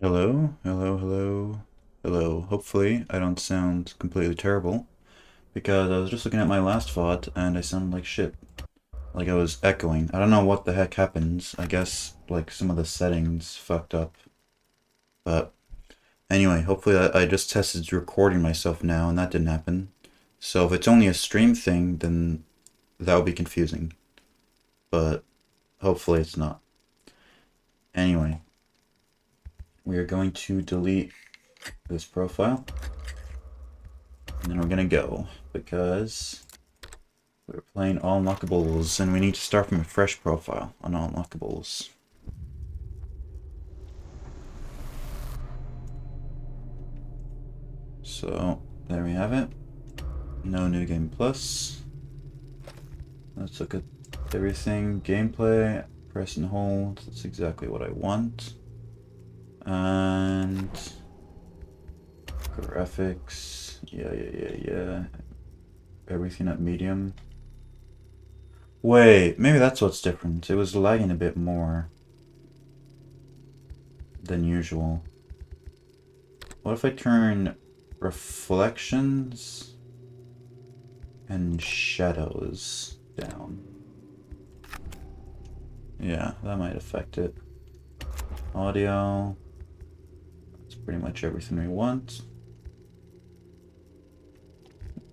Hello, hello, hello, hello. Hopefully, I don't sound completely terrible because I was just looking at my last VOD and I sounded like shit. Like I was echoing. I don't know what the heck happens. I guess like some of the settings fucked up. But anyway, hopefully I just tested recording myself now and that didn't happen. So if it's only a stream thing, then that would be confusing. But hopefully it's not. Anyway, we are going to delete this profile. And then we're gonna go, because we're playing all Unlockables, and we need to start from a fresh profile on all Unlockables. So, there we have it. No new game plus. Let's look at everything. Gameplay, press and hold, that's exactly what I want. And graphics, yeah. Everything at medium. Wait, maybe that's what's different. It was lagging a bit more than usual. What if I turn reflections and shadows down? Yeah, that might affect it. Audio. That's pretty much everything we want.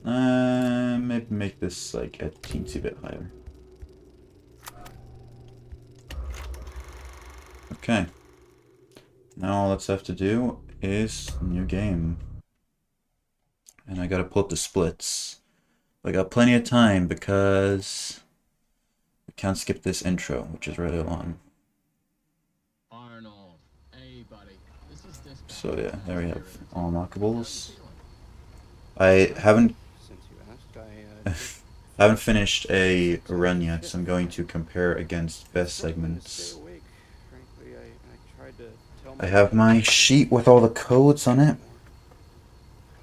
Maybe make this like a teensy bit higher. Okay. Now all that's left to do is new game. And I gotta pull up the splits. I got plenty of time because we can't skip this intro, which is really long. Arnold, hey buddy, this is Dispatch. So yeah, there we have all Unlockables. I haven't I haven't finished a run yet, so I'm going to compare against best segments. I have my sheet with all the codes on it,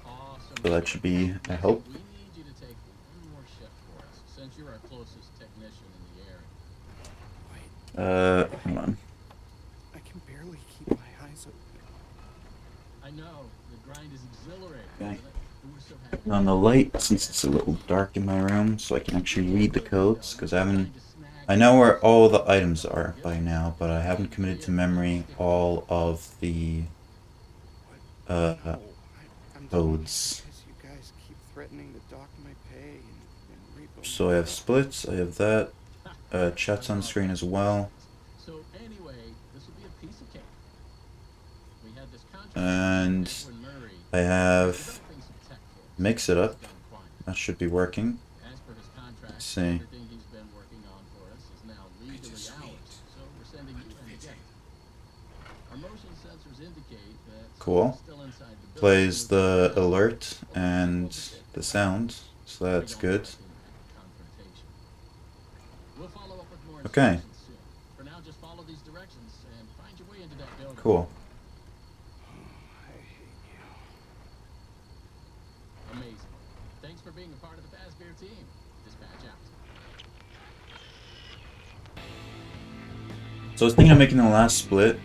Awesome. so that should be a help. We need you to take one more shift for us, since you're our closest technician in the area. Hold on. I can barely keep my eyes open. I know, the grind is exhilarating. Okay. But we're so happy. On the light, since it's a little dark in my room, so I can actually read the codes, because I know where all the items are by now, but I haven't committed to memory all of the I'm codes. because you guys keep threatening to dock my pay and repo. So I have splits, I have that, chat's on screen as well, So anyway, this will be a piece of cake. We had this contract and with Murray. I have Developing some tech for us. mix it up. Based on requirements. That should be working. As per his contract, Let's see. everything he's been working on for us is now legally ours, so we're sending you in to get it. Our motion sensors indicate that Cool. still inside the building. Plays the alert and the sound, so that's good. We'll follow up with more Okay. instructions soon. For now, just follow these directions and find your way into that building. Cool. I hate you. Amazing. Thanks for being a part of the Fazbear team. Dispatch out. So I was thinking of making the last split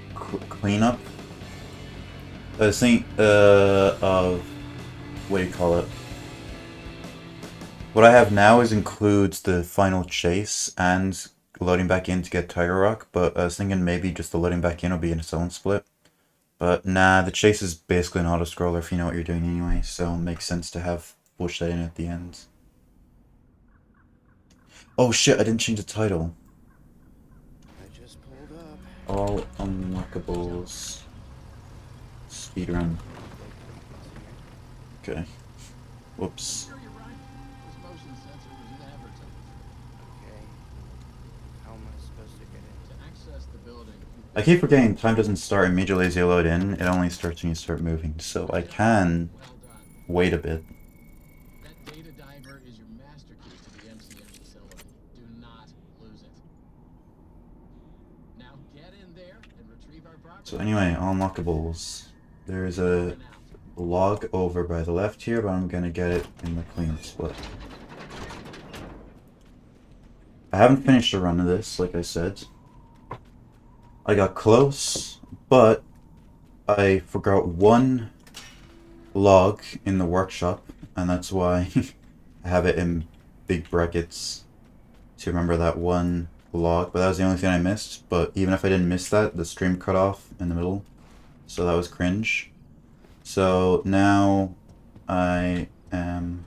cleanup. I was thinking of what do you call it? What I have now includes the final chase and loading back in to get Tiger Rock, but I was thinking maybe just the loading back in will be in its own split. But nah, the chase is basically an auto-scroller if you know what you're doing anyway, so it makes sense to have push that in at the end. Oh shit, I didn't change the title. I just pulled up. All Unlockables speedrun. Okay. Whoops. Sure, you're right. This motion sensor was never temperature. Okay. How am I supposed to get in? To access the building, I keep forgetting time doesn't start immediately as you load in, it only starts when you start moving, so I can well done. wait a bit. That data diver is your master key to the MCM facility. Do not lose it. Now get in there and retrieve our property. So anyway, Unlockables. There's a log over by the left here, but I'm gonna get it in the clean split. I haven't finished a run of this, like I said. I got close, but I forgot one log in the workshop, and that's why I have it in big brackets to remember that one log. But that was the only thing I missed. But even if I didn't miss that, the stream cut off in the middle, so that was cringe. So now I am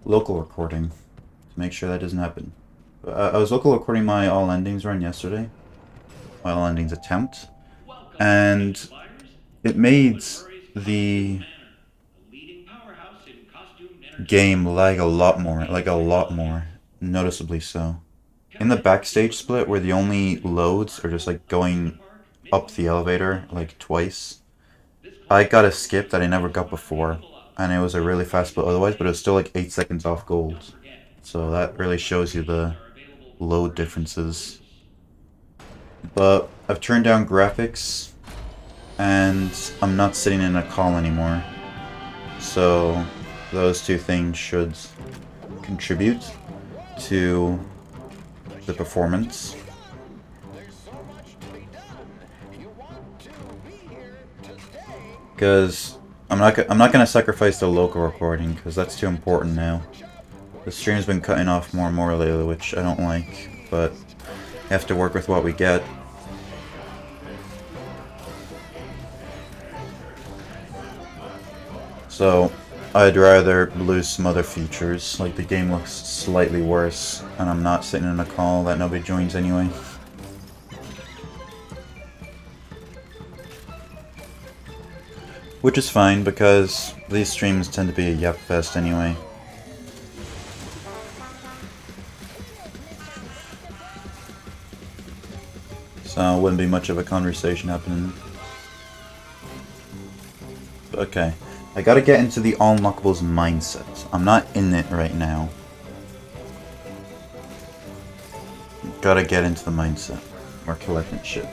local recording to make sure that doesn't happen. I was local recording my all endings run yesterday, my all endings attempt, and it made the game lag a lot more, like a lot more, noticeably so. In the backstage split, where the only loads are just like going up the elevator like twice, I got a skip that I never got before, and it was a really fast split otherwise, but it was still like 8 seconds off gold. So that really shows you the load differences. But I've turned down graphics, and I'm not sitting in a call anymore. So those two things should contribute to the performance. Because I'm not gonna sacrifice the local recording, because that's too important now. The stream's been cutting off more and more lately, which I don't like, but I have to work with what we get. So I'd rather lose some other features, like the game looks slightly worse, and I'm not sitting in a call that nobody joins anyway. Which is fine, because these streams tend to be a yep fest anyway. So it wouldn't be much of a conversation happening. But okay, I gotta get into the Unlockables mindset. I'm not in it right now. Gotta get into the mindset. We're collecting shit.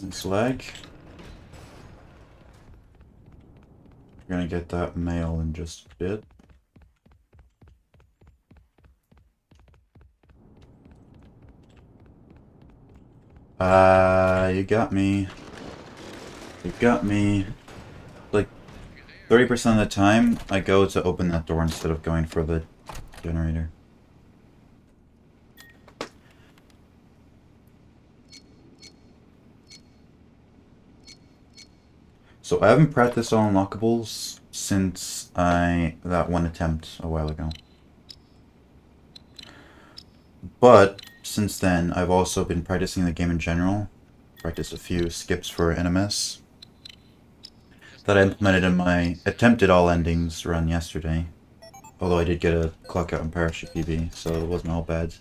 It's lag. We're gonna get that mail in just a bit. You got me. You got me. Like, 30% of the time, I go to open that door instead of going for the generator. So I haven't practiced all Unlockables since that one attempt a while ago. But since then, I've also been practicing the game in general. Practiced a few skips for NMS that I implemented in my attempted all endings run yesterday. Although I did get a clock out in Parachute PB, so it wasn't all bad.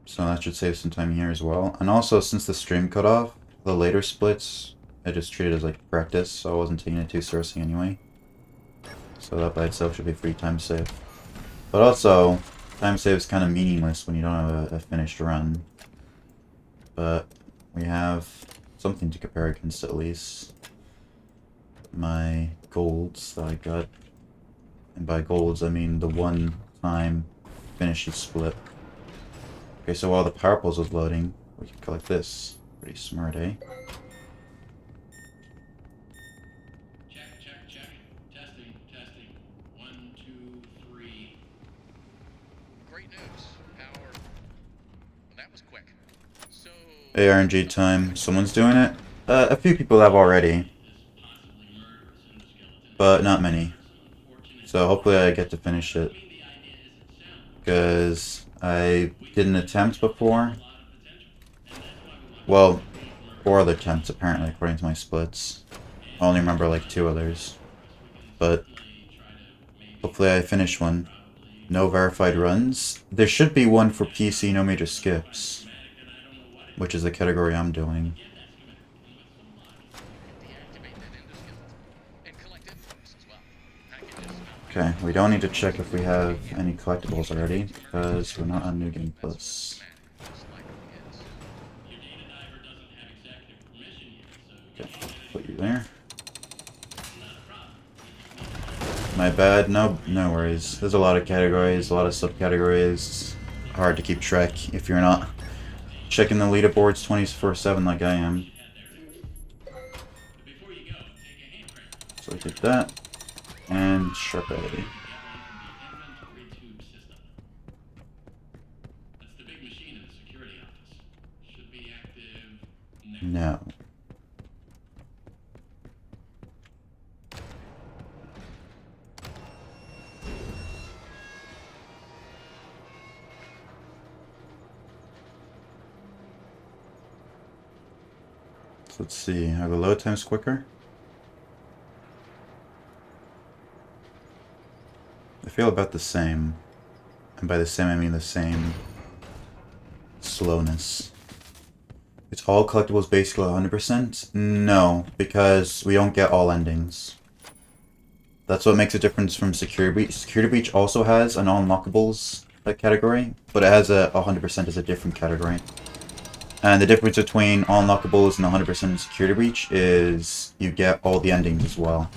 So that should save some time here as well. And also, since the stream cut off, the later splits, I just treated as like practice, so I wasn't taking it too seriously anyway. So that by itself should be free time save. But also, time save is kind of meaningless when you don't have a finished run. But we have something to compare against at least. My golds that I got. And by golds, I mean the one time finish each split. Okay, so while the power pulse was loading, we can collect this. Pretty smart, eh? Check. Testing. 1, 2, 3. Great news. Power. Well, that was quick. So. ARNG time. Someone's doing it? A few people have already. But not many. So hopefully I get to finish it. Because I did an attempt before. Well, 4 other attempts apparently, according to my splits. I only remember like 2 others. But hopefully I finish one. No verified runs. There should be one for PC, no major skips. Which is the category I'm doing. Okay, we don't need to check if we have any collectibles already, because we're not on New Game Plus. Okay, put you there. My bad. No worries. There's a lot of categories, a lot of subcategories. Hard to keep track if you're not checking the leaderboards 24/7 like I am. So I did that. And Sharp A. No. So let's see. Are the load times quicker? I feel about the same. And by the same, I mean the same slowness. It's all collectibles basically 100%? No, because we don't get all endings. That's what makes a difference from Security Breach. Security Breach also has an Unlockables category, but it has a 100% as a different category. And the difference between Unlockables and 100% Security Breach is you get all the endings as well.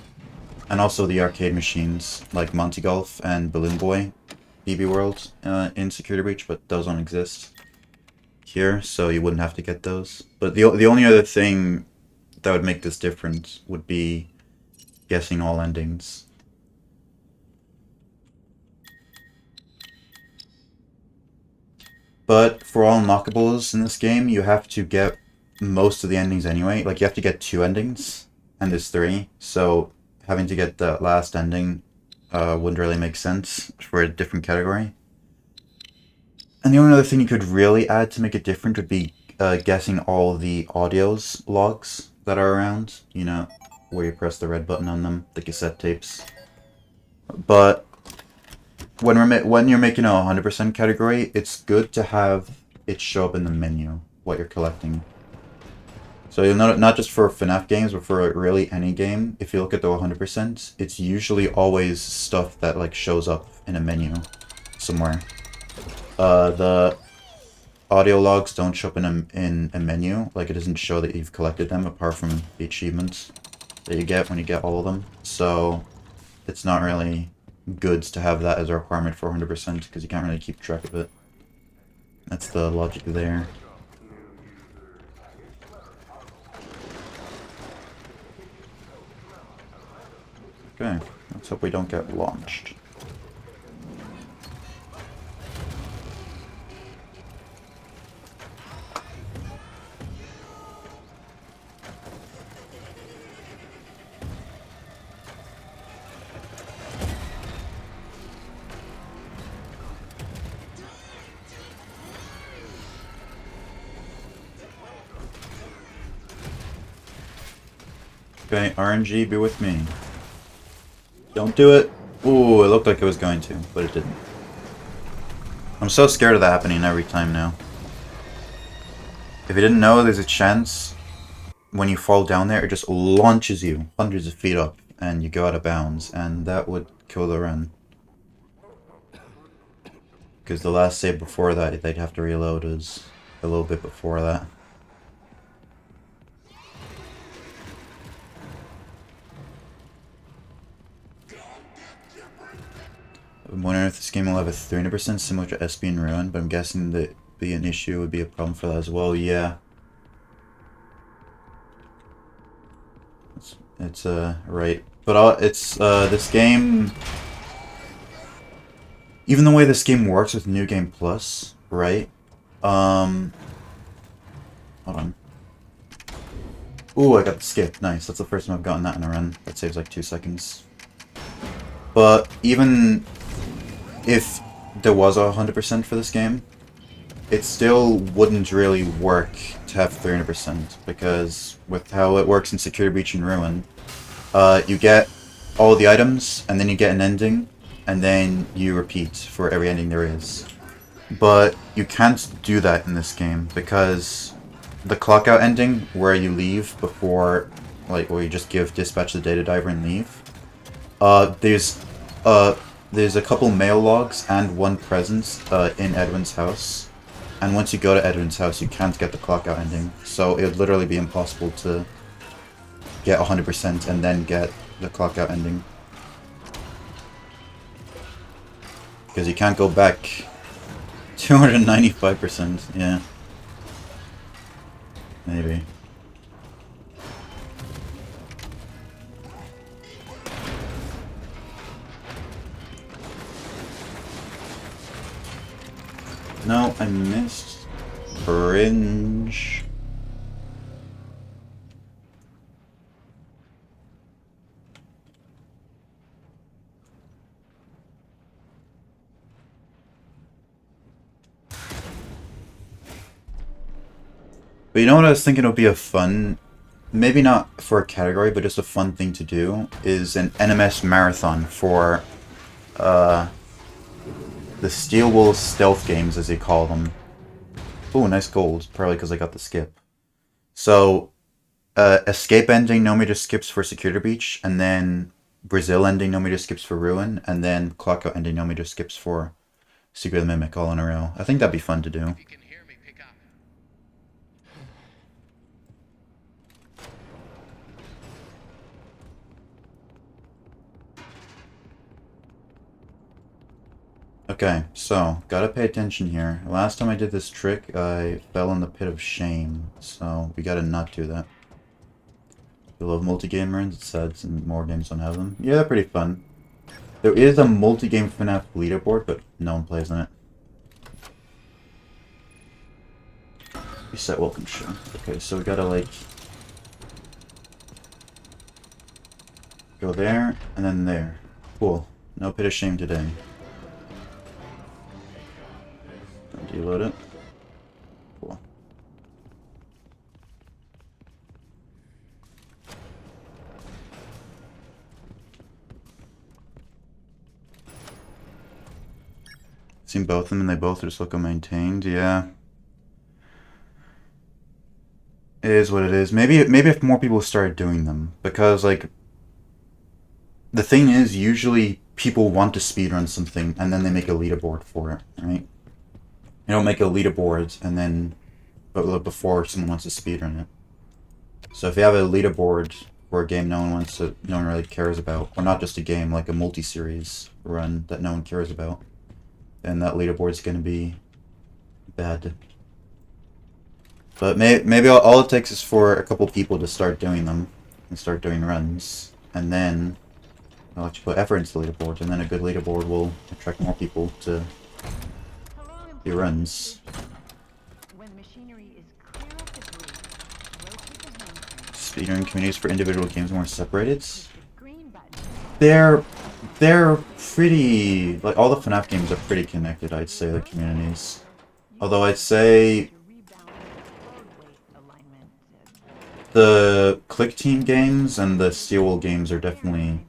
And also the arcade machines, like Monty Golf and Balloon Boy, BB World in Security Breach, but those don't exist here, so you wouldn't have to get those. But the only other thing that would make this different would be guessing all endings. But for all unlockables in this game, you have to get most of the endings anyway. Like, you have to get 2 endings, and there's 3, so having to get the last ending wouldn't really make sense for a different category. And the only other thing you could really add to make it different would be guessing all the audios logs that are around, you know, where you press the red button on them, the cassette tapes. But when you're making a 100% category, it's good to have it show up in the menu what you're collecting. So you'll know, not just for FNAF games, but for really any game, if you look at the 100%, it's usually always stuff that like shows up in a menu somewhere. The audio logs don't show up in a menu, like it doesn't show that you've collected them apart from the achievements that you get when you get all of them. So it's not really good to have that as a requirement for 100% because you can't really keep track of it. That's the logic there. Okay, let's hope we don't get launched. Okay, RNG, be with me. Don't do it. Ooh, it looked like it was going to, but it didn't. I'm so scared of that happening every time now. If you didn't know, there's a chance when you fall down there, it just launches you hundreds of feet up and you go out of bounds, and that would kill the run. Because the last save before that, they'd have to reload was a little bit before that. I'm wondering if this game will have a 300% similar to SB and Ruin, but I'm guessing that be an issue would be a problem for that as well. Yeah. It's right. But this game, even the way this game works with New Game Plus, right? Hold on. Ooh, I got the skip. Nice. That's the first time I've gotten that in a run. That saves like 2 seconds. But even if there was 100% for this game, it still wouldn't really work to have 300% because with how it works in Security Breach and Ruin, you get all the items and then you get an ending and then you repeat for every ending there is. But you can't do that in this game because the clock out ending where you leave before, like where you just give dispatch the data diver and leave, there's there's a couple mail logs and one presence in Edwin's house. And once you go to Edwin's house, you can't get the clock out ending. So it would literally be impossible to get 100% and then get the clock out ending. Because you can't go back 295%, yeah. Maybe. No, I missed. Cringe. But you know what I was thinking would be a fun, maybe not for a category, but just a fun thing to do, is an NMS marathon for the Steel Wolves stealth games, as they call them. Ooh, nice gold. Probably because I got the skip. So, Escape ending normally just skips for Security Breach, and then Brazil ending normally just skips for Ruin, and then Clockout ending normally just skips for Secret of the Mimic all in a row. I think that'd be fun to do. If you can hear me, pick up. Okay, so, gotta pay attention here. Last time I did this trick, I fell in the pit of shame, so we gotta not do that. You love multi-game runs, it says, and more games don't have them. Yeah, they're pretty fun. There is a multi-game FNAF leaderboard, but no one plays on it. Reset welcome show. Okay, so we gotta, like, go there, and then there. Cool. No pit of shame today. Don't deload it. Cool. Seen both of them and they both just look maintained, yeah. It is what it is. Maybe if more people started doing them. Because, like, the thing is, usually people want to speedrun something and then they make a leaderboard for it, right? You don't make a leaderboard and then before someone wants to speedrun it. So if you have a leaderboard for a game no one really cares about, or not just a game, like a multi-series run that no one cares about, then that leaderboard's gonna be bad. But maybe all it takes is for a couple people to start doing them and start doing runs, and then I'll actually put effort into the leaderboard, and then a good leaderboard will attract more people to do runs. Speedrun communities for individual games more separated. They're pretty, like, all the FNAF games are pretty connected, I'd say, the communities. Although I'd say the Click Team games and the Steel Wool games are definitely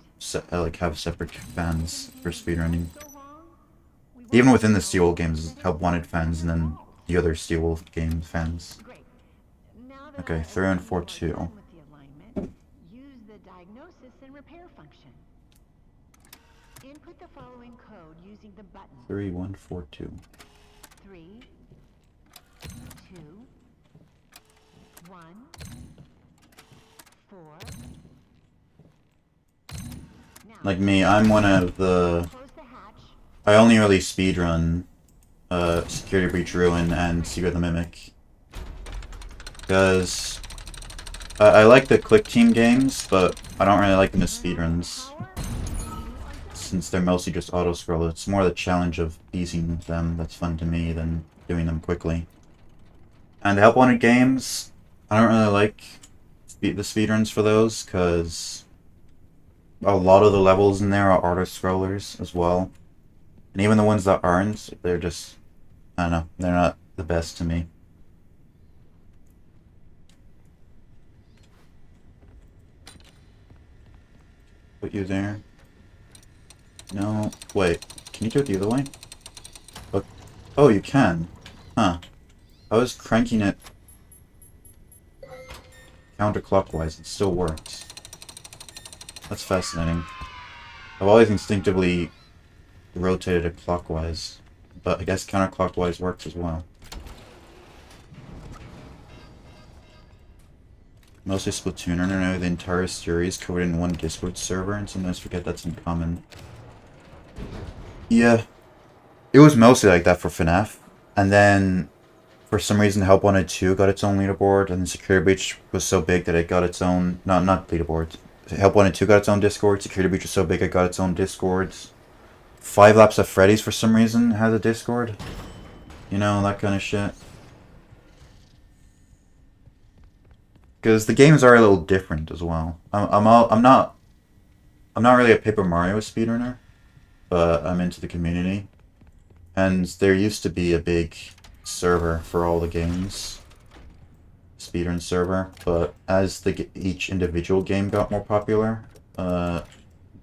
have separate fans for speedrunning. Even within the Steel Wool games, have wanted fans and then the other Steel Wool game fans. Okay, 3142. Use the diagnosis and repair function. Input the following code using the button. 3142. 3, 2, 1, 4. Now, Like me, I'm one of the... close the hatch. I only really speedrun Security Breach Ruin and Secret of the Mimic. Because I like the Click Team games, but I don't really like them as speedruns. Since they're mostly just auto-scroll, it's more the challenge of beating them that's fun to me than doing them quickly. And the Help Wanted games, I don't really like the speedruns for those, because a lot of the levels in there are auto-scrollers as well. And even the ones that aren't, they're just, I don't know, they're not the best to me. Put you there. No, wait, can you do it the other way? Oh, you can. Huh. I was cranking it counterclockwise, it still works. That's fascinating. I've always instinctively rotated it clockwise, but I guess counterclockwise works as well. Mostly Splatoon, I know the entire series covered in one Discord server, and sometimes forget that's uncommon. Yeah, it was mostly like that for FNAF, and then for some reason Help Wanted 2 got its own leaderboard, and the Security Breach was so big that it got its own... not leaderboard. Help Wanted 2 got its own Discord, Security Breach was so big it got its own Discords. 5 Laps of Freddy's for some reason has a Discord. You know, that kind of shit. Because the games are a little different as well. I'm not really a Paper Mario speedrunner, but I'm into the community. And there used to be a big server for all the games, speedrun server, but as each individual game got more popular,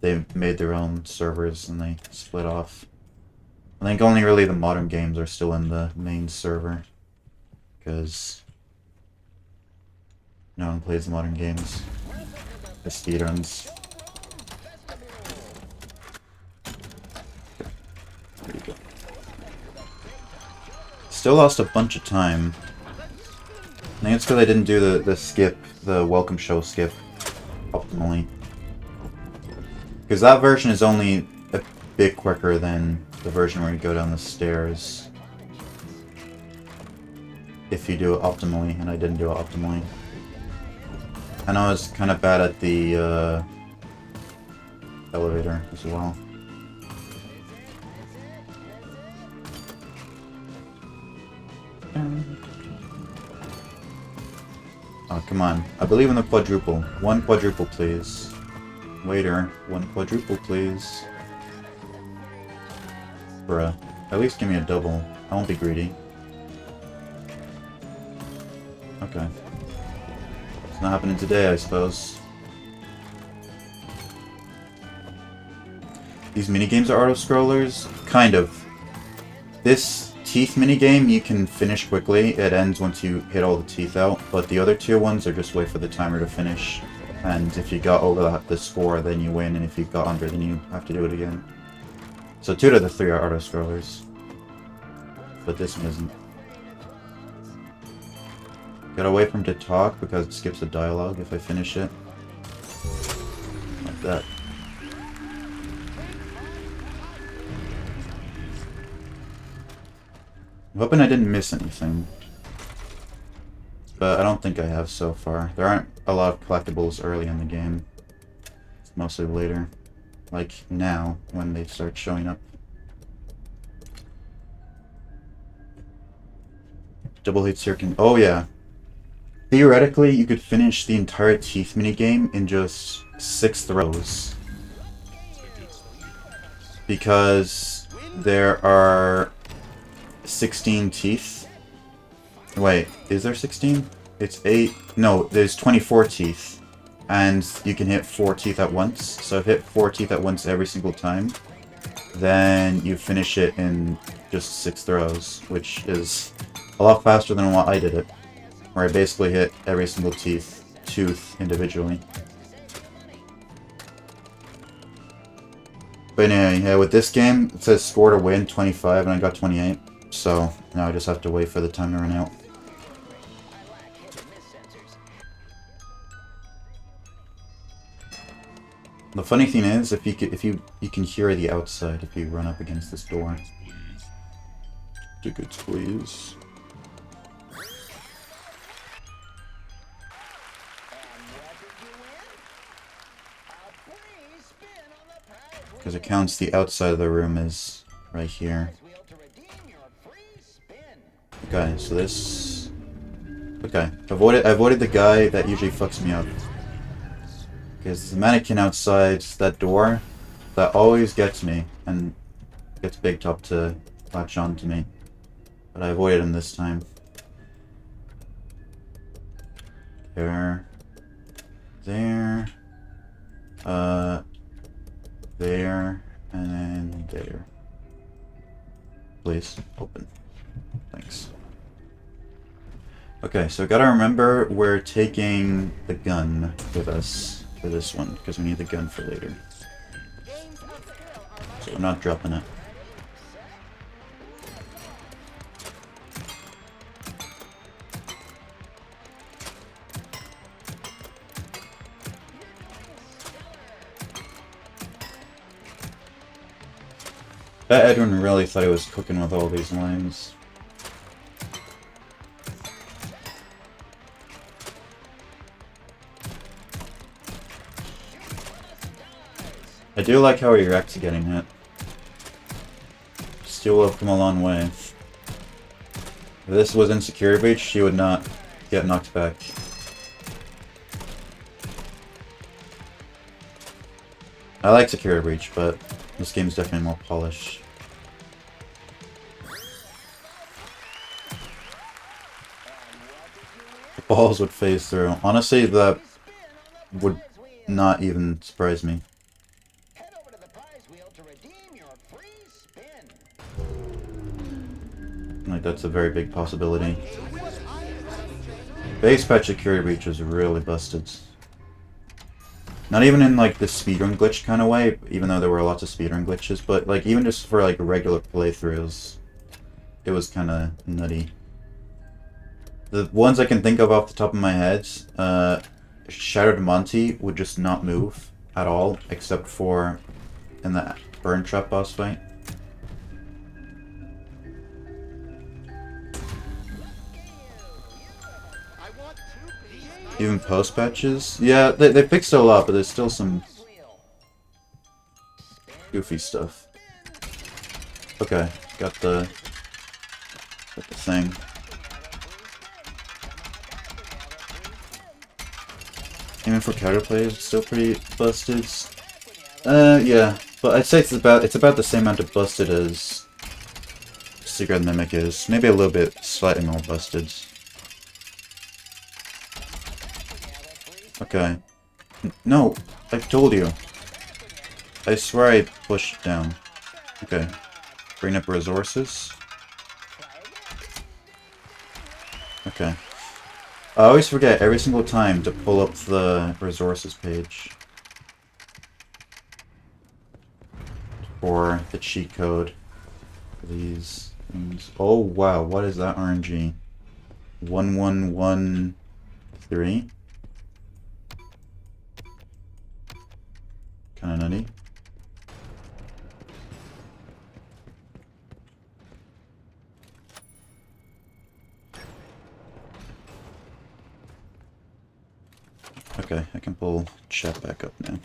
they made their own servers and they split off. I think only really the modern games are still in the main server, because no one plays the modern games. The speedruns. There you go. Still lost a bunch of time. I think it's because I didn't do the skip, the welcome show skip, optimally. Because that version is only a bit quicker than the version where you go down the stairs. If you do it optimally, and I didn't do it optimally. I know I was kind of bad at the elevator as well. Oh, come on. I believe in the quadruple. One quadruple, please. Waiter, one quadruple, please. Bruh. At least give me a double. I won't be greedy. Okay. It's not happening today, I suppose. These minigames are auto-scrollers? Kind of. This teeth minigame you can finish quickly. It ends once you hit all the teeth out, but the other two ones are just wait for the timer to finish. And if you got over the score, then you win, and if you got under, then you have to do it again. So 2 out of the 3 are auto-scrollers. But this one isn't. Gotta wait for him to talk because it skips the dialogue if I finish it. Like that. I'm hoping I didn't miss anything. But I don't think I have so far. There aren't a lot of collectibles early in the game. It's mostly later. Like now, when they start showing up. Double hits here can... Oh yeah. Theoretically, you could finish the entire teeth minigame in just 6 throws. Because there are 16 teeth. Wait, is there 16? It's 8. No, there's 24 teeth. And you can hit 4 teeth at once. So if you hit 4 teeth at once every single time, then you finish it in just 6 throws, which is a lot faster than what I did it. Where I basically hit every single tooth individually. But anyway, yeah, with this game, it says score to win 25 and I got 28. So now I just have to wait for the time to run out. The funny thing is, if you can hear the outside if you run up against this door. Tickets, please. Because it counts the outside of the room is right here. Okay, so this... Okay, I avoided the guy that usually fucks me up. Because the mannequin outside that door, that always gets me, and gets Big Top to latch on to me. But I avoided him this time. There. There. There. And then there. Please, open. Thanks. Okay, so gotta remember we're taking the gun with us for this one, because we need the gun for later. Game's I'm not dropping it. Bet Edwin really thought he was cooking with all these lines. I do like how he reacts to getting hit. Steel will have come a long way. If this was in Security Breach, she would not get knocked back. I like Security Breach, but this game's definitely more polished. The balls would phase through. Honestly, that would not even surprise me. Like, that's a very big possibility. Base patch Security Breach is really busted. Not even in, like, the speedrun glitch kind of way, even though there were lots of speedrun glitches, but, like, even just for, like, regular playthroughs, it was kind of nutty. The ones I can think of off the top of my head, Shattered Monty would just not move at all, except for in the Burn Trap boss fight. Even post patches? Yeah, they fixed it a lot, but there's still some goofy stuff. Okay, got the thing. Even for counterplay, it's still pretty busted. Yeah, but I'd say it's about the same amount of busted as Secret Mimic is. Maybe a little bit slightly more busted. Okay. No, I told you. I swear I pushed down. Okay. Bring up resources. Okay. I always forget every single time to pull up the resources page for the cheat code for these things. Oh wow, what is that RNG? 1113? Kinda nutty. Okay, I can pull chat back up now.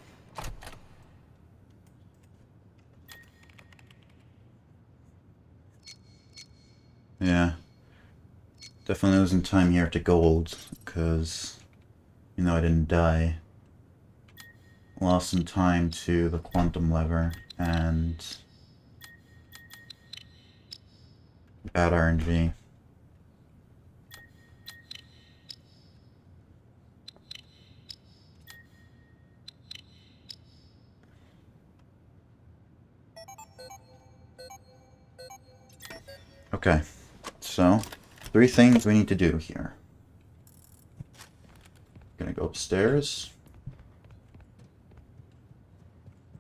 Yeah. Definitely losing time here to gold, because, you know, I didn't die. Lost some time to the quantum lever, and bad RNG. Okay, so 3 things we need to do here. Gonna go upstairs.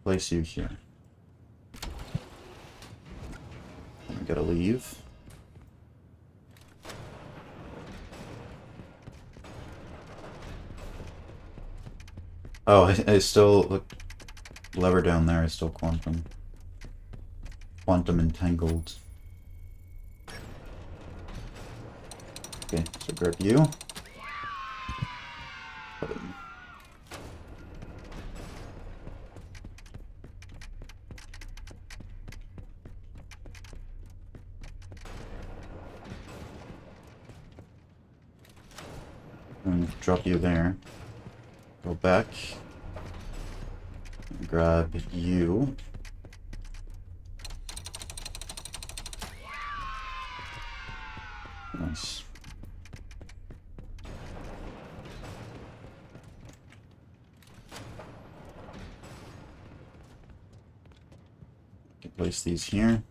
Place you here. I gotta leave. Oh, I still look. Lever down there is still quantum. Quantum entangled. Okay, so grab you. And drop you there. Go back. Grab you. Nice. Can place these here.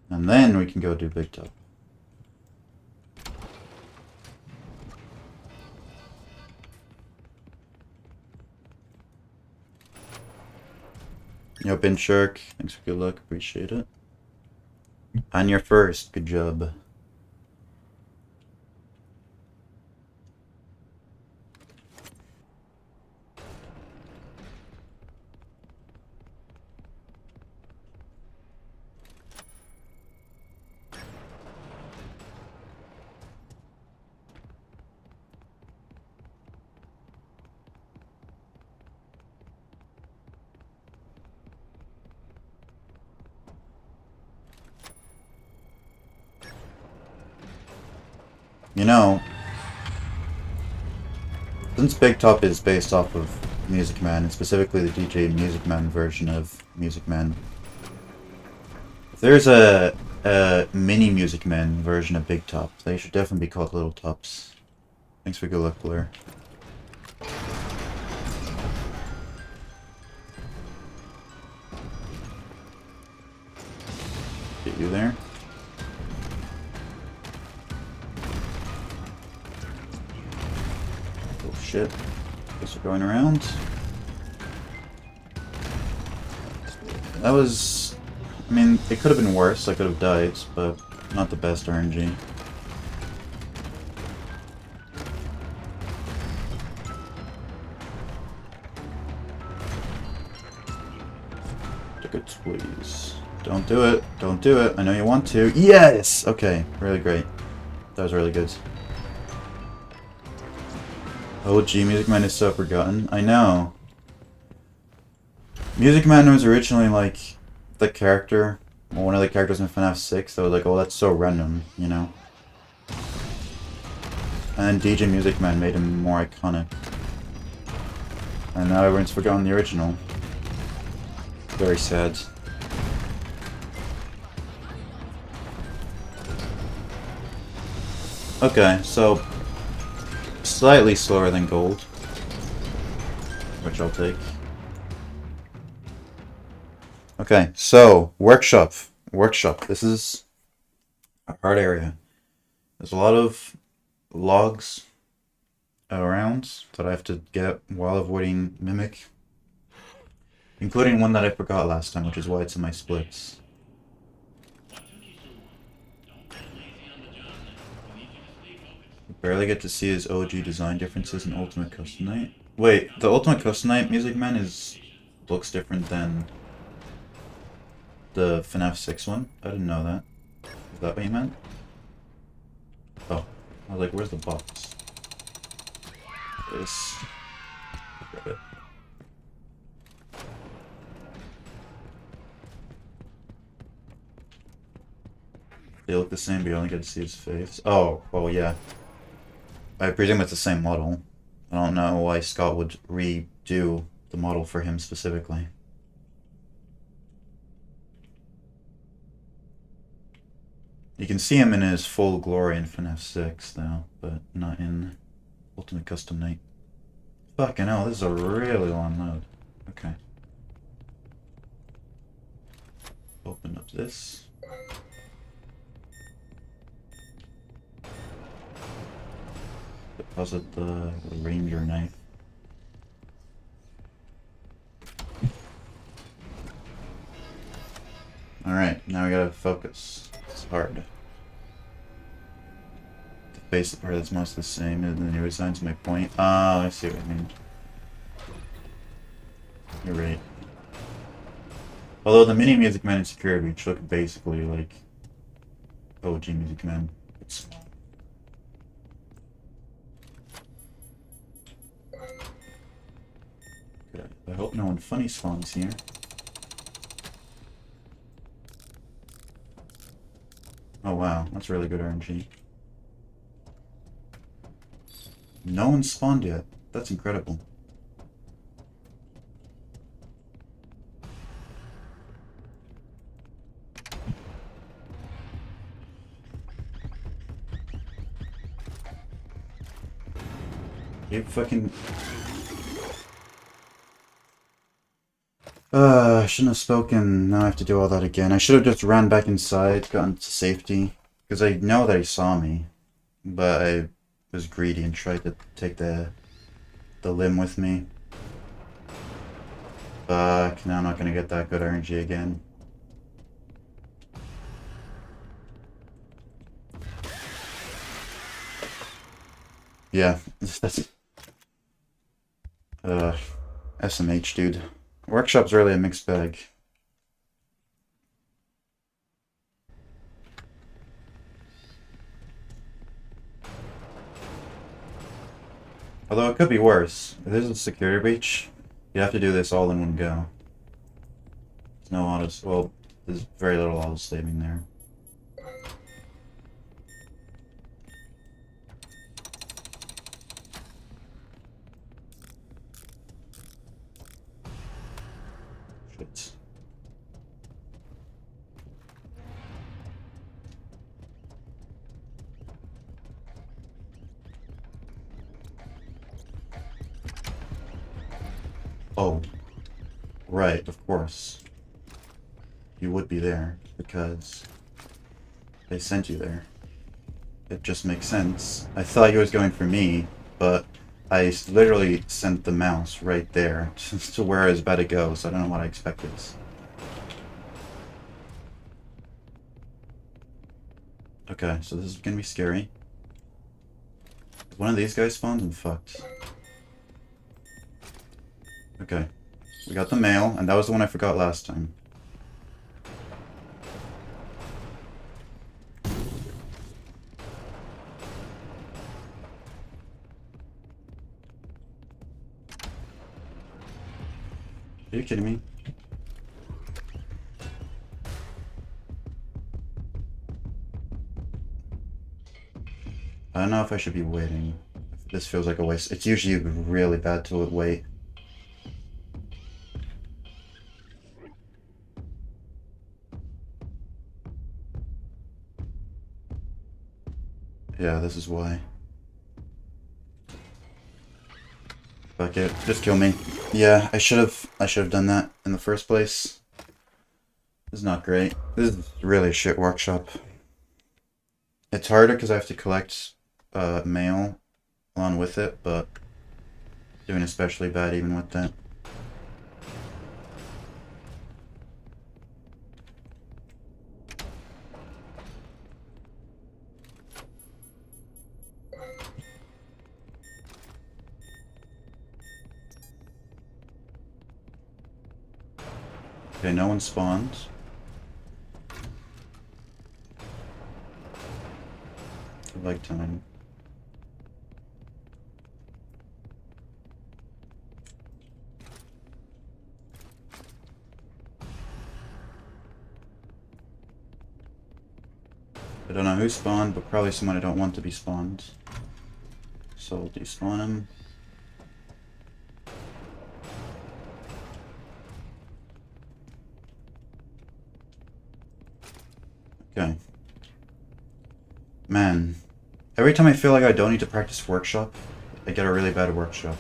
And then we can go do Big Top. Yo, Ben Shark, thanks for good luck, appreciate it. On your first, good job. You know, since Big Top is based off of Music Man, and specifically the DJ Music Man version of Music Man, if there's a mini Music Man version of Big Top, they should definitely be called Little Tops. Thanks for good luck, Blair. Get you there. Oh shit. Guess we're going around. That was... I mean, it could have been worse. I could have died, but not the best RNG. Tickets, please. Don't do it. Don't do it. I know you want to. Yes! Okay. Really great. That was really good. OG Music Man is so forgotten. I know. Music Man was originally like the character, or one of the characters in FNAF 6 that was like, oh, that's so random, you know? And then DJ Music Man made him more iconic. And now everyone's forgotten the original. Very sad. Okay, so slightly slower than gold, which I'll take. Okay, so workshop. This is a hard area. There's a lot of logs around that I have to get while avoiding Mimic, including one that I forgot last time, which is why it's in my splits. Barely get to see his OG design differences in Ultimate Custom Night. Wait, the Ultimate Custom Night Music Man looks different than the FNAF 6 one? I didn't know that. Is that what you meant? Oh. I was like, where's the box? This. Grab it. They look the same, but you only get to see his face. Oh, well, yeah. I presume it's the same model. I don't know why Scott would redo the model for him specifically. You can see him in his full glory in FNAF 6, though, but not in Ultimate Custom Night. Fucking hell, this is a really long load. Okay. Open up this. Deposit the Ranger knife. Alright, now we gotta focus. It's hard. The basic part that's most the same, and then he resigns my point. Ah, I see what you mean. You're right. Although the mini Music Man and Security, which look basically like OG Music Man, it's small. Okay, I hope no one funny spawns here. Oh wow, that's really good RNG. No one spawned yet. That's incredible. You fucking... I shouldn't have spoken. Now I have to do all that again. I should have just ran back inside, gotten to safety. Because I know that he saw me. But I was greedy and tried to take the limb with me. Fuck, now I'm not gonna get that good energy again. Yeah, that's... SMH, dude. Workshop's really a mixed bag. Although it could be worse. If this is a security breach, you have to do this all in one go. There's no auto... well, there's very little auto-saving there. Shit. Oh. Right, of course. You would be there, because they sent you there. It just makes sense. I thought he was going for me, but I literally sent the mouse right there to where I was about to go, so I don't know what I expected. Okay, so this is gonna be scary. If one of these guys spawns, I'm fucked. Okay. We got the mail, and that was the one I forgot last time. Are you kidding me? I don't know if I should be waiting. This feels like a waste. It's usually really bad to wait. Yeah, this is why. Fuck it, just kill me. Yeah, I should have done that in the first place. This is not great. This is really a shit workshop. It's harder because I have to collect mail along with it, but doing especially bad even with that. Okay, no one spawned. Like time. I don't know who spawned, but probably someone I don't want to be spawned. So I'll despawn him. Okay. Man. Every time I feel like I don't need to practice workshop, I get a really bad workshop.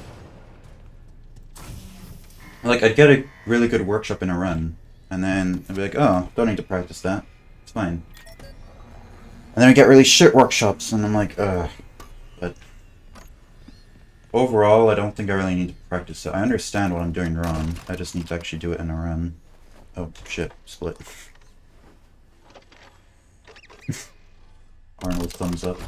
Like, I'd get a really good workshop in a run, and then I'd be like, oh, don't need to practice that. It's fine. And then I get really shit workshops, and I'm like, ugh. But overall, I don't think I really need to practice it. I understand what I'm doing wrong. I just need to actually do it in a run. Oh, shit. Split. Arnold thumbs up.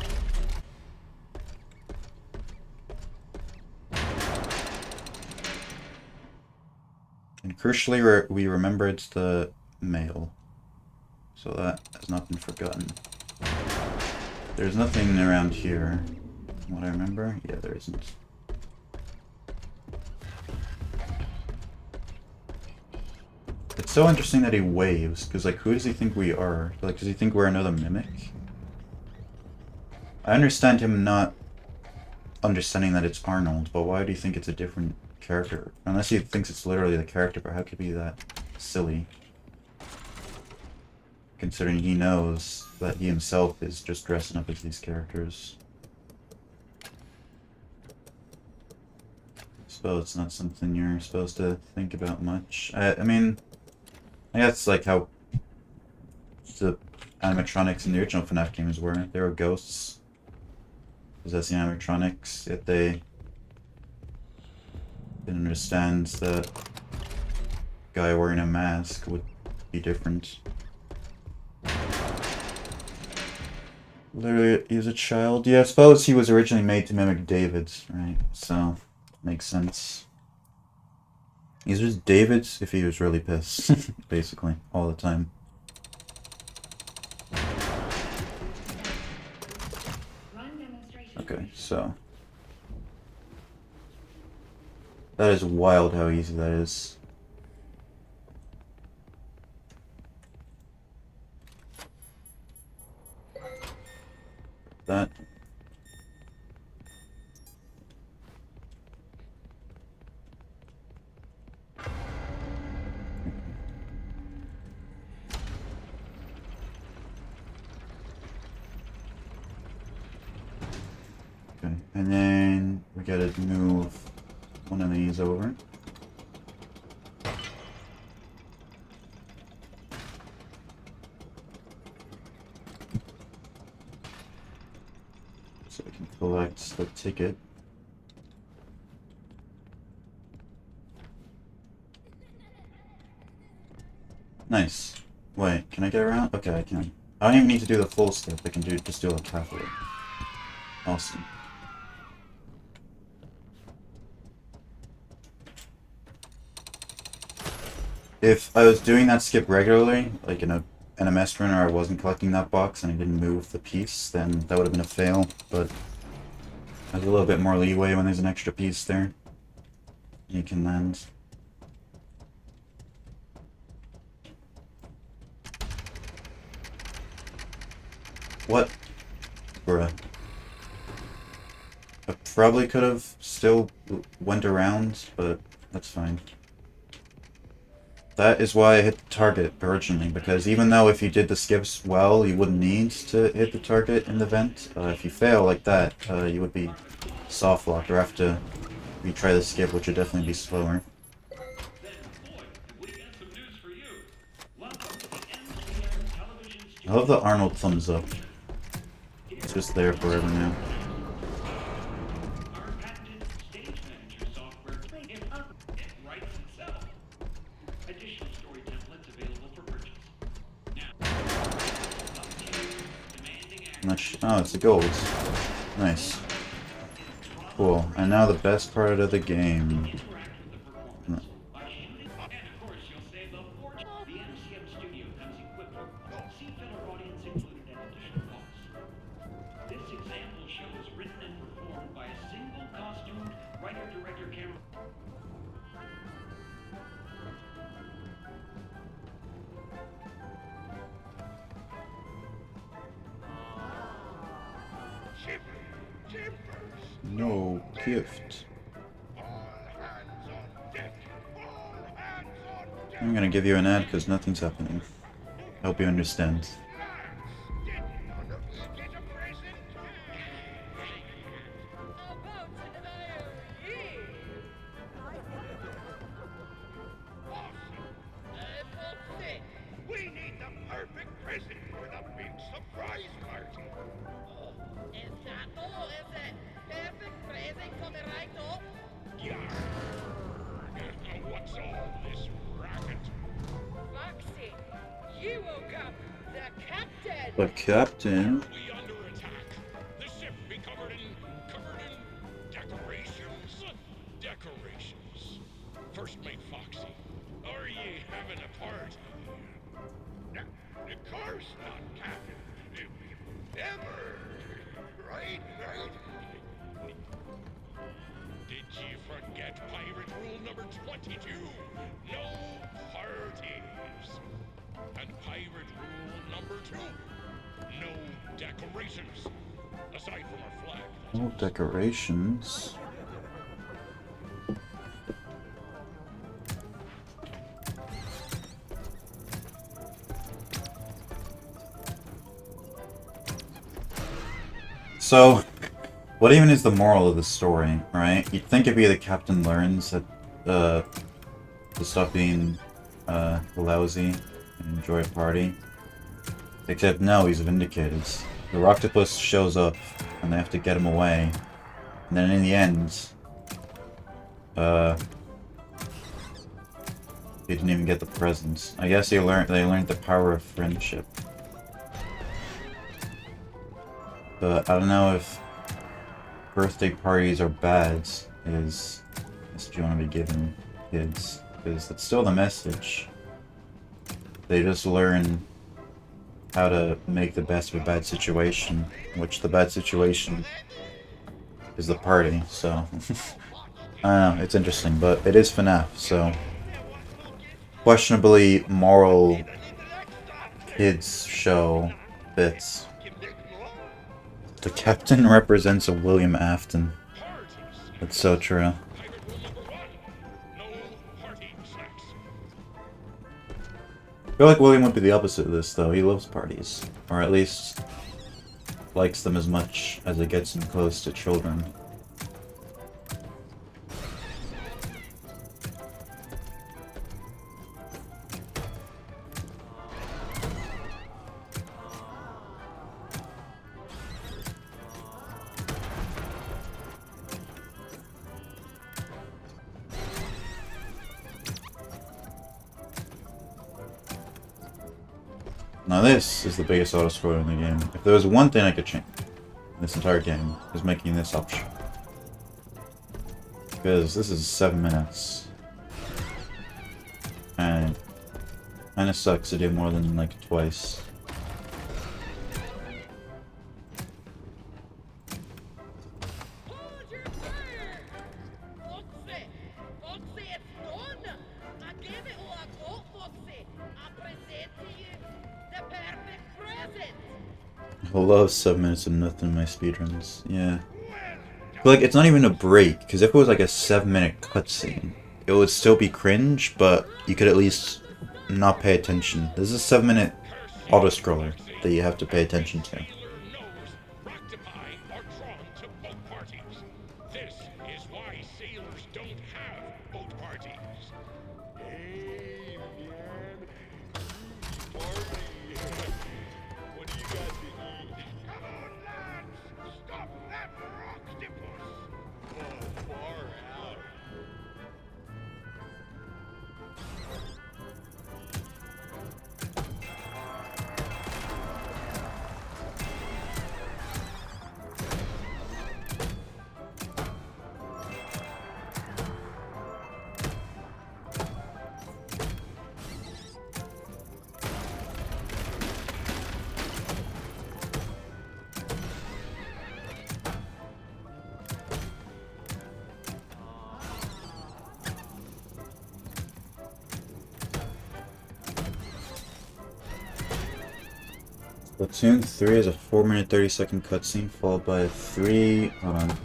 And crucially, we remembered the mail. So that has not been forgotten. There's nothing around here. What I remember? Yeah, there isn't. It's so interesting that he waves, because, like, who does he think we are? Like, does he think we're another mimic? I understand him not understanding that it's Arnold, but why do you think it's a different character? Unless he thinks it's literally the character, but how could he be that silly? Considering he knows that he himself is just dressing up as these characters. I suppose it's not something you're supposed to think about much. I mean, I guess like how the animatronics in the original FNAF games were. They were ghosts possessing animatronics, yet they didn't understand that guy wearing a mask would be different. Literally, he's a child. Yeah, I suppose he was originally made to mimic David's, right? So, makes sense. He's just David's if he was really pissed, basically, all the time. Okay, so that is wild how easy that is. That. Okay, and then we gotta move one of these over. So I can collect the ticket. Nice. Wait, can I get around? Okay, I can. I don't even need to do the full step. I can just do like half of it. Awesome. If I was doing that skip regularly, like in a NMS run, or I wasn't collecting that box and I didn't move the piece, then that would have been a fail, but there's a little bit more leeway when there's an extra piece there. You can land. What? Bruh. I probably could have still went around, but that's fine. That is why I hit the target originally, because even though if you did the skips well, you wouldn't need to hit the target in the vent. If you fail like that, you would be soft locked or have to retry the skip, which would definitely be slower. I love the Arnold thumbs up. It's just there forever now. Oh, it's the gold. Nice. Cool. And now the best part of the game. No gift. I'm gonna give you an ad because nothing's happening. I hope you understand. The captain? Decorations. First mate Foxy, are ye having a party? Of course not, Captain. Ever. Right? Did ye forget pirate rule number 22? No parties. And pirate rule number 2? No decorations. Aside from our flag. No decorations. So, what even is the moral of the story, right? You'd think it'd be the captain learns that, to stop being, lousy and enjoy a party. Except no, he's vindicated. The octopus shows up, and they have to get him away. And then in the end, He didn't even get the presents. I guess they learned the power of friendship. But I don't know if birthday parties are bad is what you want to be giving kids, because that's still the message. They just learn how to make the best of a bad situation, which the bad situation is the party, so I don't know, it's interesting, but it is FNAF, so questionably moral kids show fits. The captain represents a William Afton. That's so true. I feel like William would be the opposite of this, though. He loves parties. Or at least likes them as much as it gets him close to children. Now this is the biggest auto-scroller in the game. If there was one thing I could change in this entire game, is making this option. Because this is 7 minutes. And kinda sucks to do more than like twice. I love 7 minutes of nothing in my speedruns. Yeah. But like, it's not even a break, because if it was like a 7-minute cutscene, it would still be cringe, but you could at least not pay attention. This is a 7-minute auto-scroller that you have to pay attention to. Splatoon 3 is a 4-minute 30-second cutscene followed by a 3... Hold on.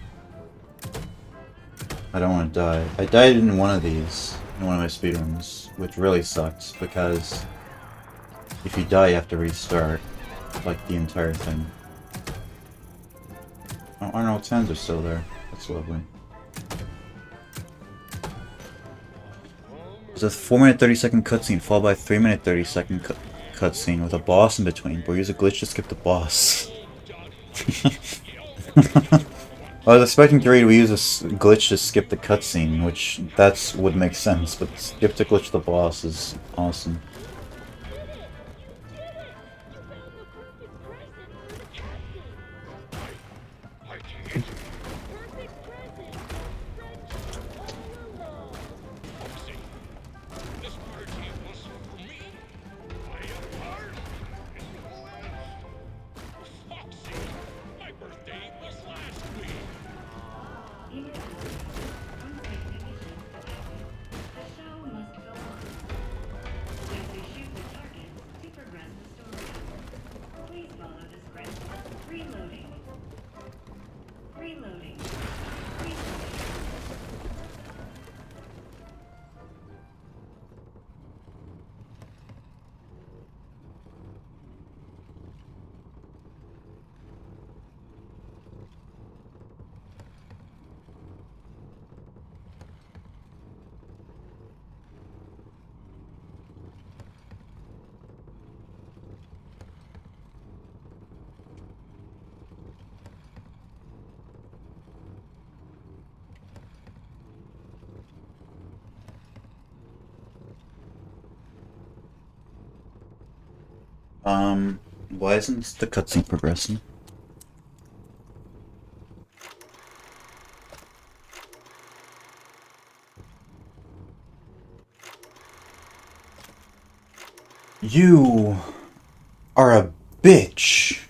I don't want to die. I died in one of these, in one of my speedruns, which really sucked, because if you die you have to restart, like, the entire thing. Oh, Arnold's hands are still there. That's lovely. It's a 4-minute 30-second cutscene followed by a 3-minute 30-second cutscene with a boss in between, but we use a glitch to skip the boss. I was expecting to read we use a glitch to skip the cutscene, which would make sense, but skip to glitch the boss is awesome. Why isn't the cutscene progressing? You are a bitch.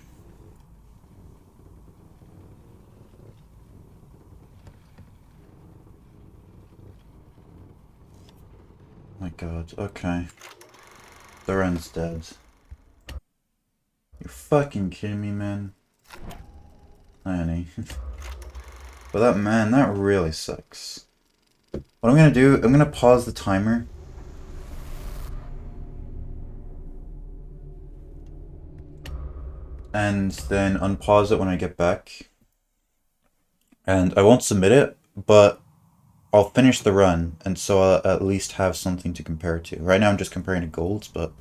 My god, okay. The run's dead. You're fucking kidding me, man. Hi, honey. But that really sucks. What I'm gonna do, I'm gonna pause the timer. And then unpause it when I get back. And I won't submit it, but I'll finish the run, and so I'll at least have something to compare to. Right now I'm just comparing to golds, but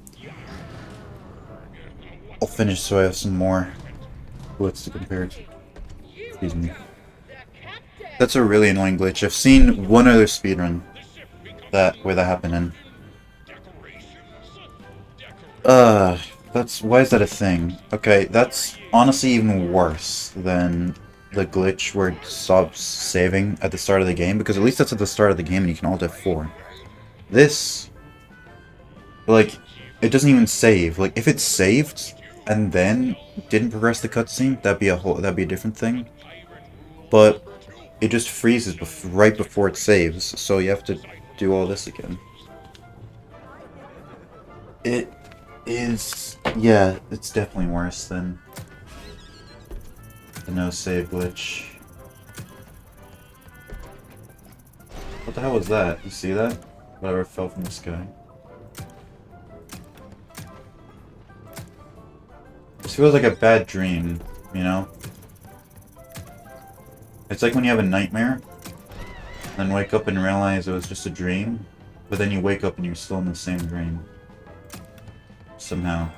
I'll finish so I have some more bullets to compare to. Excuse me. That's a really annoying glitch. I've seen one other speedrun where that happened in. Why is that a thing? Okay, that's honestly even worse than the glitch where it stops saving at the start of the game, because at least that's at the start of the game and you can alt F4. This, like, it doesn't even save. Like, if it saved and then didn't progress the cutscene, that'd be a different thing. But it just freezes right before it saves, so you have to do all this again. It is, yeah, it's definitely worse than the no save glitch. What the hell was that? You see that? Whatever fell from the sky. This feels like a bad dream, you know? It's like when you have a nightmare, then wake up and realize it was just a dream, but then you wake up and you're still in the same dream. Somehow.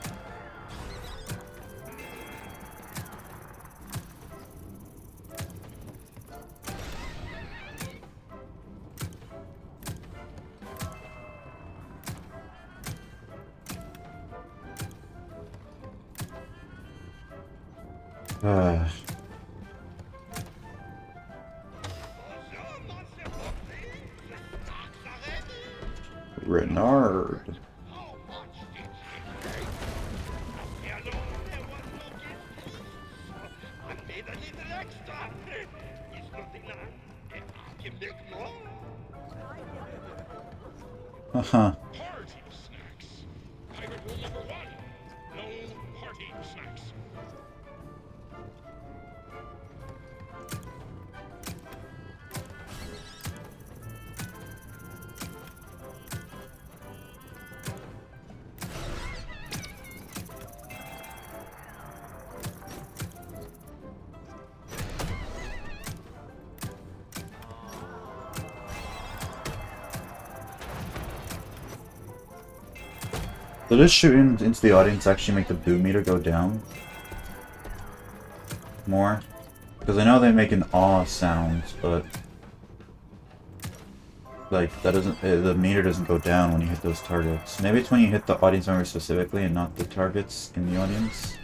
Renard. Uh-huh. Party snacks. Pirate rule number 1. No party snacks. So just shooting into the audience actually make the boo meter go down more? Because I know they make an awe sound, but like that doesn't, the meter doesn't go down when you hit those targets. Maybe it's when you hit the audience member specifically and not the targets in the audience.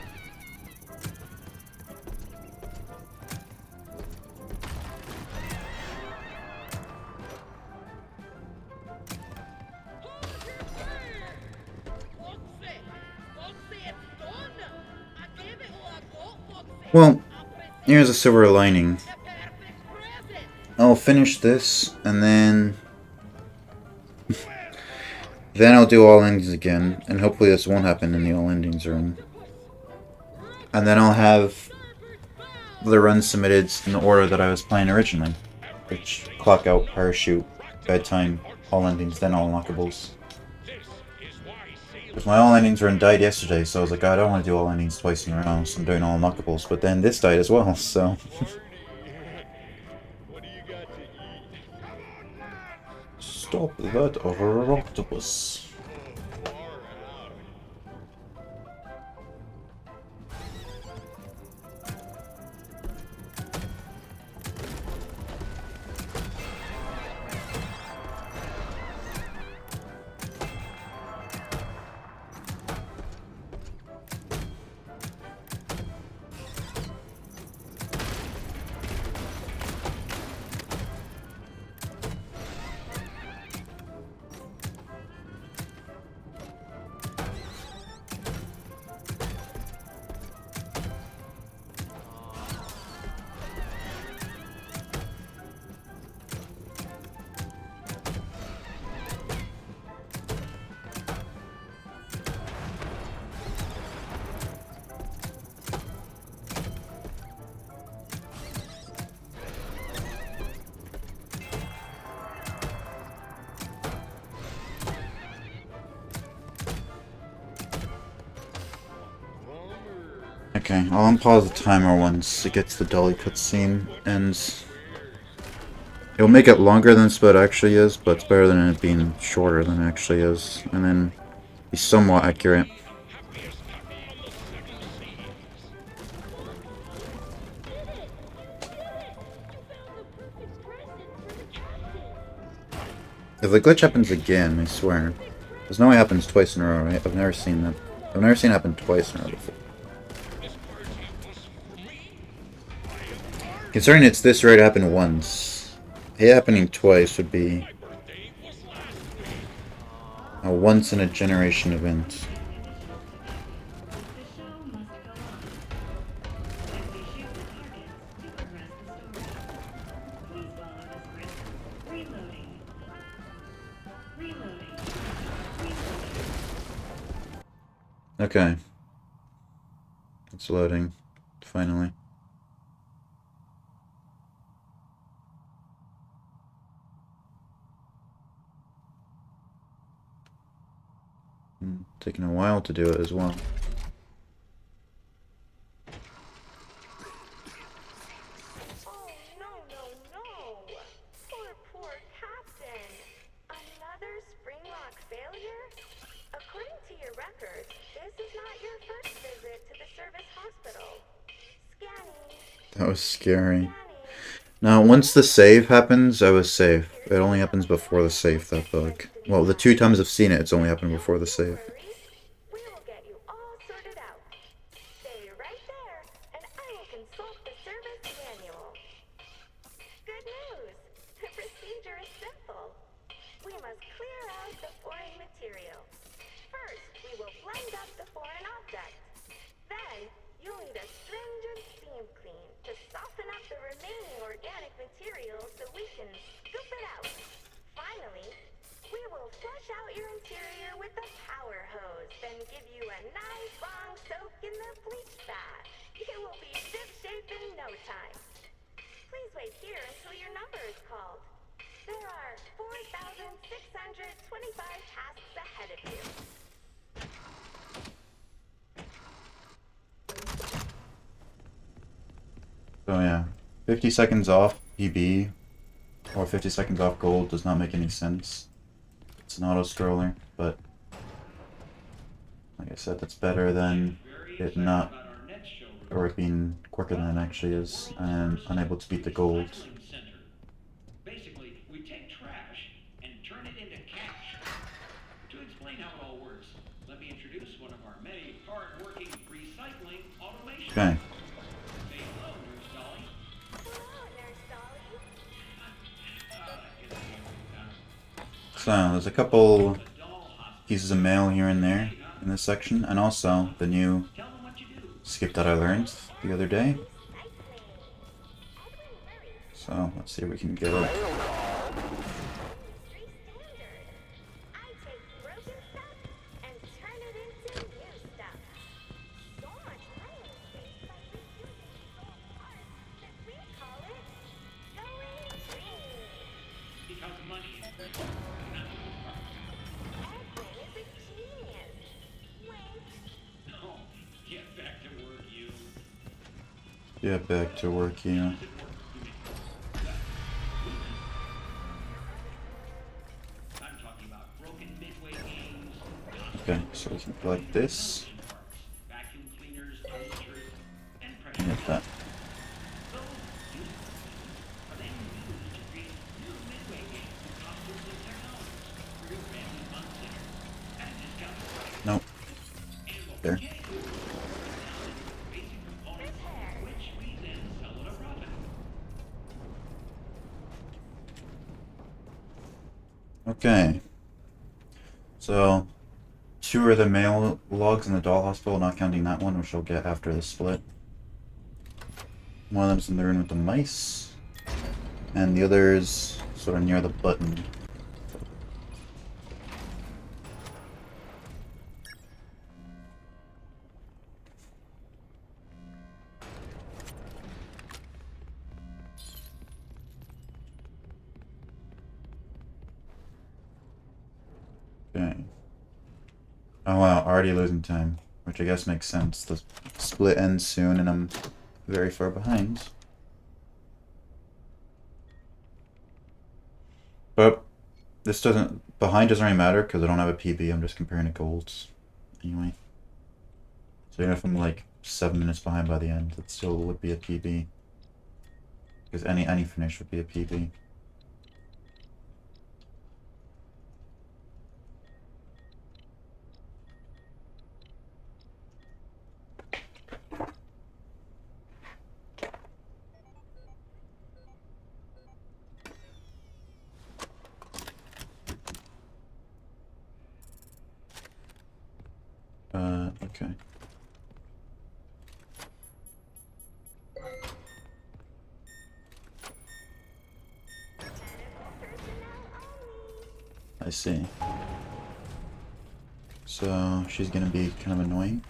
Well, here's a silver lining. I'll finish this, and then I'll do all endings again, and hopefully this won't happen in the all endings run. And then I'll have the runs submitted in the order that I was playing originally, which clock out, parachute, bedtime, all endings, then all unlockables. Because my all endings run died yesterday, so I was like, I don't want to do all endings twice in a row, so I'm doing all unlockables. But then this died as well, so. What do you got to eat? Stop that octopus. Okay, I'll unpause the timer once it gets the dolly cutscene ends. It'll make it longer than Spud actually is, but it's better than it being shorter than it actually is. And then be somewhat accurate. Happiest couple on the seven seas. If the glitch happens again, I swear. There's no way it happens twice in a row, right? I've never seen that. I've never seen it happen twice in a row before. This party was for me. I am part. Considering it's this rare to happen once, it happening twice would be My birthday was last week. a once-in-a-generation event. Okay. It's loading. Finally. Taking a while to do it as well. Oh, no. Poor Captain. Another Springlock failure? According to your records, this is not your first visit to the service hospital. Scanning. That was scary. Now, once the save happens, I was safe. It only happens before the save, that bug. Well, the 2 times I've seen it, it's only happened before the save. We will get you all sorted out. Stay right there, and I will consult the service manual. Good news! The procedure is simple. We must clear out the foreign material. First, we will blend up the foreign object. Then, you'll need a stringent steam clean to soften up the remaining organic material so we can scoop it out. Finally, we will flush out your interior with a power hose, then give you a nice long soak in the bleach bath. You will be ship-shape in no time. Please wait here until your number is called. There are 4,625 tasks ahead of you. So yeah, 50 seconds off PB or 50 seconds off gold does not make any sense. It's an auto-scroller, but like I said, that's better than it not, or it being quicker than it actually is, and unable to beat the gold. Basically, we take trash and turn it into cash. To explain how it all works, let me introduce one of our many hard-working recycling automation. Okay. Say hello, Nurse Dolly. Hello, Nurse Dolly. That gets me every time. So there's a couple pieces of mail here and there in this section, and also the new Tell them what you do. skip that I learned the other day. Recycling. Edwin, hurry. So let's see if we can get it. Industry standard. I take broken stuff and turn it into new stuff. So much running space by reusing old parts that we call it going green. Because money is green. Edwin is a genius. Wink. No, get back to work, you. Get back to work, yeah. I'm talking about broken midway games, Okay, so we can collect this vacuum cleaners, ulcers, and and pressure. get that. Those useless are then used to create new midway games with costumes and technologies for your family fun center at a discounted price. Nope. And what There. we get is basic components, which we then sell at a profit. Okay. So, 2 are the mail logs in the doll hospital, not counting that one, which I'll get after the split. One of them's in the room with the mice, and the other is sort of near the button. Okay. Oh wow, already losing time, which I guess makes sense. The split ends soon, and I'm very far behind. But this doesn't... Behind doesn't really matter, because I don't have a PB, I'm just comparing to golds. Anyway. So even if I'm like 7 minutes behind by the end, it still would be a PB. Because any finish would be a PB. Okay. I see. So she's gonna be kind of annoying.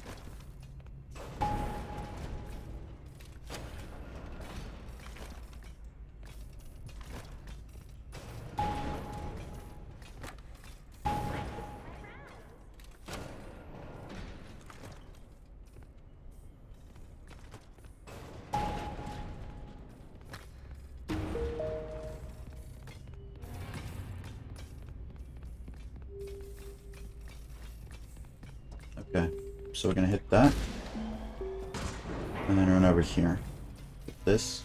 Okay, so we're gonna hit that. And then run over here. Hit this.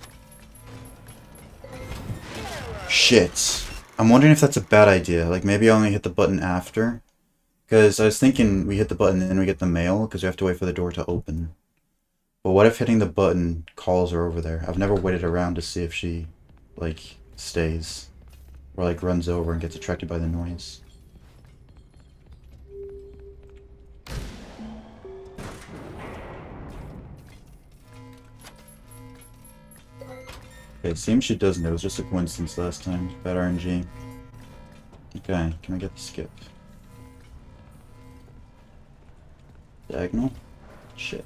Shit. I'm wondering if that's a bad idea. Like, maybe I only hit the button after. Because I was thinking we hit the button and then we get the mail, because we have to wait for the door to open. But what if hitting the button calls her over there? I've never waited around to see if she, like, stays. Or, like, runs over and gets attracted by the noise. Okay, it seems she doesn't. It was just a coincidence last time. Bad RNG. Okay, can I get the skip? Diagonal? Shit.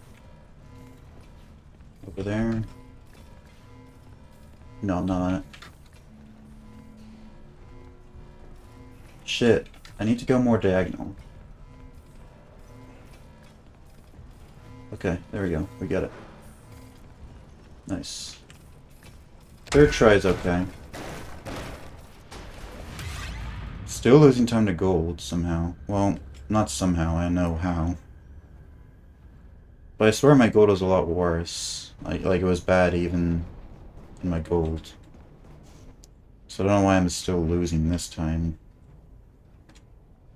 Over there. No, I'm not on it. Shit. I need to go more diagonal. Okay, there we go. We got it. Nice. Third try is okay. Still losing time to gold somehow. Well, not somehow, I know how. But I swear my gold was a lot worse. Like it was bad even in my gold. So I don't know why I'm still losing this time.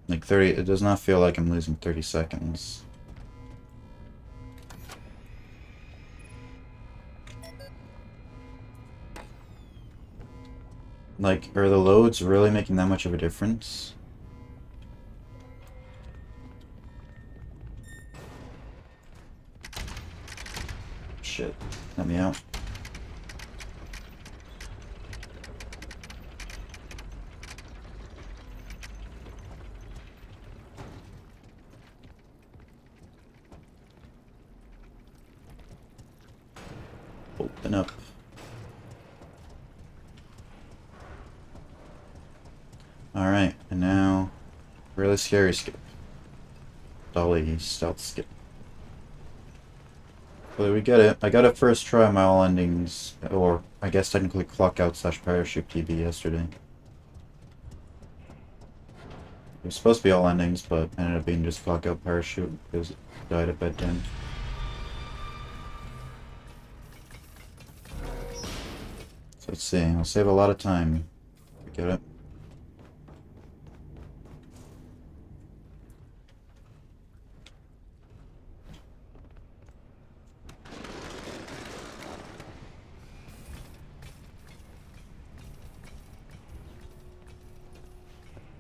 Like 30, it does not feel like I'm losing 30 seconds. Like, are the loads really making that much of a difference? Shit. Let me out. Open up. Alright, and now, really scary skip. Dolly stealth skip. Hopefully we get it. I got it first try on my all endings, or I guess technically clock out / parachute TB yesterday. It was supposed to be all endings, but ended up being just clock out parachute because it died at bedtime. So let's see, I'll save a lot of time. We get it.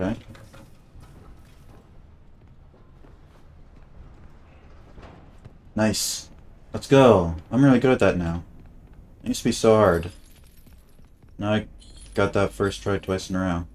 Okay. Nice. Let's go. I'm really good at that now. It used to be so hard. Now I got that first try twice in a row.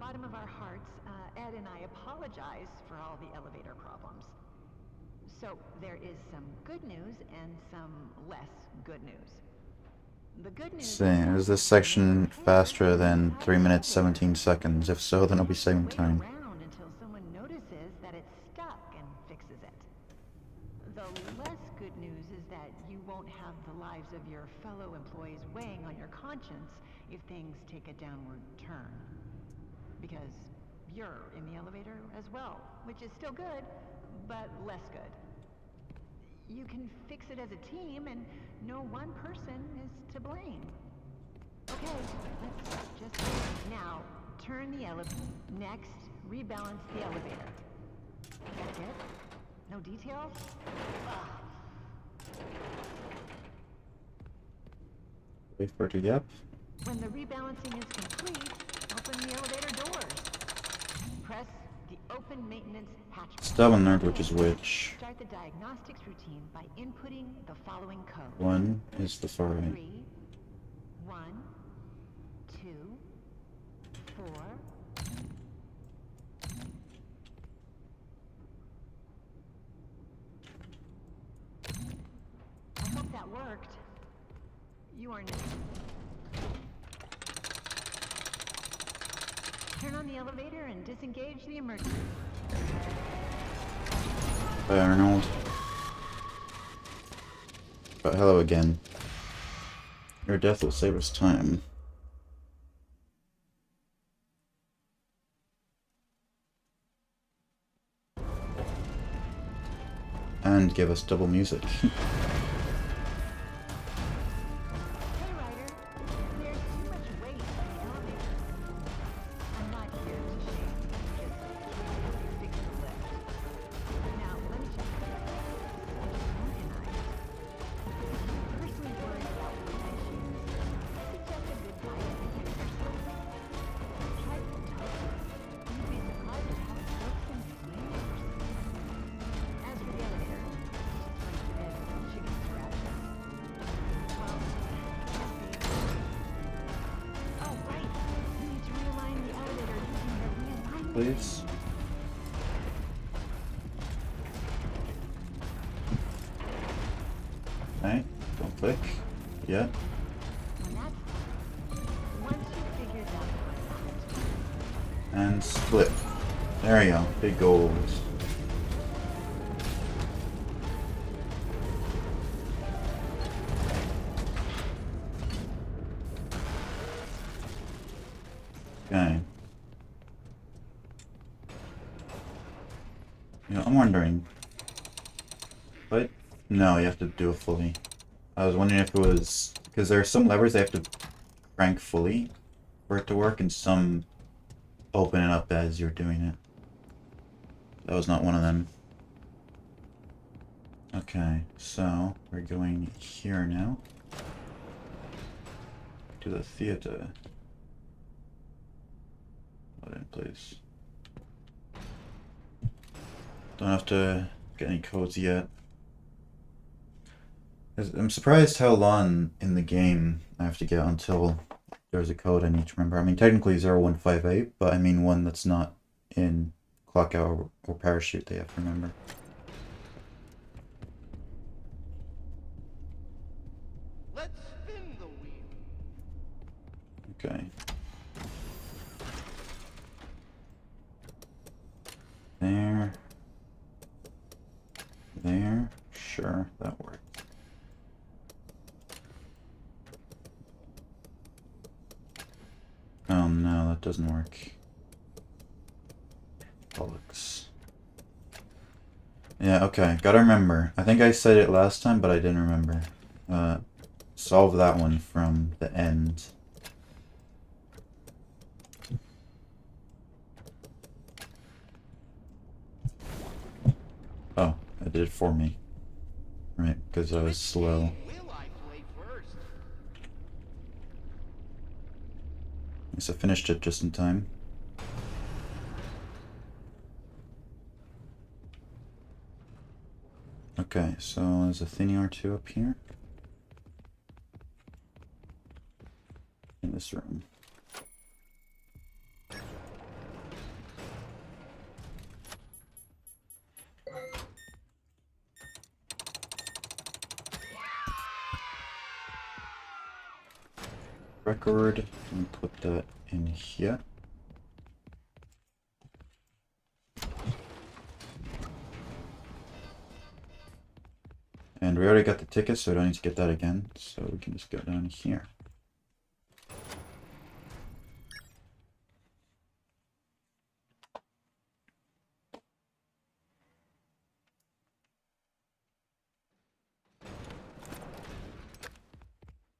bottom of our hearts, Ed and I apologize for all the elevator problems. So there is some good news and some less good news. The good news See, is this section faster than 3 minutes 17 seconds? If so, then I'll be saving time. around until someone notices that it's stuck and fixes it. The less good news is that you won't have the lives of your fellow employees weighing on your conscience if things take a downward turn. Because you're in the elevator as well, which is still good, but less good. You can fix it as a team, and no one person is to blame. Okay, let's just... Now, turn the elevator. Next, rebalance the elevator. That's it? No details? Ugh. Wait for it to yep. When the rebalancing is complete, open the elevator doors. Press the open maintenance hatch. Still haven't learned which is which. Start the diagnostics routine by inputting the following code. 1 is the far right. 3, 1, 2, 4. I hope that worked. You are now. Turn on the elevator and disengage the emergency. Bye, Arnold. But hello again. Your death will save us time. And give us double music. Hey, Ryder. There's too much weight in the elevator. I'm not here to shame you. Just fix the lift. Now, let me check. Organized. Personally worried about tension. Suggest a good diet and exercise. Try some tofu. You'd be surprised at how it works in flavors. As for the elevator, just like Ed's chicken scratch. Well, oh, right. We need to realign the elevator using the realignment. Please. Okay, don't click yet. And that's once you figure that And split. There you go. Big goals. Okay. You know, I'm wondering. But no, you have to do it fully. I was wondering if it was because there are some levers they have to crank fully for it to work, and some open it up as you're doing it. That was not one of them. Okay, so we're going here now to the theater. Put in place. Don't have to get any codes yet. I'm surprised how long in the game I have to get until there's a code I need to remember. I mean, technically 0158, but I mean one that's not in clock hour or parachute they have to remember. Let's spin the wheel. Okay. There. There. Sure, that works. Oh no, that doesn't work. Bollocks. Yeah, okay, gotta remember. I think I said it last time, but I didn't remember. Solve that one from the end. Oh, it did it for me. Right, because I was slow. Will I play first? Yes, I finished it just in time. Okay, so there's a thingy or two up here. In this room. record and put that in here. And we already got the ticket, so we don't need to get that again. So we can just go down here.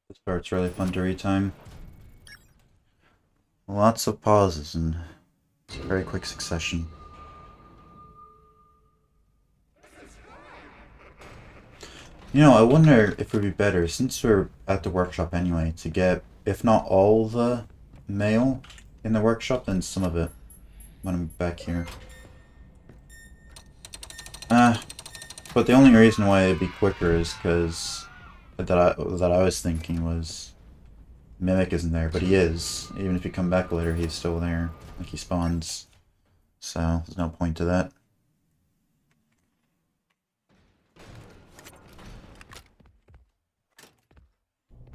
This part's really fun to read time. Lots of pauses in very quick succession. You know, I wonder if it would be better, since we're at the workshop anyway, to get, if not all the mail in the workshop, then some of it when I'm back here. But the only reason why it'd be quicker is because that I was thinking was Mimic isn't there, but he is. Even if you come back later, he's still there. Like, he spawns. So, there's no point to that.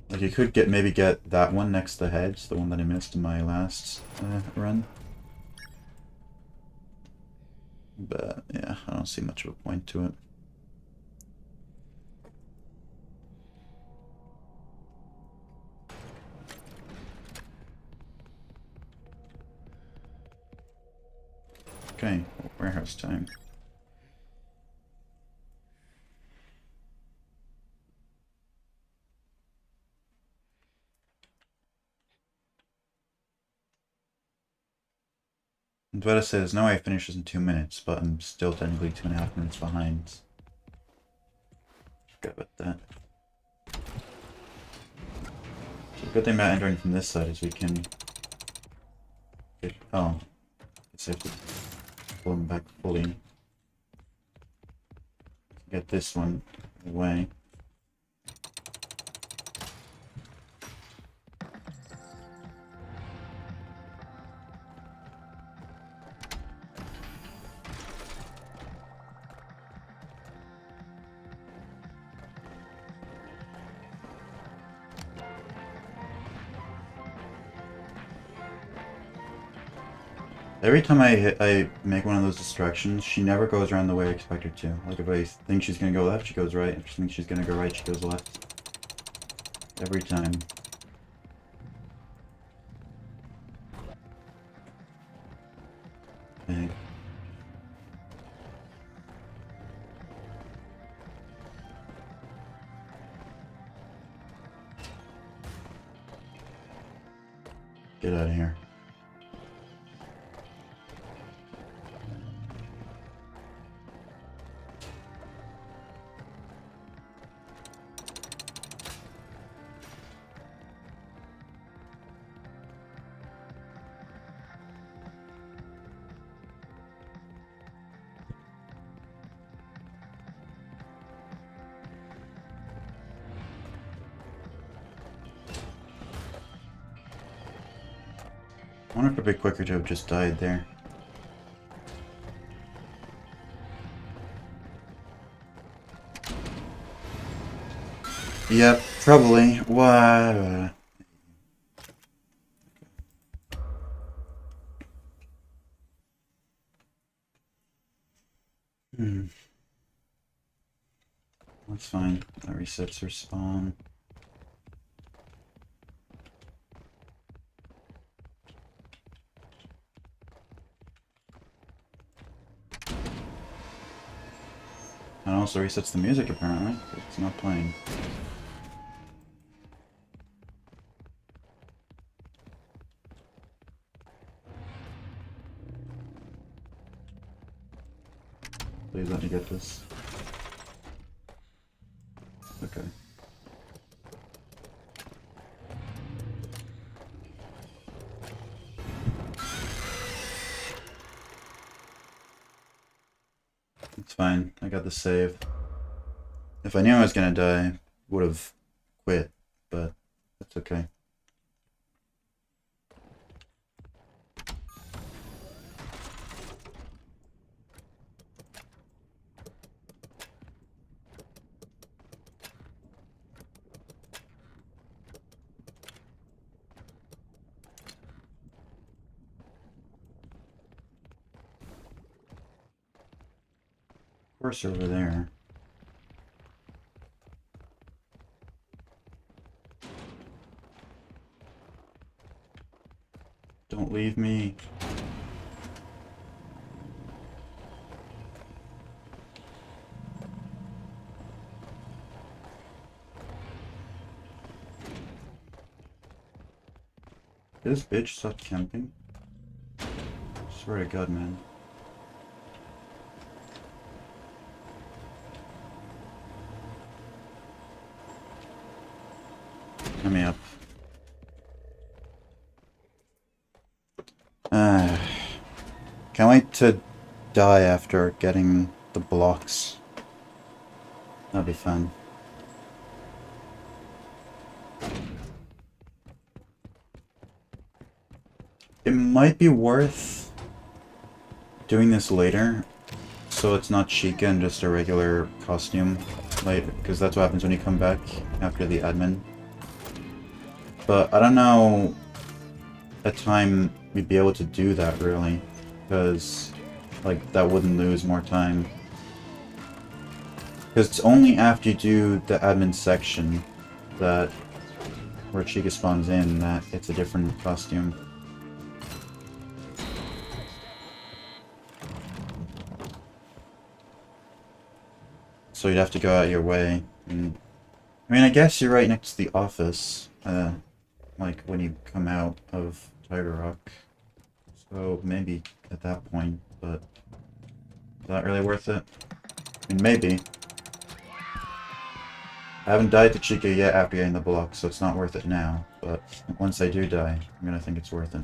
Like, you could maybe get that one next to Heads, the one that I missed in my last run. But, yeah, I don't see much of a point to it. Okay, warehouse time. Dveta says, no way it finishes in 2 minutes, but I'm still technically 2.5 minutes behind. Forgot about that. So the good thing about entering from this side is we can... Oh. It's safe to pull them back fully. Get this one away. Every time I make one of those distractions, she never goes around the way I expect her to. Like, if I think she's gonna go left, she goes right. If I think she's gonna go right, she goes left. Every time. Okay. Get out of here. I wonder if it'd be quicker to have just died there. Yep, probably. Why? That's fine. That resets her spawn. And also resets the music, apparently. It's not playing. Please let me get this. Okay. It's fine. I got the save. If I knew I was gonna die, would have quit, but that's okay. course they're over there. Don't leave me. This bitch stopped camping. Swear to God, man. Let me up. Can't wait to die after getting the blocks. That'll be fun. It might be worth doing this later, so it's not Chica and just a regular costume, like, because that's what happens when you come back after the admin. But I don't know a time we'd be able to do that, really, because, like, that wouldn't lose more time. Because it's only after you do the admin section that, where Chica spawns in, that it's a different costume. So you'd have to go out your way. And, I mean, I guess you're right next to the office, like when you come out of Tiger Rock. So maybe at that point, but is that really worth it? I mean, maybe. I haven't died to Chica yet after getting the block, so it's not worth it now. But once I do die, I'm gonna think it's worth it.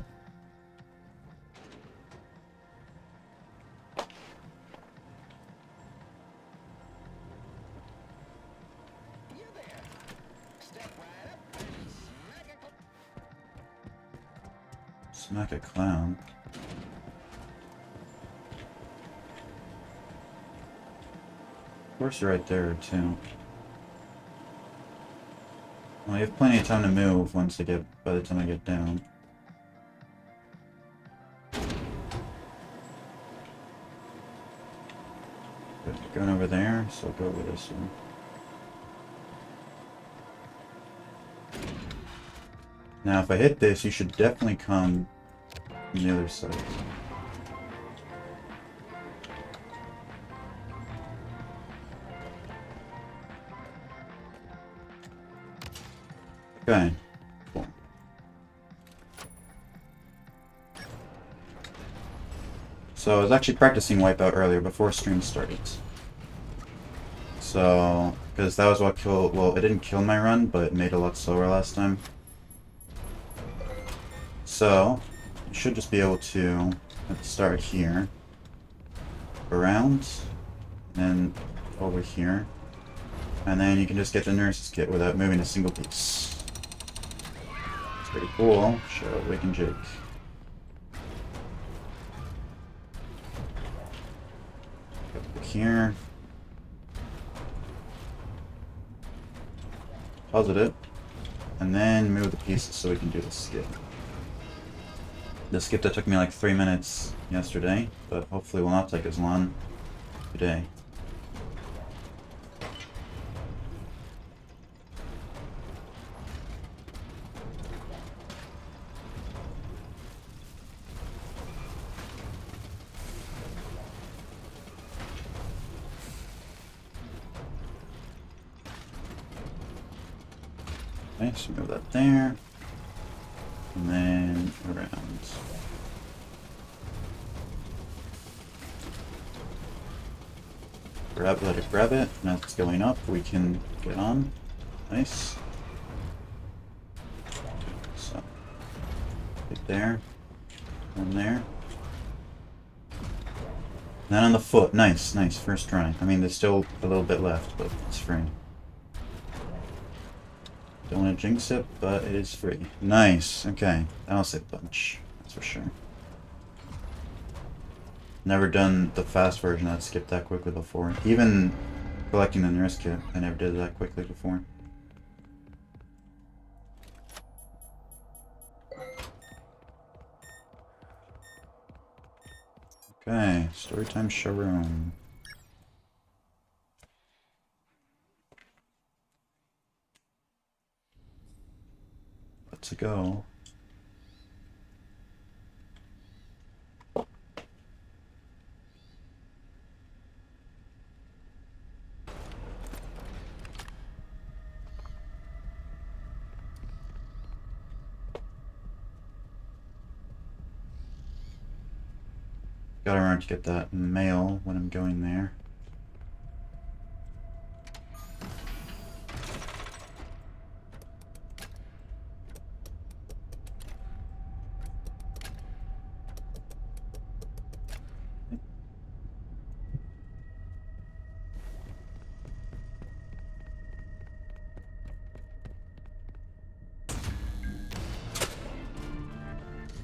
Smack a clown. Of course, you're right there too. Well, you have plenty of time to move once I get, by the time I get down. Good. Going over there, so I'll go over this one. Now, if I hit this, you should definitely come from the other side. Okay. Cool. So I was actually practicing Wipeout earlier before stream started. So, because that was what killed, well, it didn't kill my run, but it made it a lot slower last time. So, you should just be able to start here, around, and over here, and then you can just get the nurse's kit without moving a single piece. It's pretty cool. Shout out Wick and Jake. Go here. Deposit it, and then move the pieces so we can do the skip. The skip that took me like 3 minutes yesterday, but hopefully will not take as long today. Okay, so move that there, and then around. Grab, let it grab it. Now it's going up. We can get on. Nice. So, right there, one there. Then on the foot. Nice, nice. First try. I mean, there's still a little bit left, but it's free. Don't want to jinx it, but it is free. Nice. Okay. That'll save a bunch. That's for sure. Never done the fast version that skipped that quickly before. Even collecting the nurse kit, I never did that quickly before. Okay. Storytime showroom. to go. Gotta remember to get that mail when I'm going there.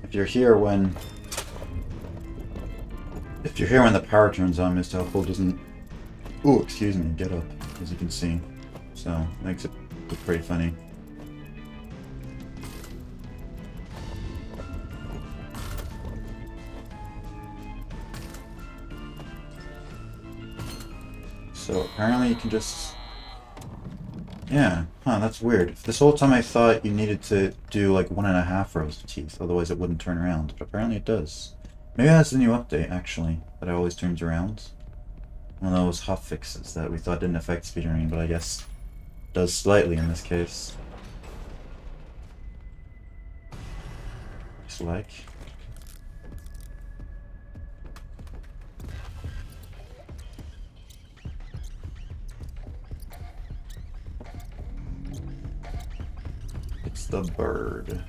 If you're here when the power turns on, Mr. Helpful doesn't, ooh, excuse me, get up, as you can see. So, makes it look pretty funny. So apparently you can just, yeah, huh, that's weird. This whole time I thought you needed to do like 1.5 rows of teeth, otherwise it wouldn't turn around, but apparently it does. Maybe that's the new update, actually, that it always turns around. One of those hot fixes that we thought didn't affect speedrunning, but I guess does slightly in this case. Looks like. It's the bird.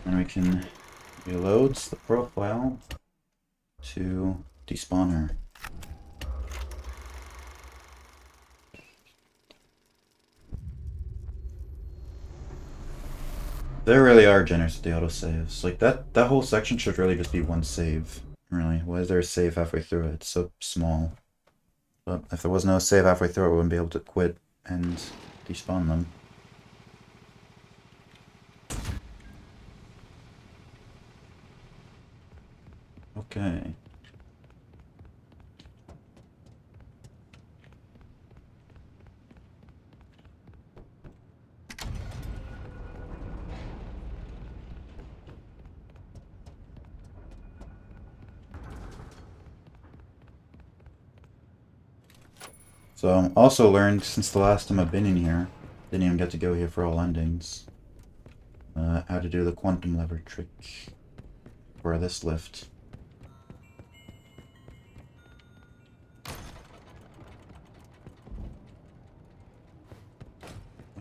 And we can reload the profile to despawner. They really are generous with the autosaves. Like that whole section should really just be one save. Really. Why is there a save halfway through it? It's so small. But if there was no save halfway through it, we wouldn't be able to quit and despawn them. Okay. So I also learned since the last time I've been in here, didn't even get to go here for all endings, how to do the quantum lever trick for this lift.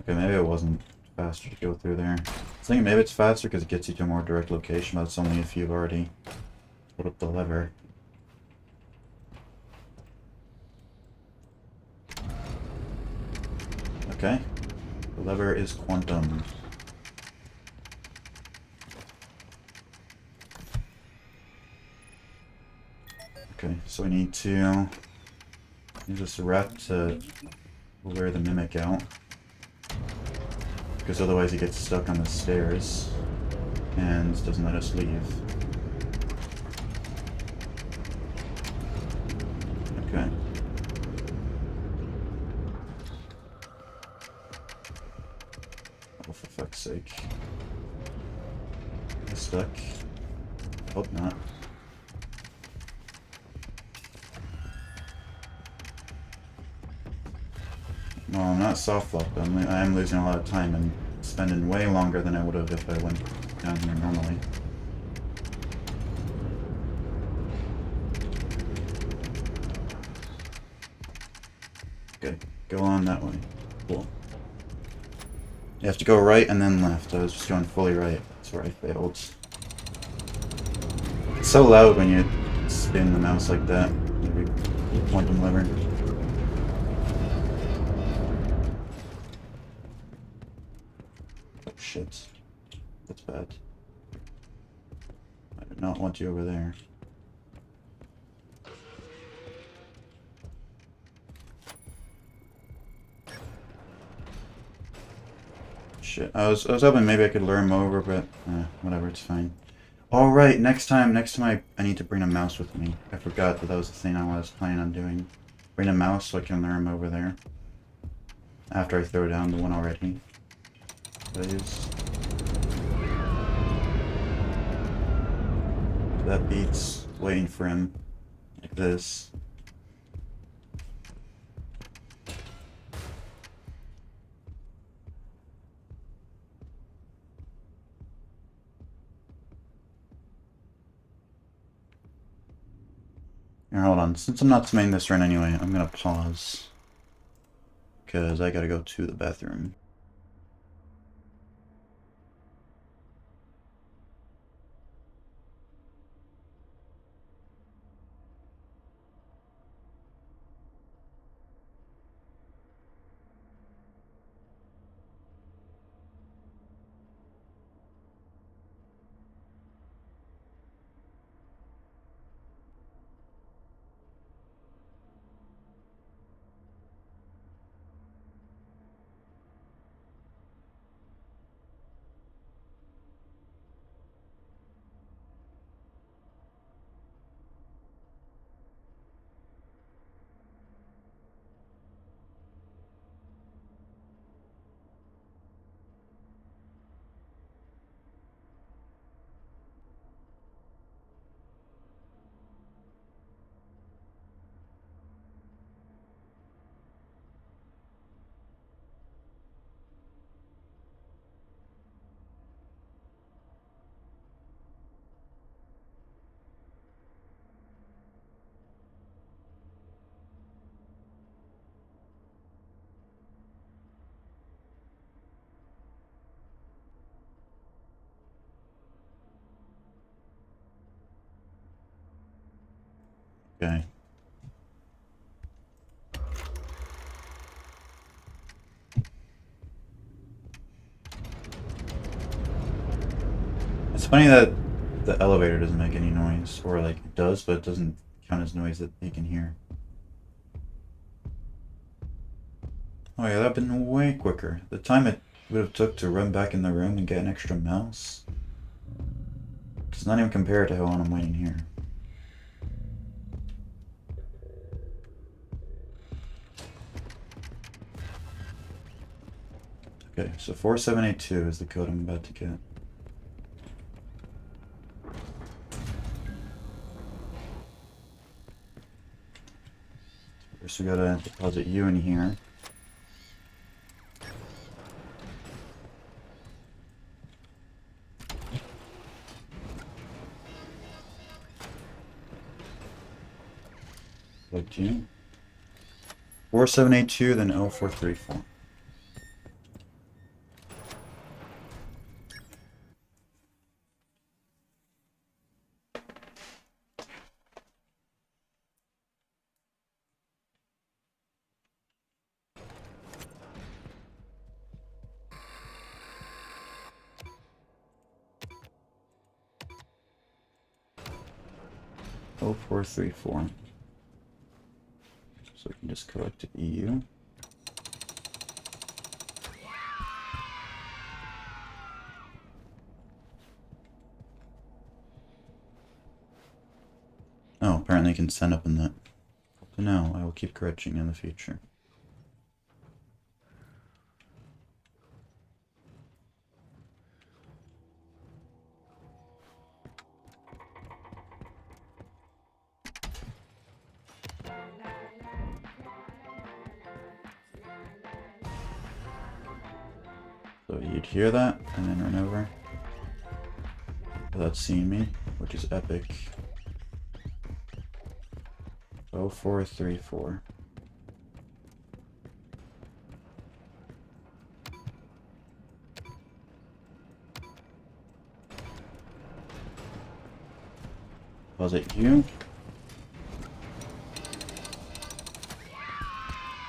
Okay, maybe it wasn't faster to go through there. I was thinking maybe it's faster because it gets you to a more direct location, but it's only if you've already put up the lever. Okay, the lever is quantum. Okay, so we need to use this rep to lure the mimic out, because otherwise he gets stuck on the stairs and doesn't let us leave. Okay. Oh, for fuck's sake. Am I stuck? Hope not. Well, I'm not soft locked. I am losing a lot of time and spending way longer than I would have if I went down here normally. Okay, go on that way. Cool. You have to go right and then left. I was just going fully right. That's where I failed. It's so loud when you spin the mouse like that. Every quantum lever. Oh shit. That's bad. I do not want you over there. Shit. I was hoping maybe I could lure him over, but whatever, it's fine. Alright, next time I need to bring a mouse with me. I forgot that was the thing I was planning on doing. Bring a mouse so I can learn over there. After I throw down the one already. Please. That beats waiting for him. Like this. Here, hold on. Since I'm not submitting this run anyway, I'm gonna pause. Because I gotta go to the bathroom. Okay. It's funny that the elevator doesn't make any noise. Or, like, it does, but it doesn't count as noise that you can hear. Oh yeah, that'd been way quicker. The time it would have took to run back in the room and get an extra mouse does not even compare to how long I'm waiting here. Okay, so 4782 is the code I'm about to get. First we gotta deposit you in here. Select you. 4782, then 0434. Oh, 0434. So we can just collect the EU. Oh, apparently you can send up in that. So now I will keep correcting in the future. So you'd hear that and then run over without seeing me, which is epic. 0434. Deposit you.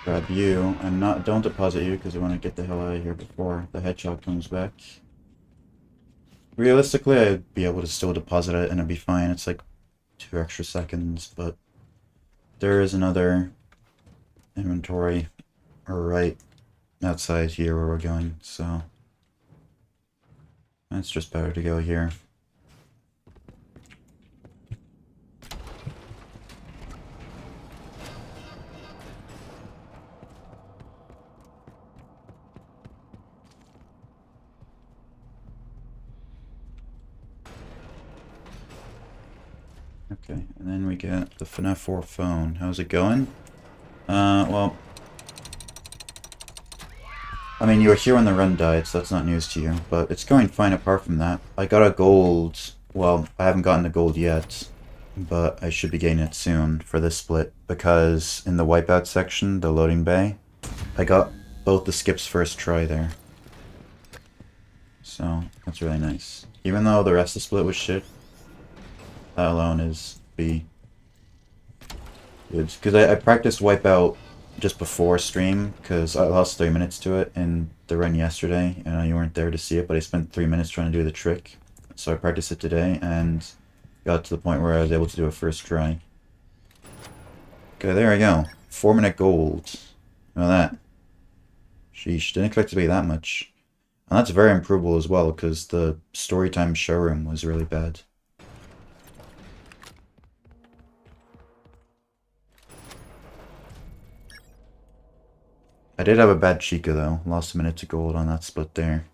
Grab you, and don't deposit you because I want to get the hell out of here before the headshot comes back. Realistically, I'd be able to still deposit it and it'd be fine. It's like 2 extra seconds, but there is another inventory right outside here where we're going, so it's just better to go here. Okay, and then we get the FNAF 4 phone. How's it going? Well, I mean, you were here when the run died, so that's not news to you, but it's going fine apart from that. I got a gold, well, I haven't gotten the gold yet, but I should be getting it soon for this split, because in the wipeout section, the loading bay, I got both the skips first try there. So, that's really nice. Even though the rest of the split was shit, that alone is B. Good. Because I practiced wipeout just before stream, because I lost 3 minutes to it in the run yesterday, and you weren't there to see it, but I spent 3 minutes trying to do the trick. So I practiced it today, and got to the point where I was able to do a first try. Okay, there we go. 4-minute gold. Know that. Sheesh, didn't expect it to be that much. And that's very improvable as well, because the storytime showroom was really bad. I did have a bad Chica though. Lost a minute to gold on that split there.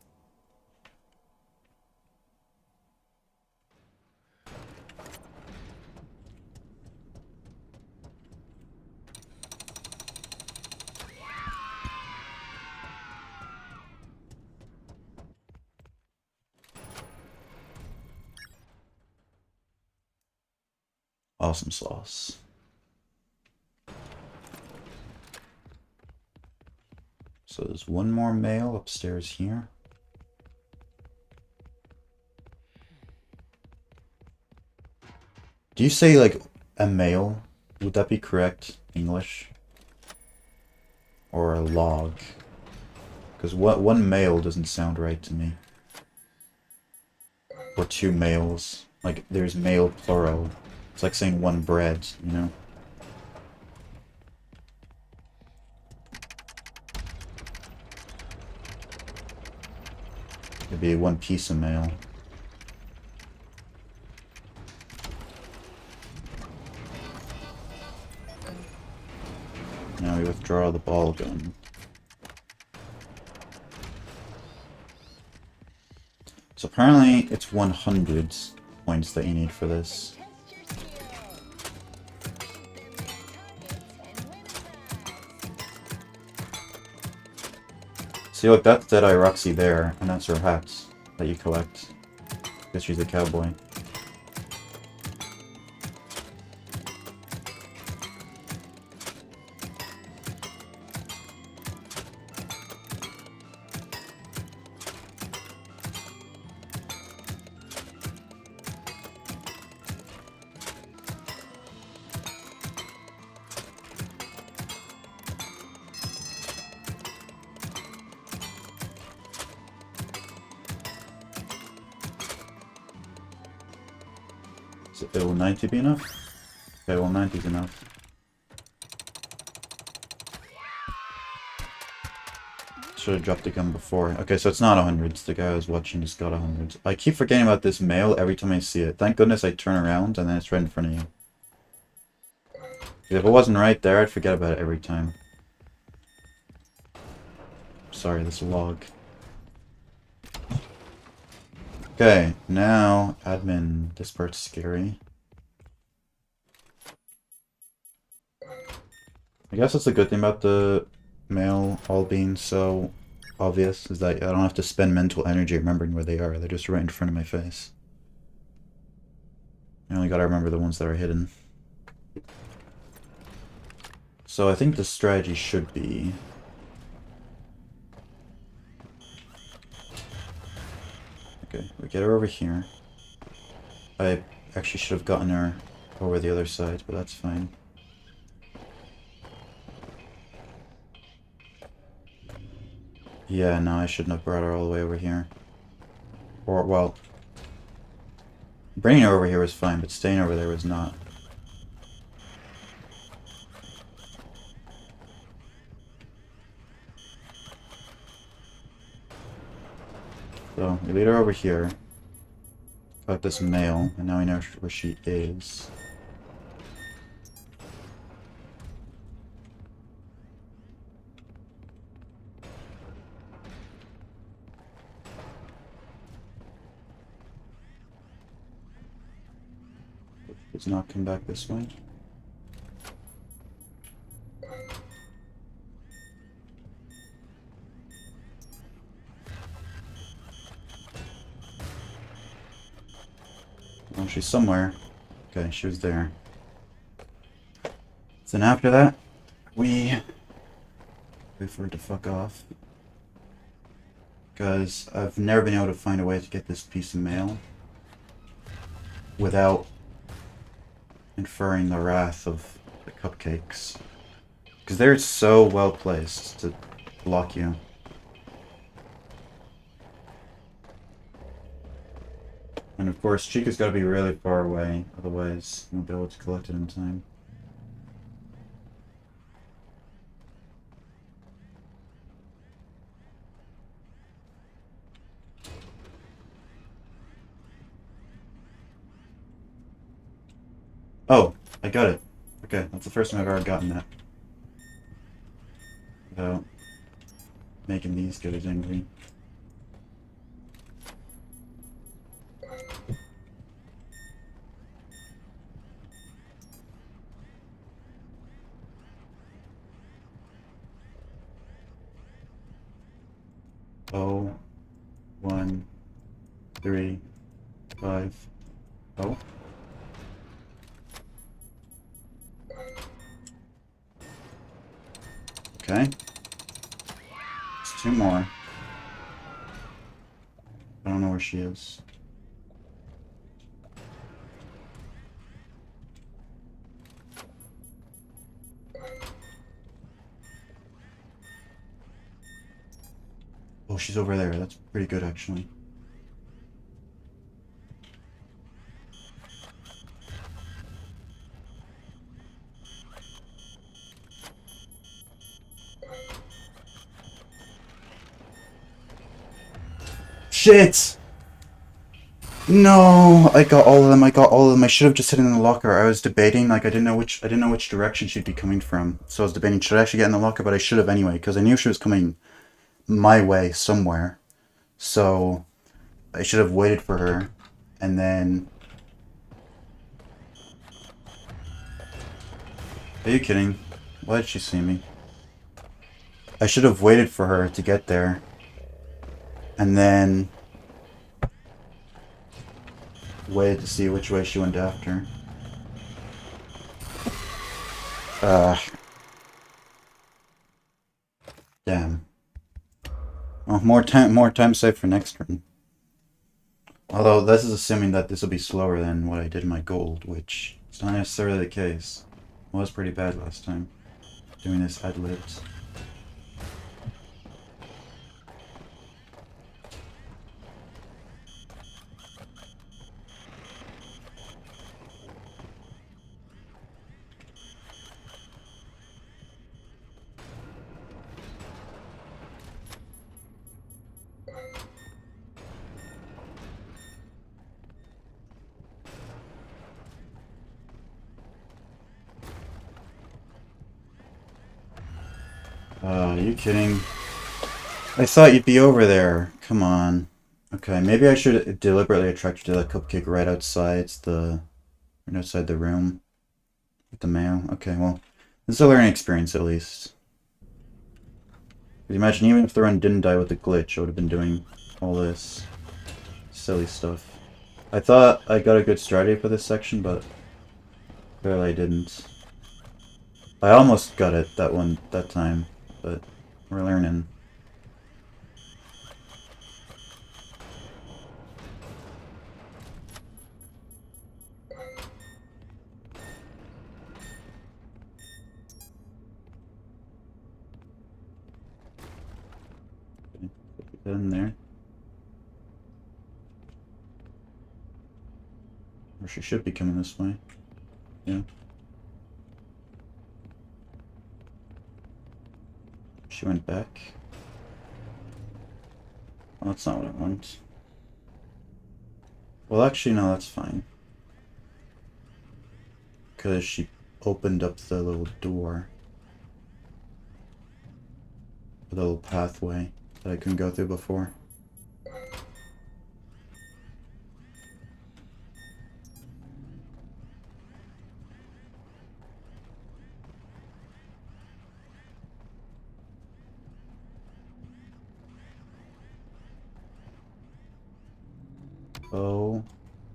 Awesome sauce. So there's one more mail upstairs here. Do you say like a mail? Would that be correct English? Or a log? Because one mail doesn't sound right to me. Or two mails. Like there's mail plural. It's like saying one bread, you know? It'd be one piece of mail. Now we withdraw the ball gun. So apparently it's 100 points that you need for this. See, look, that's Deadeye Roxy there, and that's her hat that you collect. Because she's a cowboy. Will 90 be enough? Okay, well 90 is enough. Should have dropped the gun before. Okay, so it's not 100. The guy I was watching just got 100. I keep forgetting about this mail every time I see it. Thank goodness I turn around and then it's right in front of you. If it wasn't right there, I'd forget about it every time. Sorry, this log. Okay, now admin. This part's scary. I guess that's a good thing about the mail all being so obvious, is that I don't have to spend mental energy remembering where they are. They're just right in front of my face. I only gotta remember the ones that are hidden. So I think the strategy should be... Okay, we get her over here. I actually should have gotten her over the other side, but that's fine. Yeah, no, I shouldn't have brought her all the way over here. Or, well... Bringing her over here was fine, but staying over there was not. So, we lead her over here. Got this mail, and now we know where she is. Does not come back this way. Oh, she's somewhere. Okay, she was there. Then after that, we wait for her to fuck off. Because I've never been able to find a way to get this piece of mail without inferring the wrath of the cupcakes. Because they're so well placed to block you. And of course, Chica's got to be really far away, otherwise you won't be able to collect it in time. Oh, I got it. Okay, that's the first time I've ever gotten that. Without making these guys angry. Oh, 1, 3, 5. Oh. Okay. It's 2 more. I don't know where she is. Oh, she's over there. That's pretty good, actually. Shit! No, I got all of them. I got all of them. I should have just hid in the locker. I was debating, like I didn't know which direction she'd be coming from. So I was debating, should I actually get in the locker? But I should have anyway, because I knew she was coming my way somewhere. So I should have waited for her, and then. Are you kidding? Why did she see me? I should have waited for her to get there, and then waited to see which way she went after. Damn. Well, more time saved for next turn. Although this is assuming that this will be slower than what I did in my gold, which is not necessarily the case. It was pretty bad last time, doing this ad-libbed. Are you kidding? I thought you'd be over there. Come on. Okay, maybe I should deliberately attract you to that cupcake right outside the room with the mail. Okay, well, this is a learning experience at least. Because imagine even if the run didn't die with the glitch, I would have been doing all this silly stuff. I thought I got a good strategy for this section, but clearly I didn't. I almost got it that time, but we're learning. Put that in there. Or she should be coming this way. Yeah. She went back. Well, that's not what I want. Well, actually, no, that's fine. Because she opened up the little door. The little pathway that I couldn't go through before. Oh,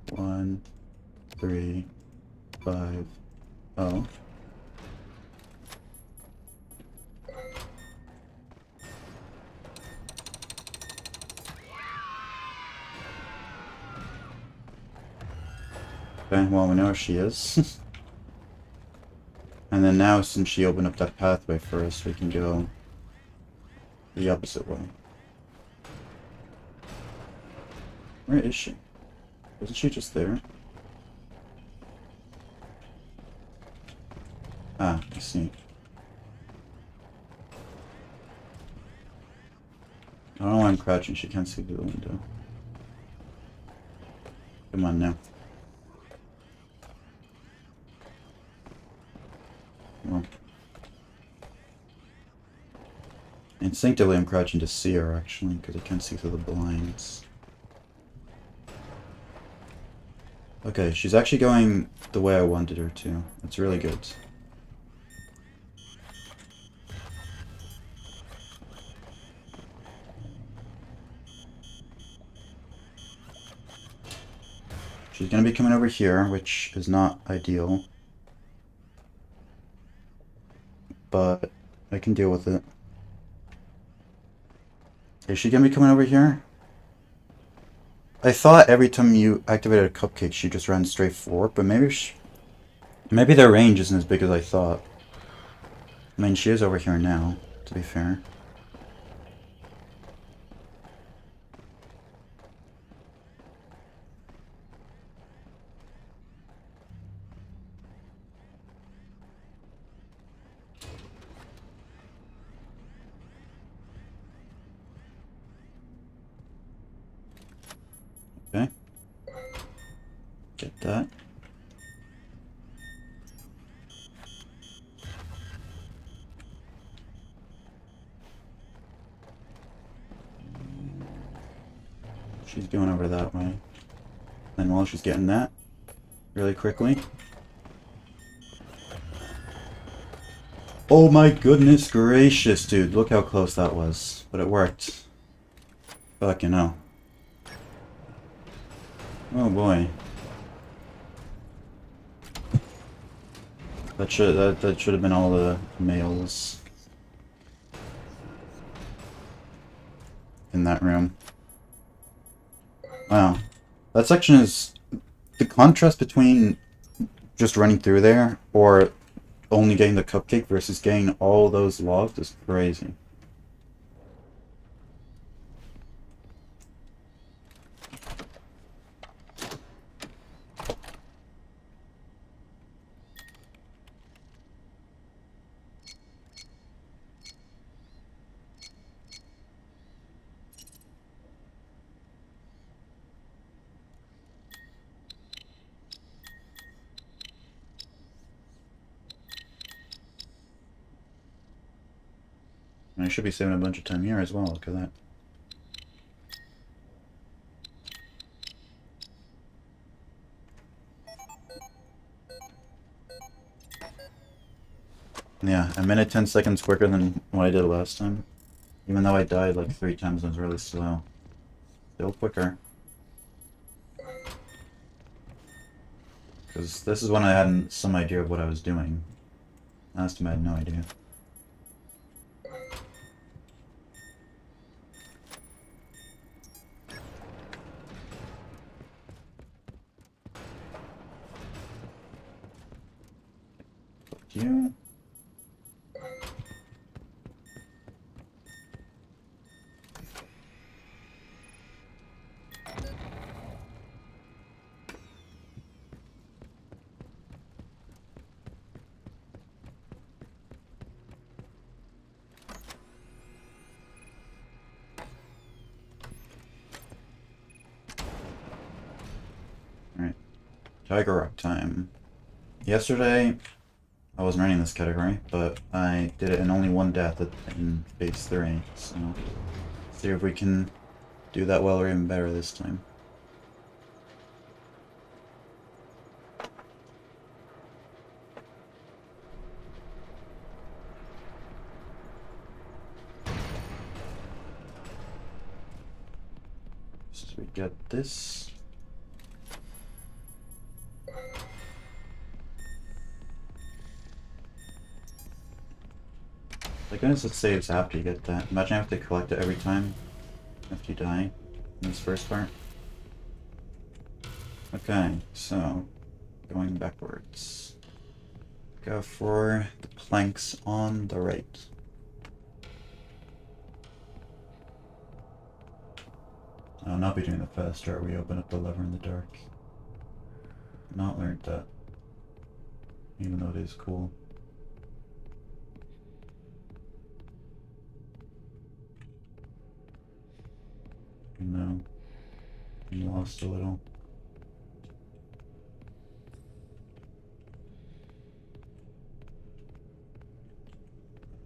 1, 3, 5, oh. Okay, well, we know where she is. And then now, since she opened up that pathway for us, we can go the opposite way. Where is she? Wasn't she just there? Ah, I see. I don't know why I'm crouching. She can't see through the window. Come on now. Well, instinctively, I'm crouching to see her, actually, because I can't see through the blinds. Okay, she's actually going the way I wanted her to. That's really good. She's gonna be coming over here, which is not ideal. But I can deal with it. Is she gonna be coming over here? I thought every time you activated a cupcake, she just ran straight forward, but maybe their range isn't as big as I thought. I mean, she is over here now, to be fair. Okay. Get that. She's going over that way. Then while she's getting that, really quickly. Oh my goodness gracious, dude. Look how close that was. But it worked. Fucking hell. Oh boy. That should have been all the males in that room. Wow. That section is the contrast between just running through there or only getting the cupcake versus getting all those logs is crazy. And I should be saving a bunch of time here as well, look at that. Yeah, a minute 10 seconds quicker than what I did last time. Even though I died like 3 times and was really slow. Still quicker. Because this is when I had some idea of what I was doing. Last time I had no idea. You? Alright. Tiger Rock time. Yesterday, I wasn't running this category, but I did it in only one death in phase 3, so see if we can do that well or even better this time. So we get this. Thank goodness it saves after you get that. Imagine having to collect it every time after you die in this first part. Okay, so going backwards. Go for the planks on the right. I'll not be doing the fast start. We open up the lever in the dark. Not learned that. Even though it is cool. No. I'm lost a little.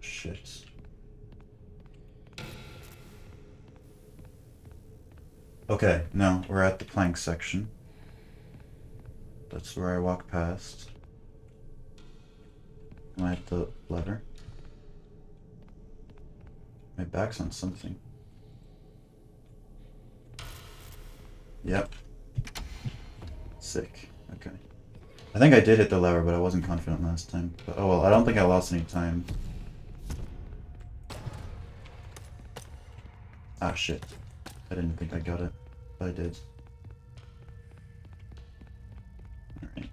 Shit. Okay, no, we're at the plank section. That's where I walk past. Am I at the lever? My back's on something. Yep. Sick. Okay. I think I did hit the lever, but I wasn't confident last time. But oh well, I don't think I lost any time. Ah shit. I didn't think I got it, but I did. Alright.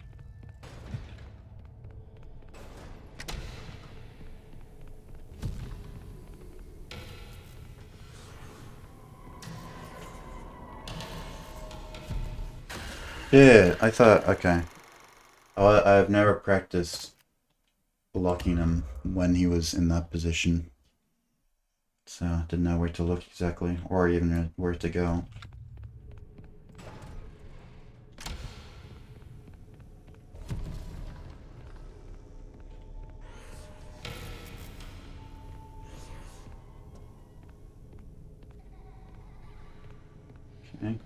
Yeah, I thought, okay. Oh, I've never practiced blocking him when he was in that position. So, didn't know where to look exactly, or even where to go. Okay.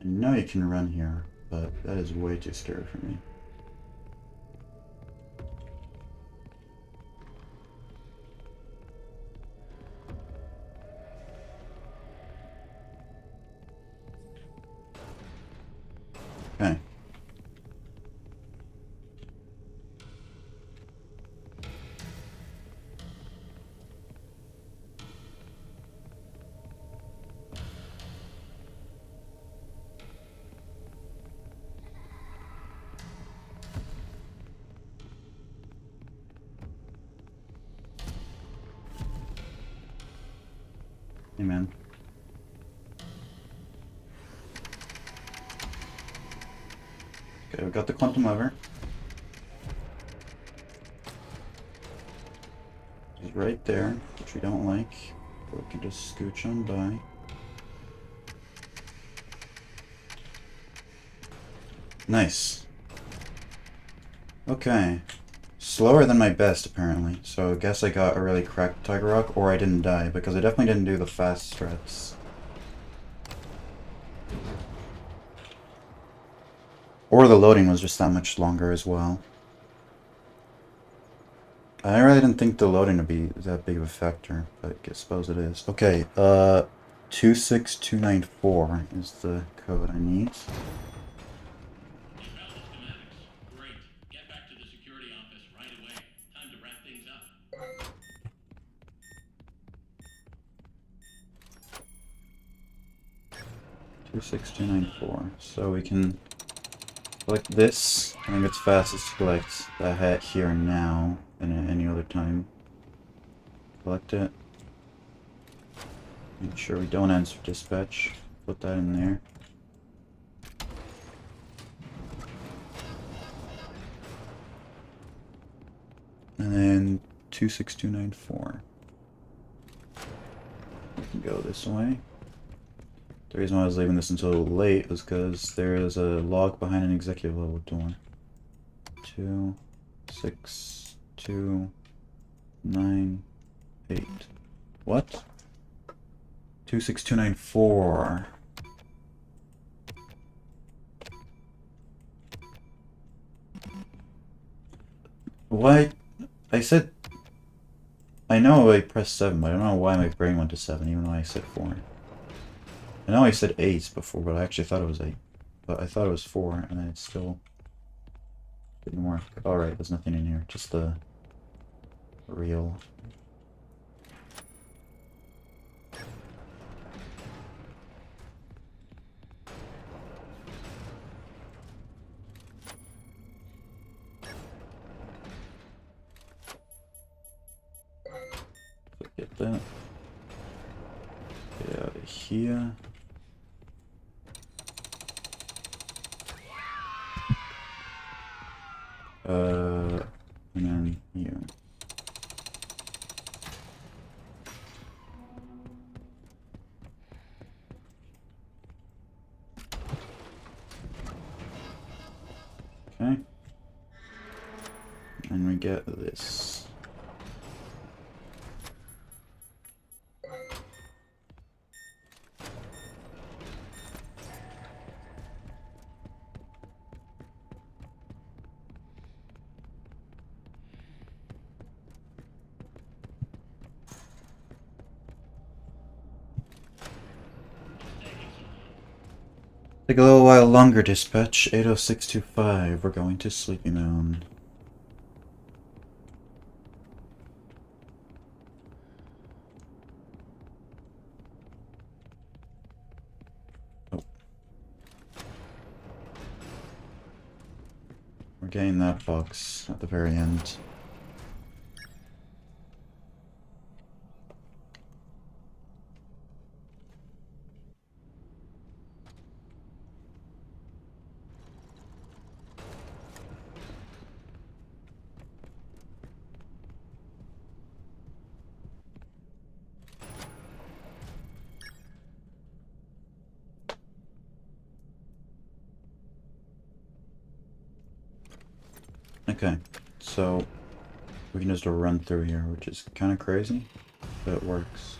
I know you can run here, but that is way too scary for me. Okay. Hey man. Okay, we got the quantum lever. He's right there, which we don't like. But we can just scooch on by. Nice. Okay. Slower than my best, apparently. So I guess I got a really cracked Tiger Rock, or I didn't die, because I definitely didn't do the fast strats. Or the loading was just that much longer as well. I really didn't think the loading would be that big of a factor, but I suppose it is. Okay, 26294 is the code I need. You found the schematics. Great. Get back to the security office right away. Time to wrap things up. 26294. So we can collect this. I think it's fastest to collect the hat here and now than at any other time. Collect it. Make sure we don't answer dispatch. Put that in there. And then 26294. We can go this way. The reason why I was leaving this until late was because there is a log behind an executive level door. 26298. What? 26294. What? I said I know I pressed 7, but I don't know why my brain went to 7, even though I said 4. I know I said 8 before, but I actually thought it was 8. But I thought it was 4, and then it still didn't work. Alright, there's nothing in here, just the real. Get that. Get out of here. And then here. Okay. And we get this. Take a little while longer, dispatch. 80625. We're going to Sleepy Moon. Oh. We're getting that box at the very end. Okay, so we can just run through here, which is kind of crazy, but it works.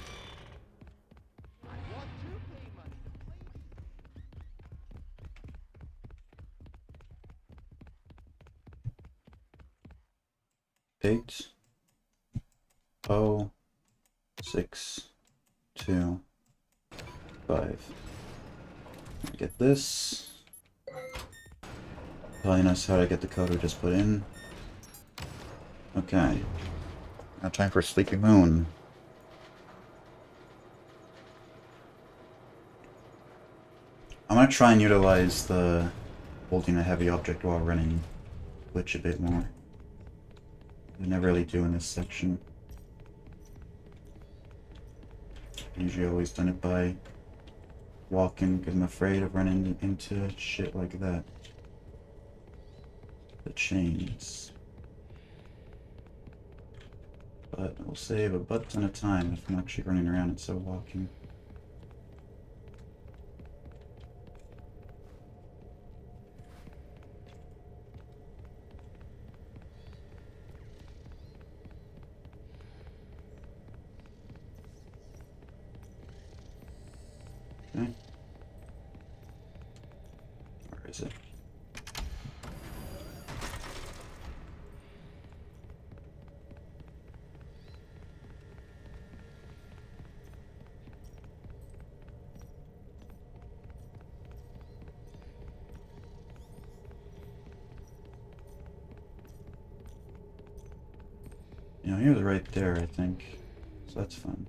Eight. 6, 2, 5. Get this. Telling us how to get the code we just put in. Okay. Now time for Sleepy Moon. I'm gonna try and utilize the holding a heavy object while running glitch a bit more. I never really do in this section. Usually always done it by walking because I'm afraid of running into shit like that. The chains. But we'll save a butt ton of time if I'm actually running around instead of walking. Okay. Where is it? You know, he was right there, I think. So that's fun.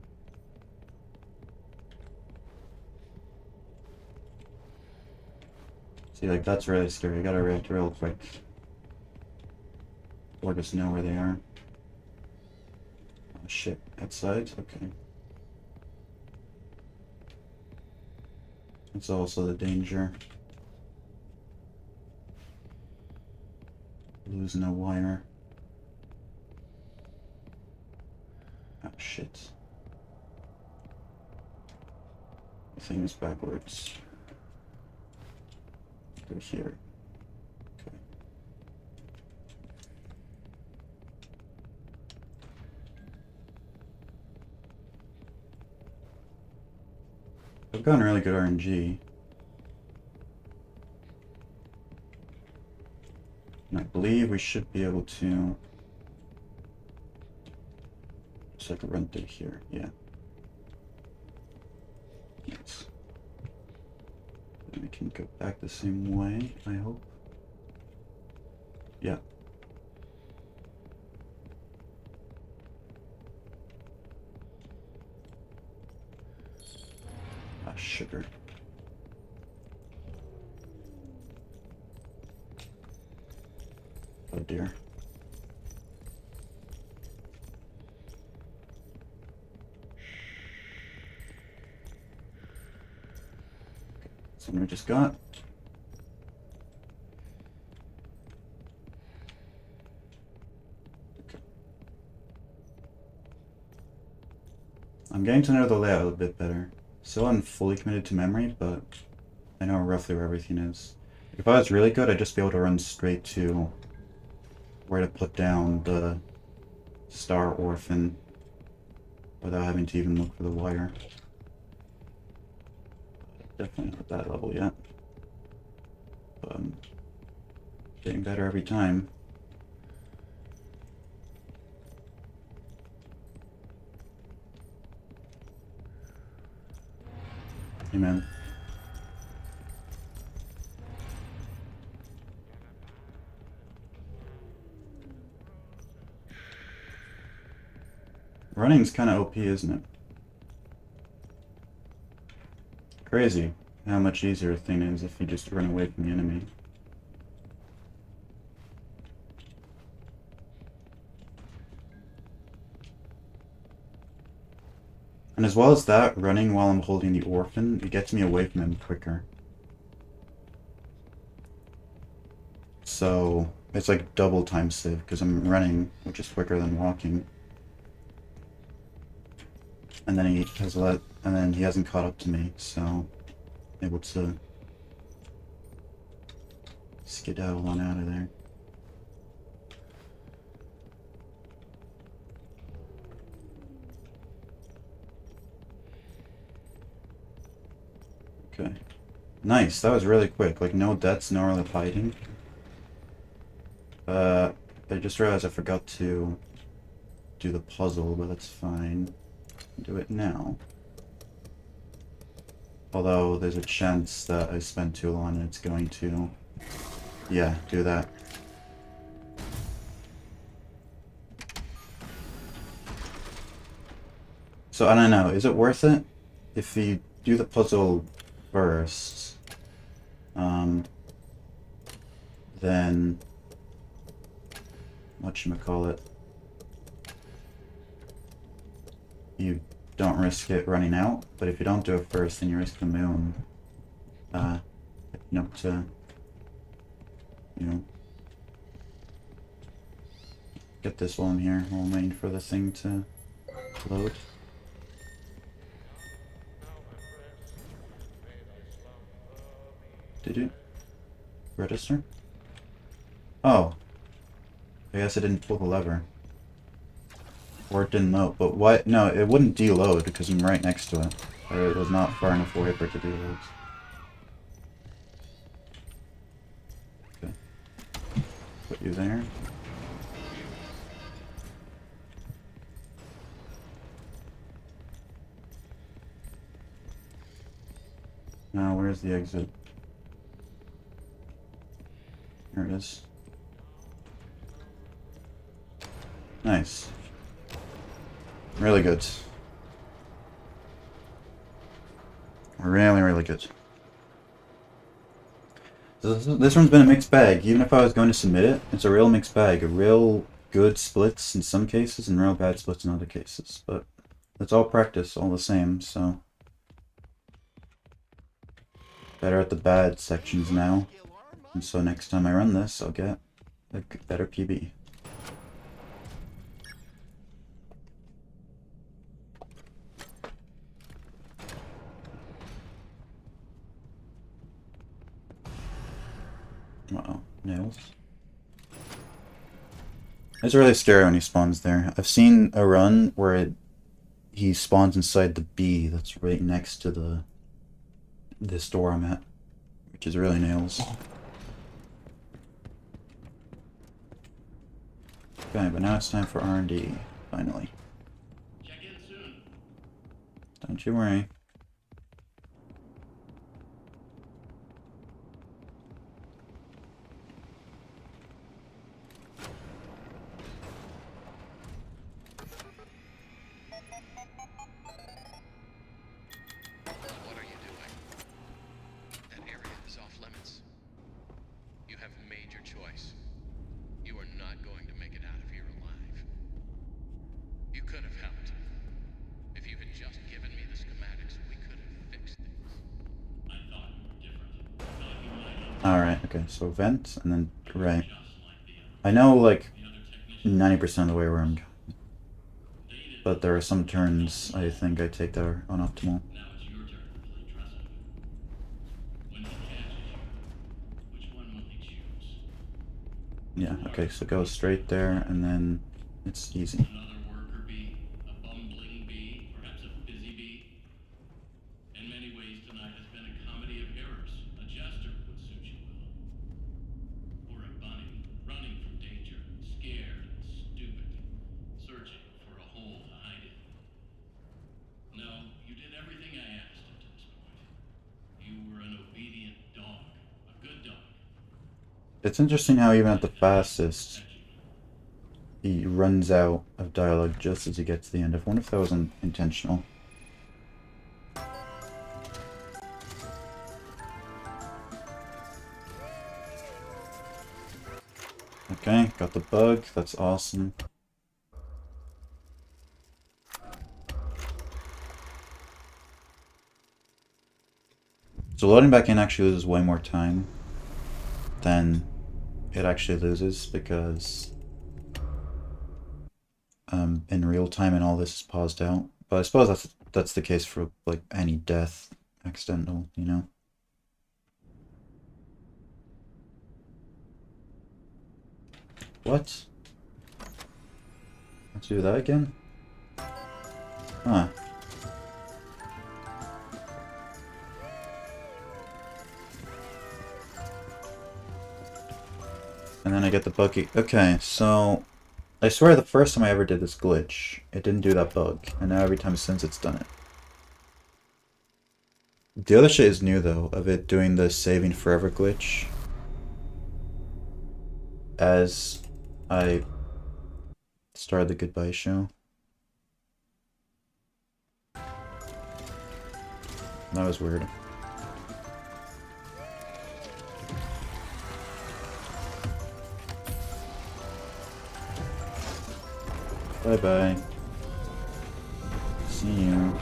See, like, that's really scary. I gotta react real quick. Or just know where they are. Oh, shit. Outside? Okay. It's also the danger. Losing a wire. Oh, shit. The thing is backwards. Go here. Okay. I've gotten really good RNG. And I believe we should be able to So I could run through here, yeah. Yes. Then we can go back the same way, I hope. Yeah. Ah, sugar. Oh dear. That's one we just got. Okay. I'm getting to know the layout a bit better. Still I'm fully committed to memory, but I know roughly where everything is. If I was really good, I'd just be able to run straight to where to put down the Star Orphan without having to even look for the wire. Definitely not at that level yet. But I'm getting better every time. Amen. Running's kind of OP, isn't it? Crazy how much easier a thing is if you just run away from the enemy. And as well as that, running while I'm holding the orphan, it gets me away from him quicker. So it's like double time save because I'm running, which is quicker than walking. And then he hasn't caught up to me, so I'm able to skedaddle on out of there. Okay. Nice, that was really quick. Like, no deaths, no really fighting. I just realized I forgot to do the puzzle, but that's fine. Do it now. Although, there's a chance that I spent too long and it's going to... Yeah, do that. So, I don't know, is it worth it? If you do the puzzle first, then... whatchamacallit? You don't risk it running out, but if you don't do it first, then you risk the moon. Picking up to... you know... get this while I'm here, while I'm waiting for the thing to load. Did it register? Oh. I guess I didn't pull the lever. Or it didn't load. But what? No, it wouldn't deload because I'm right next to it. Or it was not far enough away for it to deload. Okay. Put you there. Now, where's the exit? Here it is. Nice. Really good. Really, really good. So this one's been a mixed bag. Even if I was going to submit it, it's a real mixed bag. A real good splits in some cases and real bad splits in other cases. But it's all practice, all the same, so... better at the bad sections now. And so next time I run this, I'll get a better PB. Uh-oh, nails. It's really scary when he spawns there. I've seen a run where he spawns inside the bee that's right next to this door I'm at, which is really nails. Okay, but now it's time for R&D, finally. Don't you worry. What are you doing? That area is off limits. You have made your choice. You are not going to make it out of here alive. You could have helped. If you had just given me the schematics, we could have fixed things. I thought you were different. Thought you might Alright, okay, so vent, and then right. just like the I know, like, other technicians. 90% of the way where I'm going. But there are some turns I think I take that are unoptimal. Now it's your turn to play dress up. When he catches you, which one will he choose? Yeah, okay, so go straight there, and then it's easy. Another worker bee? A bumbling bee? Perhaps a busy bee? In many ways, tonight has been a comedy of errors. A jester would suit you well. Or a bunny, running from danger, scared and stupid, searching for a hole to hide in. No, you did everything I asked up to this point. You were an obedient dog. A good dog. It's interesting how even at the fastest, he runs out of dialogue just as he gets to the end. I wonder if that was intentional. Okay, got the bug. That's awesome. So loading back in actually loses way more time than it actually loses because in real time and all this is paused out. But I suppose that's the case for like any death accidental, you know? What? Let's do that again? Huh. And then I get the buggy. Okay, so I swear the first time I ever did this glitch, it didn't do that bug, and now every time since it's done it. The other shit is new though, of it doing the saving forever glitch as I started the goodbye show. That was weird. Bye bye. See you.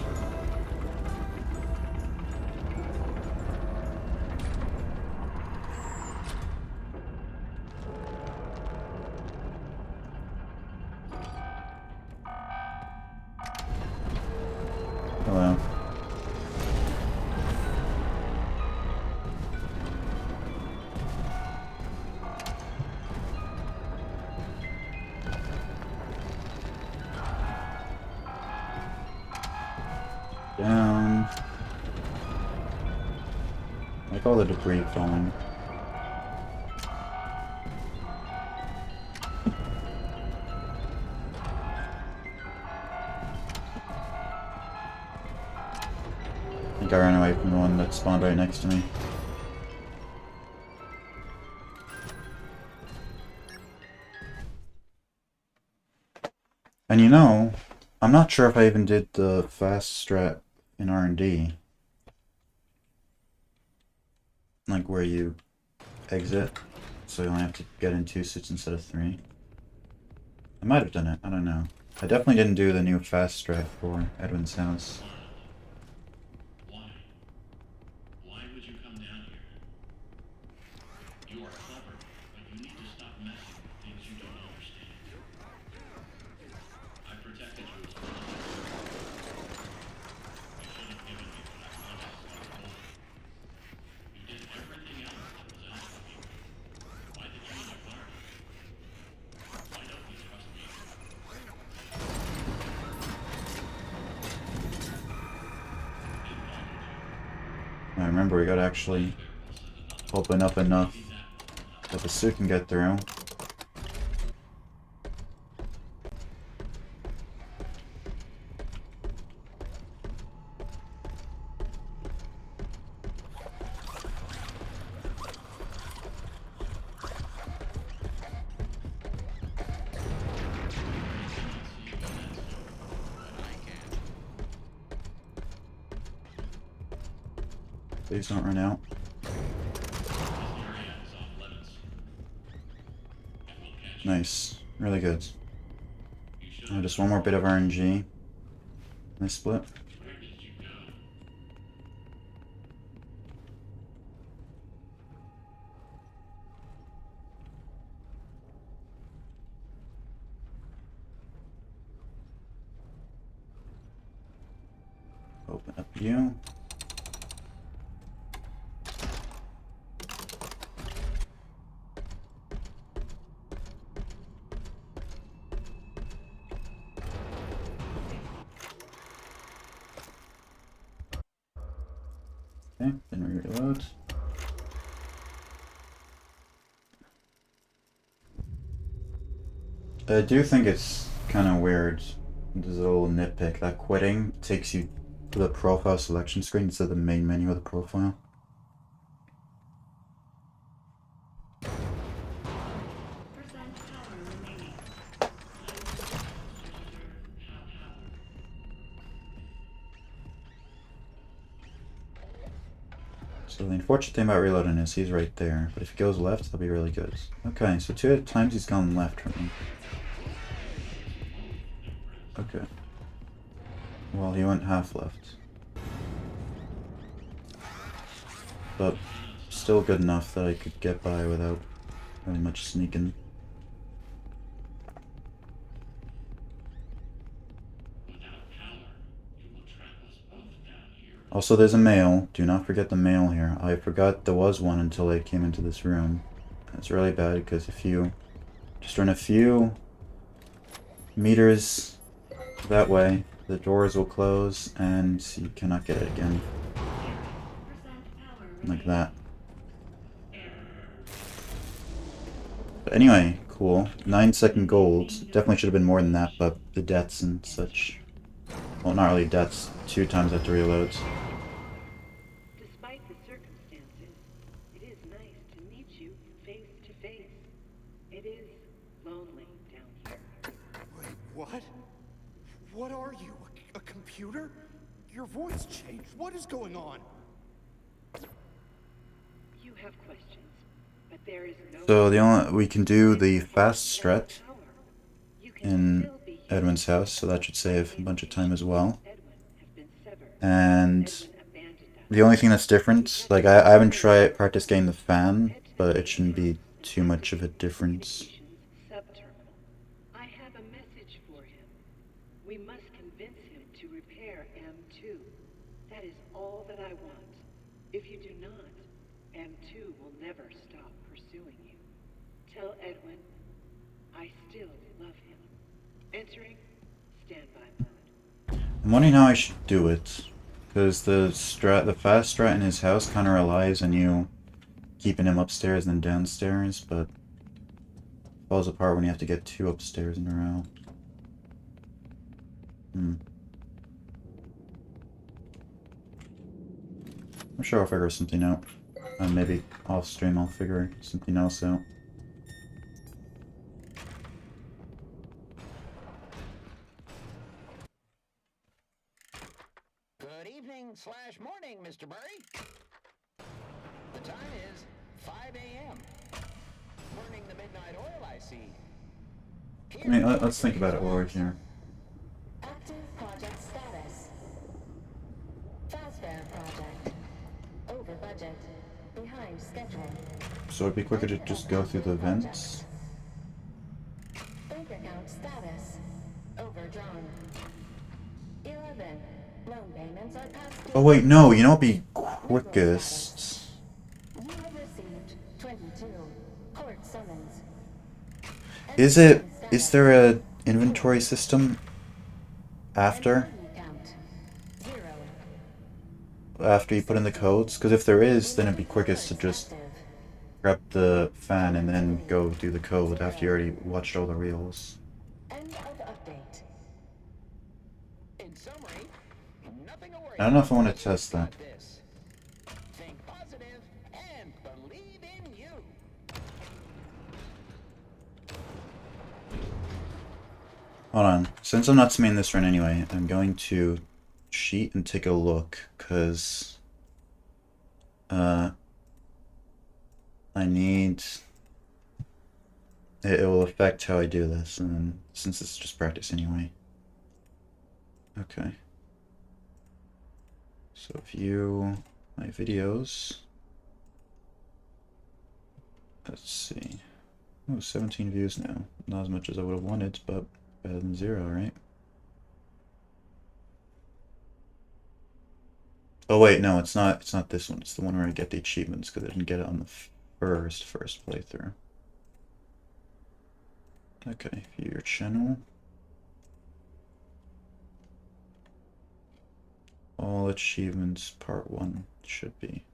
Hello. Down. Like all the debris falling. I think I ran away from the one that spawned right next to me. And you know, I'm not sure if I even did the fast strat in R&D. Like where you exit, so you only have to get in 2 suits instead of 3. I might have done it, I don't know. I definitely didn't do the new fast strat for Edwin's house. Why? Why would you come down here? You are clever, but you need to stop messing with things you don't understand. I protected you as well. You should have given me what I wanted instead of more. You did everything else that was asked of you. Why the change of heart? Why don't you trust me? I remember we gotta actually open up enough that the suit can get through. Please don't run out. Nice. Really good. Just one more bit of RNG. Nice split. Open up you. Okay, then reload. I do think it's kind of weird. There's a little nitpick that quitting takes you to the profile selection screen instead of the main menu of the profile. So the unfortunate thing about reloading is he's right there, but if he goes left, that'll be really good. Okay, so 2 times he's gone left from me. Okay. Well, he went half left. But still good enough that I could get by without really much sneaking. Also, there's a mail. Do not forget the mail here. I forgot there was one until I came into this room. It's really bad because if you just run a few meters that way, the doors will close and you cannot get it again. Like that. But anyway, cool. 9-second gold. Definitely should have been more than that, but the deaths and such. Well, not really deaths. 2 times after reloads. Despite the circumstances, it is nice to meet you face to face. It is lonely down here. Wait, what? What are you? A computer? Your voice changed. What is going on? You have questions, but there is no... So we can do the fast strat in Edwin's house, so that should save a bunch of time as well. And the only thing that's different, like I haven't tried practice getting the fan, but it shouldn't be too much of a difference. I have a message for him. We must convince him to repair M2. That is all that I want. If you do not, M2 will never stop pursuing you. Tell Edwin, I still love him. Entering standby mode. I'm wondering how I should do it, because the fast strat in his house kind of relies on you keeping him upstairs and then downstairs, but falls apart when you have to get 2 upstairs in a row. I'm sure I'll figure something out. Maybe off stream I'll figure something else out. Good evening / morning, Mr. Burry. The time is 5 a.m. Burning the midnight oil, I see. I mean, let's think about it while we're here. Active project status. Fazbear project. Over budget. Behind schedule. So it'd be quicker to just go through the vents. Bank account status. Overdrawn. 11. Loan payments are past due. Oh wait, no, you know what'd be quickest? You have received 22. Court summons. Is there a inventory system after? After you put in the codes? Because if there is, then it'd be quickest to just grab the fan and then go do the code after you already watched all the reels. End of update. In summary, nothing to worry I don't know if I want to test that. about this. Think positive and believe in you. Hold on. Since I'm not submitting this run anyway, I'm going to cheat and take a look, because I need... It will affect how I do this, and since it's just practice anyway. Okay. So view my videos. Let's see. Oh, 17 views now. Not as much as I would have wanted, but better than 0, right? Oh wait, no, it's not. It's not this one. It's the one where I get the achievements because I didn't get it on the first playthrough. Okay, view your channel. All achievements, part 1 should be.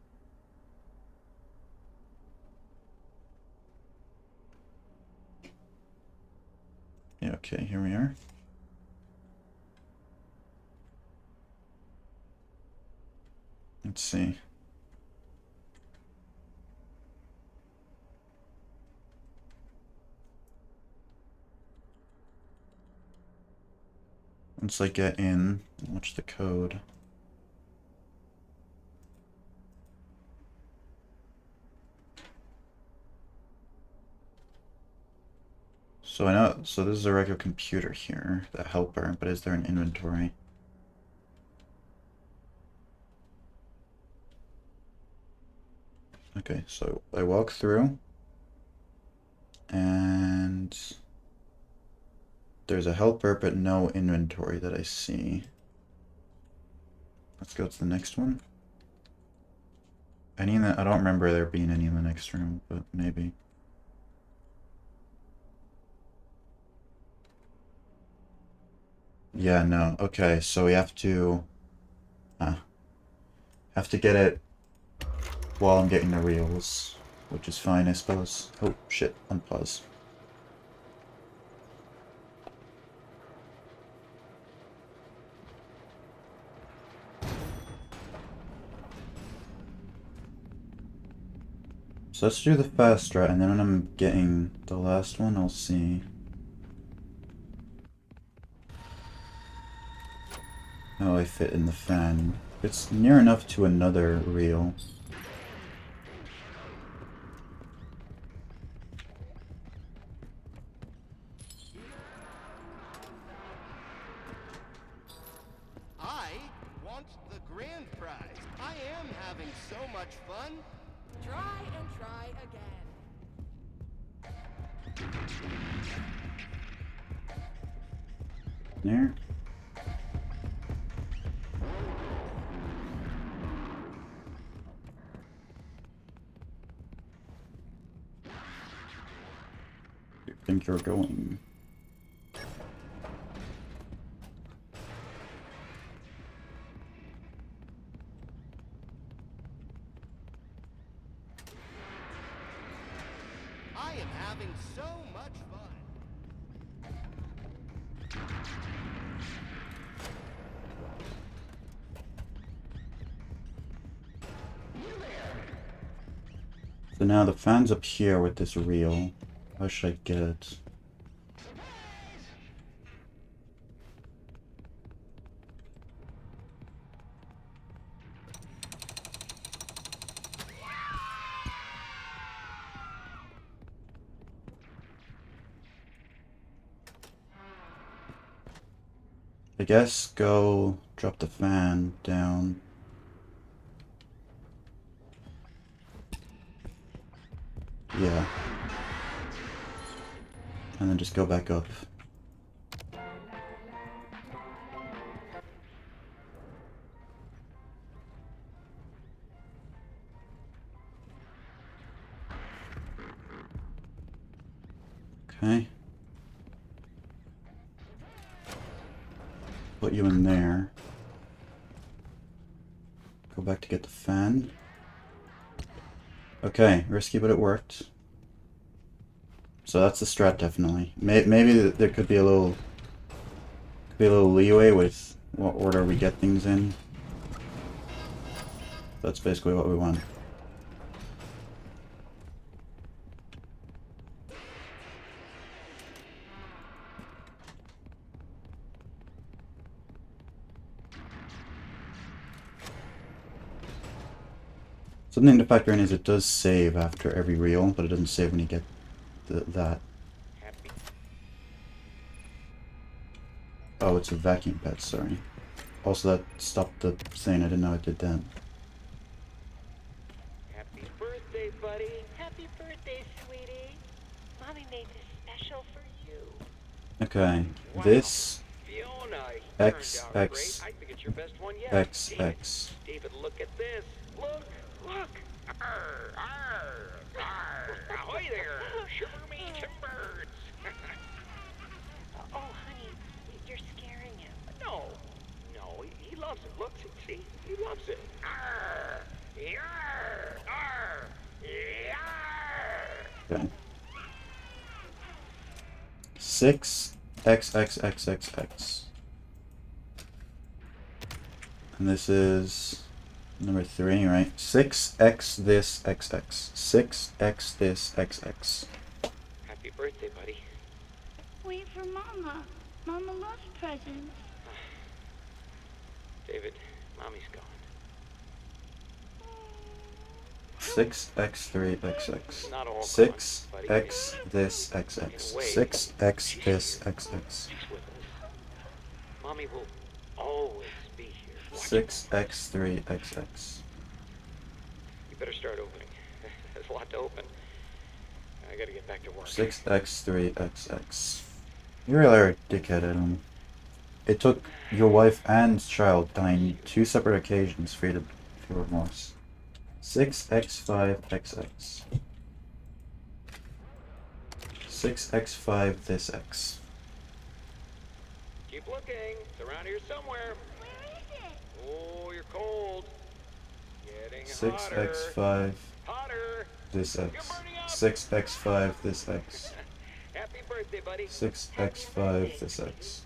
Yeah, okay, here we are. Let's see. Once I get in, watch the code. So I know, so this is a regular computer here, the helper, but is there an inventory? Okay, so I walk through, and there's a helper, but no inventory that I see. Let's go to the next one. Any in the, I don't remember there being any in the next room, but maybe. Yeah, no. Okay, so we have to get it while I'm getting the reels, which is fine, I suppose. Oh shit, unpause. So let's do the fast strat, and then when I'm getting the last one, I'll see how I fit in the fan. It's near enough to another reel. I want the grand prize. I am having so much fun. Try and try again. There. You think you're going? I am having so much fun. So now the fan's up here with this reel. How should I get it? I guess go drop the fan down. Yeah. And then just go back up. Okay. Put you in there. Go back to get the fan. Okay, risky, but it worked. So that's the strat, definitely. Maybe there could be a little leeway with what order we get things in. That's basically what we want. So Something to factor in is it does save after every reel, but it doesn't save when you get that. Happy. Oh, it's a vacuum pet, sorry. Also, that stopped the thing. I didn't know it did that. Happy birthday, buddy. Happy birthday, sweetie. Mommy made this special for you. Okay, Wow. this Fiona, you X, turned out X, great. I think it's your best one yet. X, David, X. David, look at this. Look, look. Arr, arr, arr. Ahoy there, shiver me timbers. Oh, honey, you're scaring him. No, no, he loves it. Look, see, he loves it. Arr, yarr, arr, yarr. Okay. 6 X X X X X. And this is number 3, right? 6x this XX. 6x this XX. Happy birthday, buddy. Wait for Mama. Mama loves presents. David, Mommy's gone. 6x3XX. Not all 6x gone, buddy. this XX. In a way, 6x this XX. she's with us. Mommy will always be here. Watch. 6x3XX. You better start opening. There's a lot to open. I gotta get back to work. 6x3XX. You really are a dickhead, Adam. It took your wife and child dying 2 separate occasions for you to feel remorse. 6x5XX. 6x5 this X. Keep looking. It's around here somewhere. Where is it? Oh, you're cold. Getting hotter. 6x5 Hotter. this You're X. burning up. 6x5 this X. Happy birthday, buddy. 6x5 this X.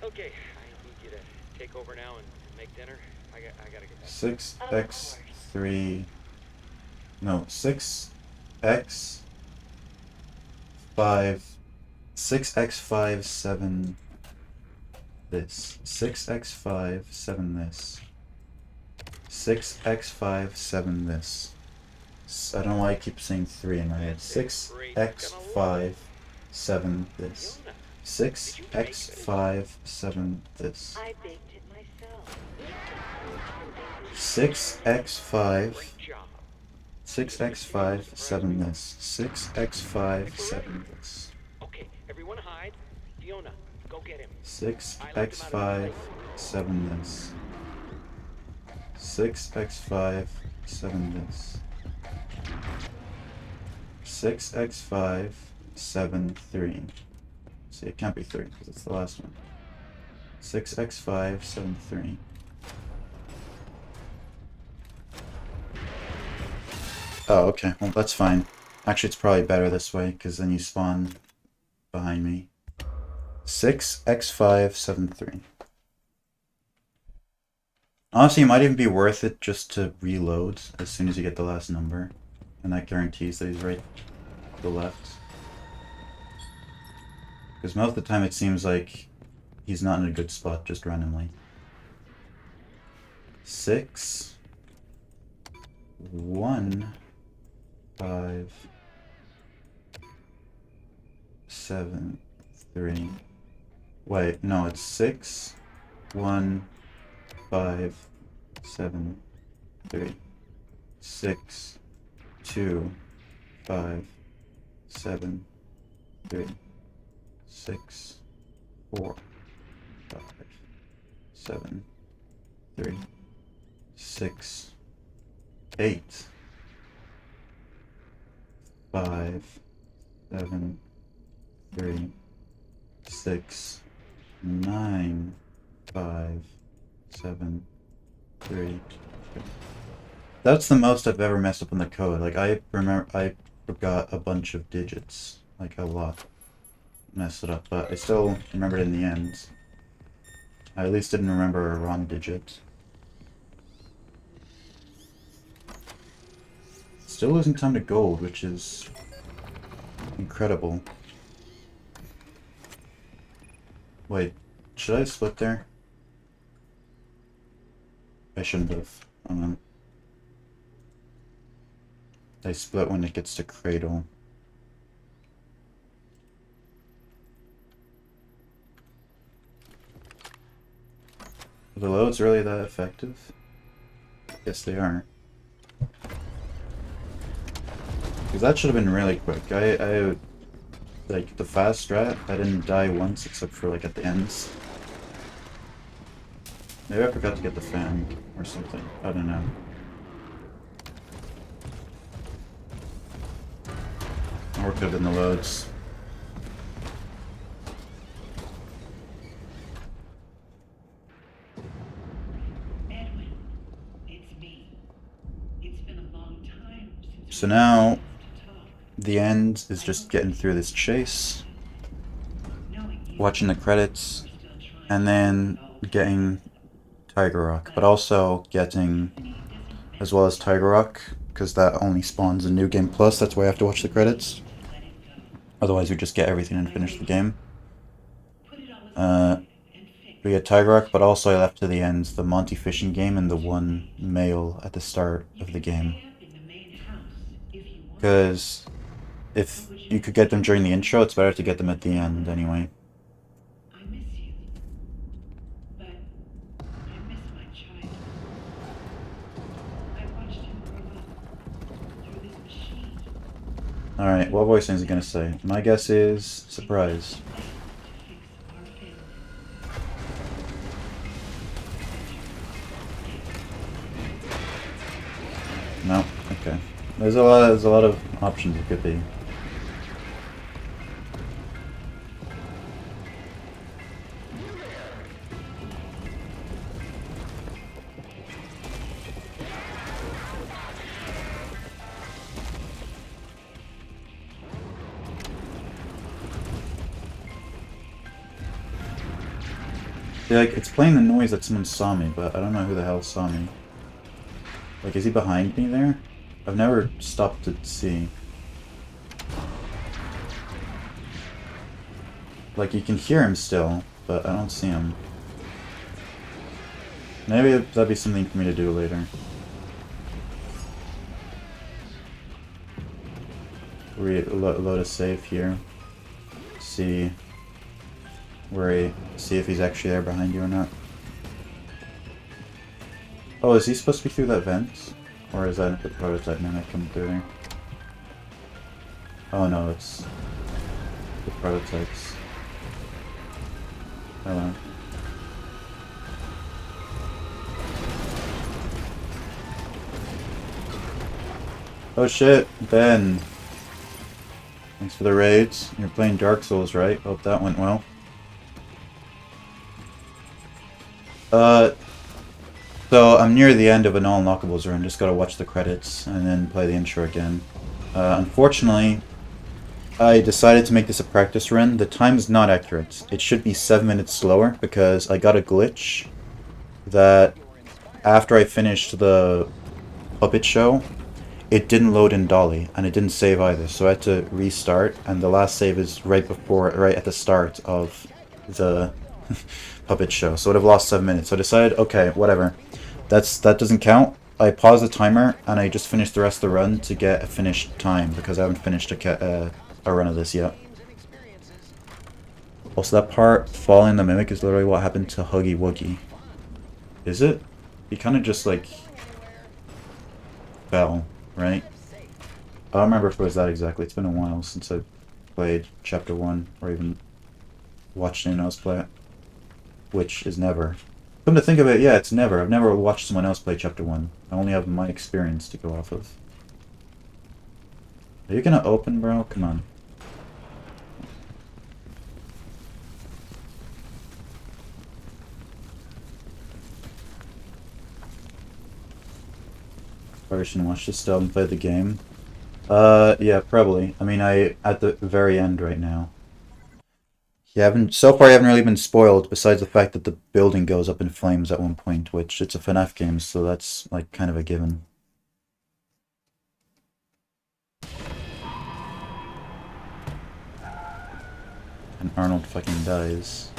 Okay, I need you to take over now and make dinner. I gotta get back. 6x3. No, 6x 5. 6x5 7 this. 6x5 7 this. 6x5 7 this. I don't know why I keep saying 3 in my head. 6x5 7 this. 6x5 7 this. I baked it myself. 6x5 Great job. 6x5 7 this. 6x5 7 this. Okay, everyone hide. Fiona, go get him. 6x5 7 this. 6x5 7 this. 6x5 7 3. See, it can't be 3 because it's the last one. 6x5 7 3. Oh, okay. Well, that's fine. Actually, it's probably better this way because then you spawn behind me. 6x5 7 3. Honestly, it might even be worth it just to reload as soon as you get the last number. And that guarantees that he's right to the left. Because most of the time it seems like he's not in a good spot just randomly. 6 1 5 7 3. Wait, no, it's 6 1 5 7 3. 6 2 5 7 3. 6 4 5 7 3. 6 8 5 7 3. 6 9 5 7 3. That's the most I've ever messed up in the code. Like, I remember I forgot a bunch of digits, like a lot. Messed it up, but I still remembered in the end. I at least didn't remember a wrong digit. Still losing time to gold, which is incredible. Wait, should I have split there? I shouldn't have. They split when it gets to Cradle. Are the loads really that effective? Yes, they are. Because that should have been really quick. I like the fast strat, I didn't die once except for like at the ends. Maybe I forgot to get the fan or something. I don't know. Or it could have been the loads. Edwin, it's me. It's been a long time since So we had a now, chance to talk. the end is just getting through this chase, Knowing you watching the credits, are still trying and to then resolve it. getting Tiger Rock, but also getting, as well as Tiger Rock, because that only spawns in New Game Plus, that's why I have to watch the credits. Let it go. Otherwise we just get everything and finish the game. Put it on the Uh, side and fix we get Tiger Rock, but also I left to the end the Monty Fishing game and the one male at the start of the game. stay up in the main house if you want. Because if you could get them during the intro, it's better to get them at the end anyway. I miss you. But I miss my child. I watched him grow up through this machine. Alright, what voice is he gonna say? My guess is surprise. To fix our family. No? Okay. There's a lot of options it could be. Yeah, like, it's playing the noise that someone saw me, but I don't know who the hell saw me. Like, is he behind me there? I've never stopped to see. Like, you can hear him still, but I don't see him. Maybe that'd be something for me to do later. Load a save here. See see if he's actually there behind you or not. Oh, is he supposed to be through that vent? Or is that the prototype man that come through there? Oh no, it's the prototypes. Hello. Oh shit, Ben. Thanks for the raids. You're playing Dark Souls, right? Hope that went well. So I'm near the end of an Unlockables run, just gotta watch the credits and then play the intro again. Unfortunately, I decided to make this a practice run. The time's not accurate. It should be 7 minutes slower because I got a glitch that after I finished the puppet show, it didn't load in Dolly and it didn't save either. So I had to restart, and the last save is right at the start of the puppet show. So I would have lost 7 minutes. So I decided, okay, whatever. That doesn't count. I paused the timer and I just finished the rest of the run to get a finished time because I haven't finished a run of this yet. Also, that part, falling the mimic, is literally what happened to Huggy Wuggy. Is it? He kind of just like fell, right? I don't remember if it was that exactly. It's been a while since I played Chapter 1 or even watched anyone else play it. Which is never. Come to think of it, yeah, it's never. I've never watched someone else play Chapter 1. I only have my experience to go off of. Are you gonna open, bro? Come on. Probably shouldn't watch this still and play the game. Yeah, probably. I mean, at the very end right now. So far I haven't really been spoiled, besides the fact that the building goes up in flames at one point, which it's a FNAF game, so that's like kind of a given. And Arnold fucking dies.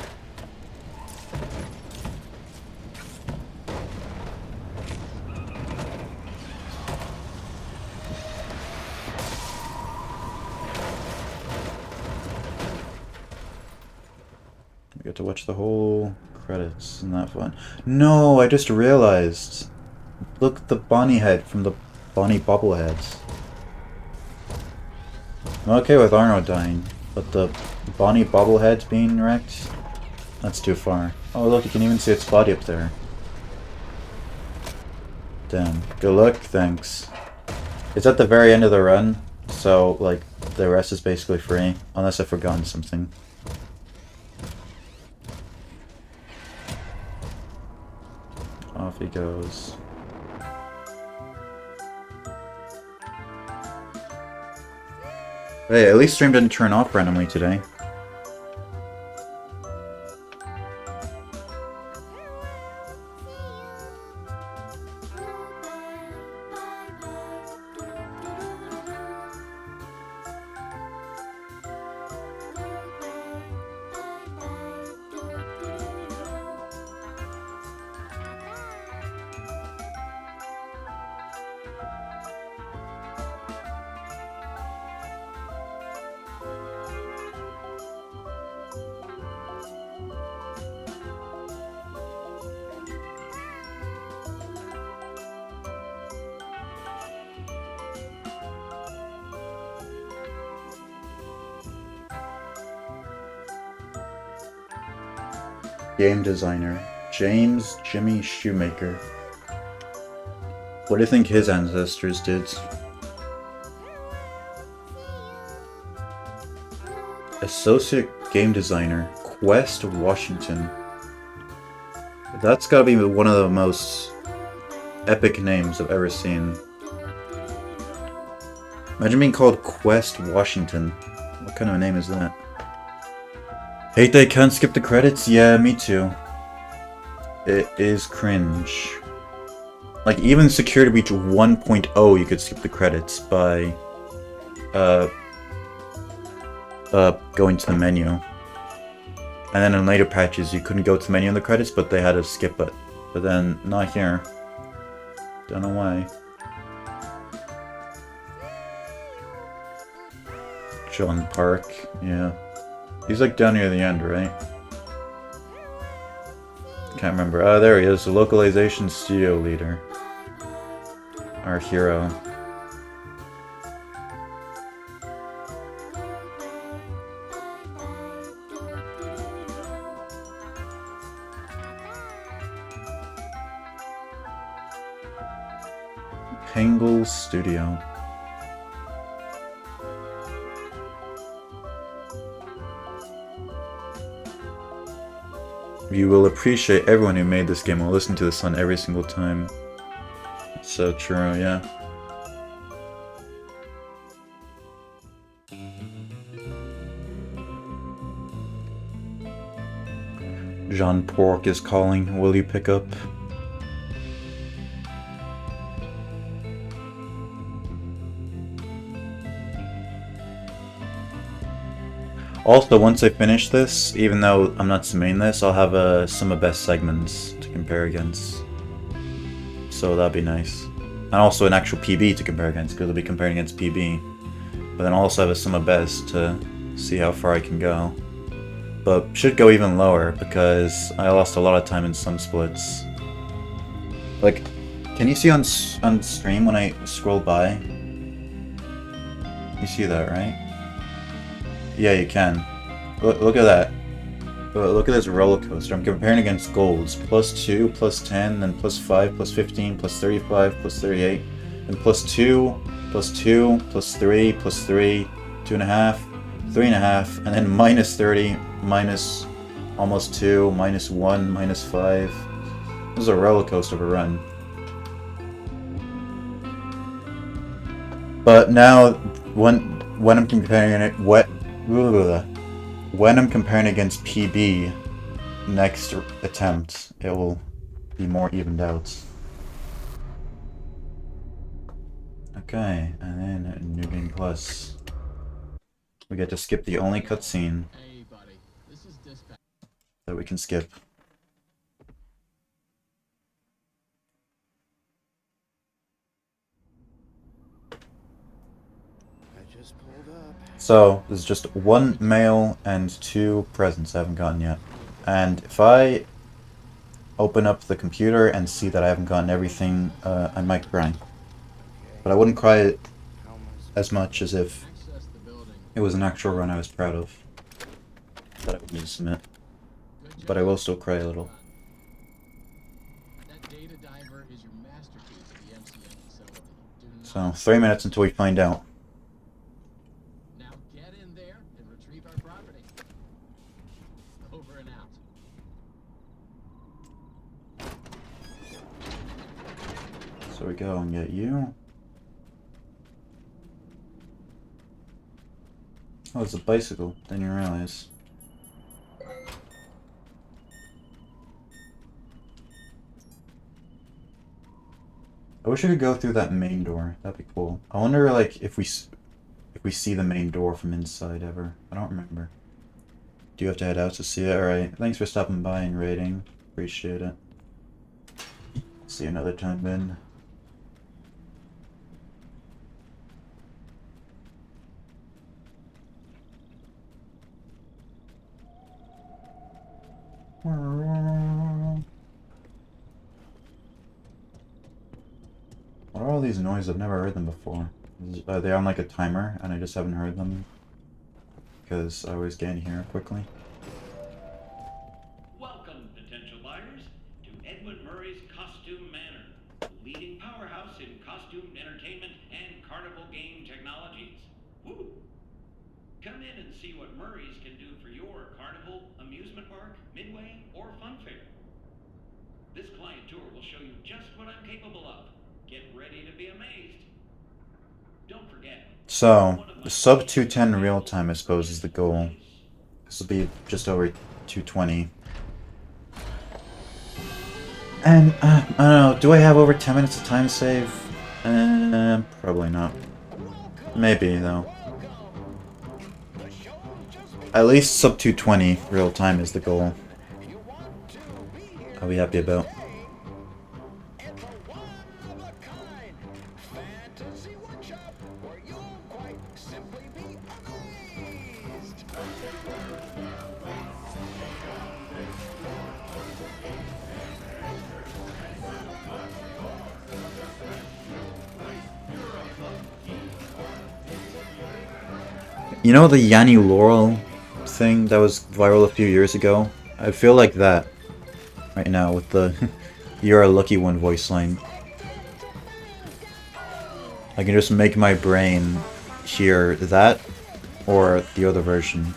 to watch the whole credits. Isn't that fun? No, I just realized. Look at the Bonnie head from the Bonnie bobbleheads. I'm okay with Arno dying, but the Bonnie bobbleheads being wrecked? That's too far. Oh look, you can even see its body up there. Damn. Good luck, thanks. It's at the very end of the run, so like the rest is basically free, unless I've forgotten something. Off he goes. Hey, at least stream didn't turn off randomly today. Game designer, James Jimmy Shoemaker. What do you think his ancestors did? Associate game designer, Quest Washington. That's gotta be one of the most epic names I've ever seen. Imagine being called Quest Washington. What kind of a name is that? Hate that I can't skip the credits? Yeah, me too. It is cringe. Like, even Security Breach 1.0 you could skip the credits by going to the menu. And then in later patches you couldn't go to the menu in the credits, but they had to skip it. But then, not here. Don't know why. John Park, yeah. He's like down near the end, right? Can't remember. Ah, there he is, the localization studio leader. Our hero. Pengle Studio. You will appreciate everyone who made this game will listen to this on every single time. So true, yeah. Jean Pork is calling. Will you pick up? Also, once I finish this, even though I'm not submitting this, I'll have some of best segments to compare against. So that'd be nice. And also an actual PB to compare against, because I'll be comparing against PB. But then I'll also have a sum of best to see how far I can go. But should go even lower, because I lost a lot of time in some splits. Like, can you see on stream when I scroll by? You see that, right? Yeah, you can. Look at that. Look at this roller coaster. I'm comparing against golds. +2, +10, then +5, +15, +35, +38, and +2, +2, +3, +3, 2.5, 3.5, and then -30, minus almost 2, -1, -5. This is a roller coaster of a run. But now, when I'm comparing it, when I'm comparing against PB, next attempt, it will be more evened out. Okay, and then New Game Plus. We get to skip the only cutscene that we can skip. So, there's just one mail and 2 presents I haven't gotten yet. And if I open up the computer and see that I haven't gotten everything, I might cry. But I wouldn't cry as much as if it was an actual run I was proud of. That I would submit. But I will still cry a little. So, 3 minutes until we find out. Now get in there and retrieve our property. Over and out. So we go and get you. Oh, it's a bicycle. Didn't even realize. I wish I could go through that main door. That'd be cool. I wonder, like, if we see the main door from inside ever. I don't remember. Do you have to head out to see it? Alright. Thanks for stopping by and raiding. Appreciate it. See you another time, Ben. What are all these noises? I've never heard them before. Are they on like a timer and I just haven't heard them? Because I always get in here quickly. Welcome, potential buyers, to Edwin Murray's Costume Manor, the leading powerhouse in costume entertainment and carnival game technologies. Woo! Come in and see what Murray's can do for your carnival, amusement park, midway, or fun fair. This client tour will show you just what I'm capable of. Get ready to be amazed. Don't forget. So, sub 210 real time, I suppose, is the goal. This will be just over 220. And, I don't know, do I have over 10 minutes of time save? Probably not. Maybe, though. At least sub 220 real time is the goal. I'll be happy about. You know the Yanni Laurel thing that was viral a few years ago? I feel like that right now with the "You're a lucky one" voice line. I can just make my brain hear that or the other version.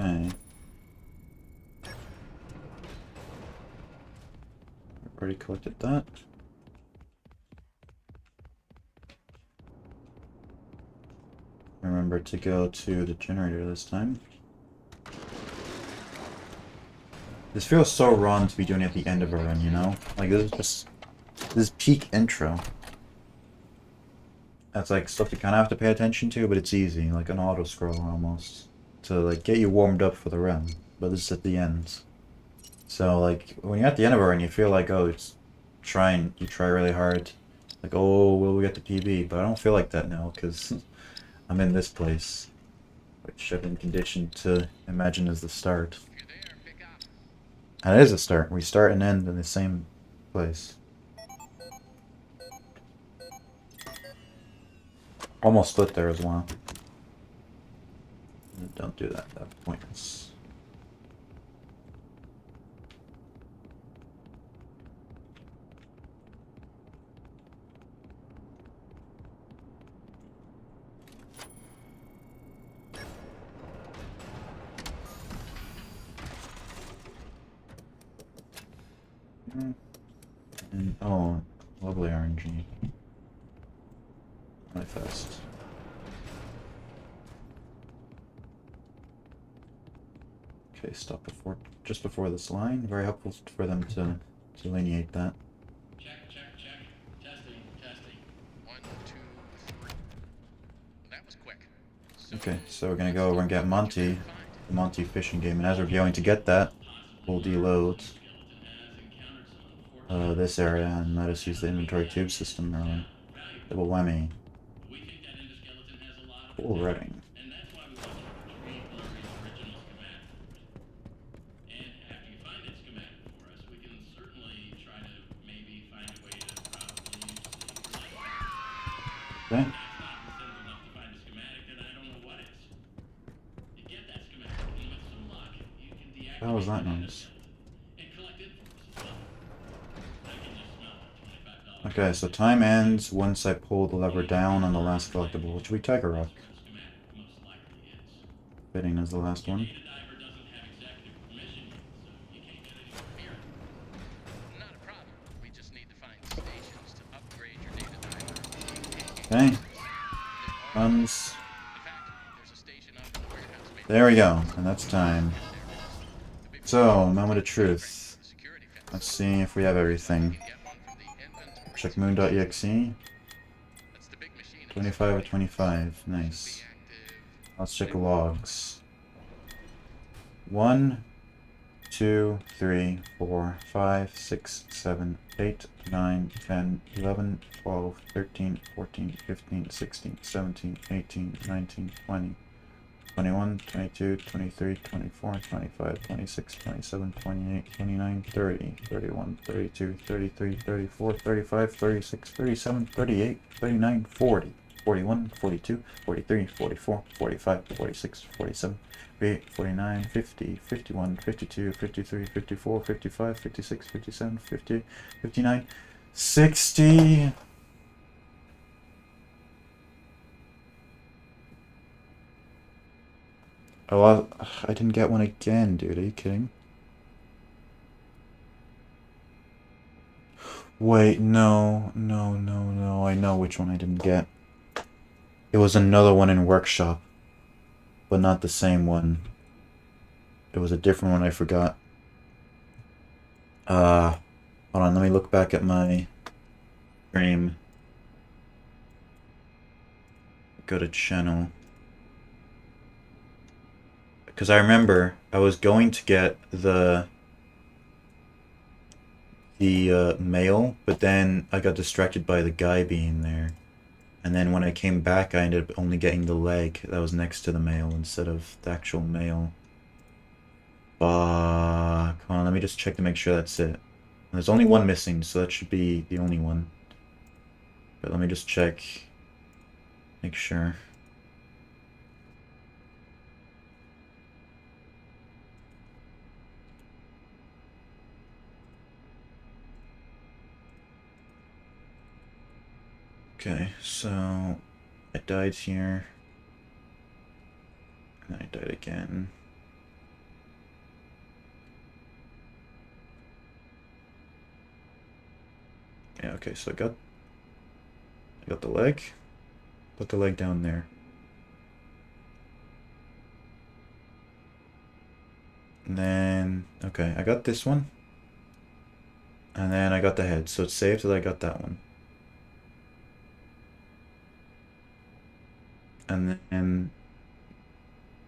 Okay. Already collected that. Remember to go to the generator this time. This feels so wrong to be doing it at the end of a run, you know? Like, this is peak intro. That's like stuff you kind of have to pay attention to, but it's easy, like an auto-scroller almost. To like get you warmed up for the run, but this is at the end. So like, when you're at the end of a run, you feel like, oh, you try really hard. Like, oh, will we get the PB? But I don't feel like that now, because I'm in this place, which I've been conditioned to imagine as the start. And it is a start. We start and end in the same place. Almost split there as well. Don't do that. That's pointless. And, oh, lovely RNG. Really fast. Okay, stop just before this line. Very helpful for them to delineate that. Check. Testing. 1, 2, 3. That was quick. So, Okay, so we're gonna let's go over look and get at what you're Monty, trying to find. the Monty fishing game, and as we're going to get that, we'll deload this area and let us use the inventory tube system early. Double whammy. We think that endoskeleton has a lot of Full potential, reading. and that's why we want you to retrieve Murray's original schematic for us. And after you find that schematic for us, we can certainly try to maybe find a way to properly save your life. Okay. If that's not incentive enough to find a schematic, then I don't know what is. You get that schematic, and with some luck, you can How was deactivate that that noise? endoskeleton and collect it for us as well. I can just smell that $25. Okay, so time ends once I pull the lever down on the last collectible, which will be Tiger Rock. Most likely is. Fitting as the last Your one. data diver doesn't have executive permission yet, so you can't get anywhere near it. Not a problem. We just need to find stations to upgrade your data diver. Okay. Runs. In fact, there's a station up in the warehouse maybe. There we go, and that's time. So, moment of truth. Let's see if we have everything. Check moon.exe. 25 or 25. Nice. Let's check logs. 1, 2, 3, 4, 5, 6, 7, 8, 9, 10, 11, 12, 13, 14, 15, 16, 17, 18, 19, 20. 21, 22, 23, 24, 25, 26, 27, 28, 29, 30, 31, 32, 33, 34, 35, 36, 37, 38, 39, 40, 41, 42, 43, 44, 45, 46, 47, 48, 49, 50, 51, 52, 53, 54, 55, 56, 57, 50, 59, 60... Oh, I didn't get one again, dude. Are you kidding? Wait, no. I know which one I didn't get. It was another one in workshop, but not the same one. It was a different one I forgot. Hold on, let me look back at my stream. Go to channel. Because I remember I was going to get the mail, but then I got distracted by the guy being there. And then when I came back, I ended up only getting the leg that was next to the mail instead of the actual mail. Fuck. Hold on, let me just check to make sure that's it. There's only one missing, so that should be the only one. But let me just check. Make sure. Okay, so I died here. And then I died again. Yeah, okay, so I got the leg. Put the leg down there. And then, okay, I got this one. And then I got the head, so it's saved that I got that one. And then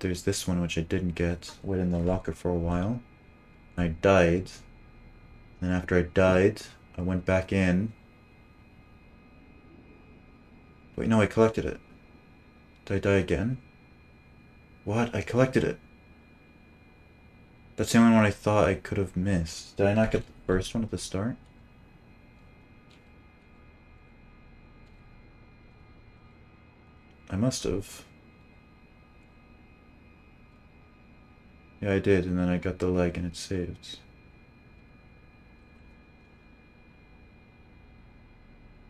there's this one which I didn't get. Went in the locker for a while. I died. And after I died, I went back in. Wait, no, I collected it. Did I die again? What? I collected it. That's the only one I thought I could have missed. Did I not get the first one at the start? I must have. Yeah, I did, and then I got the leg and it saved.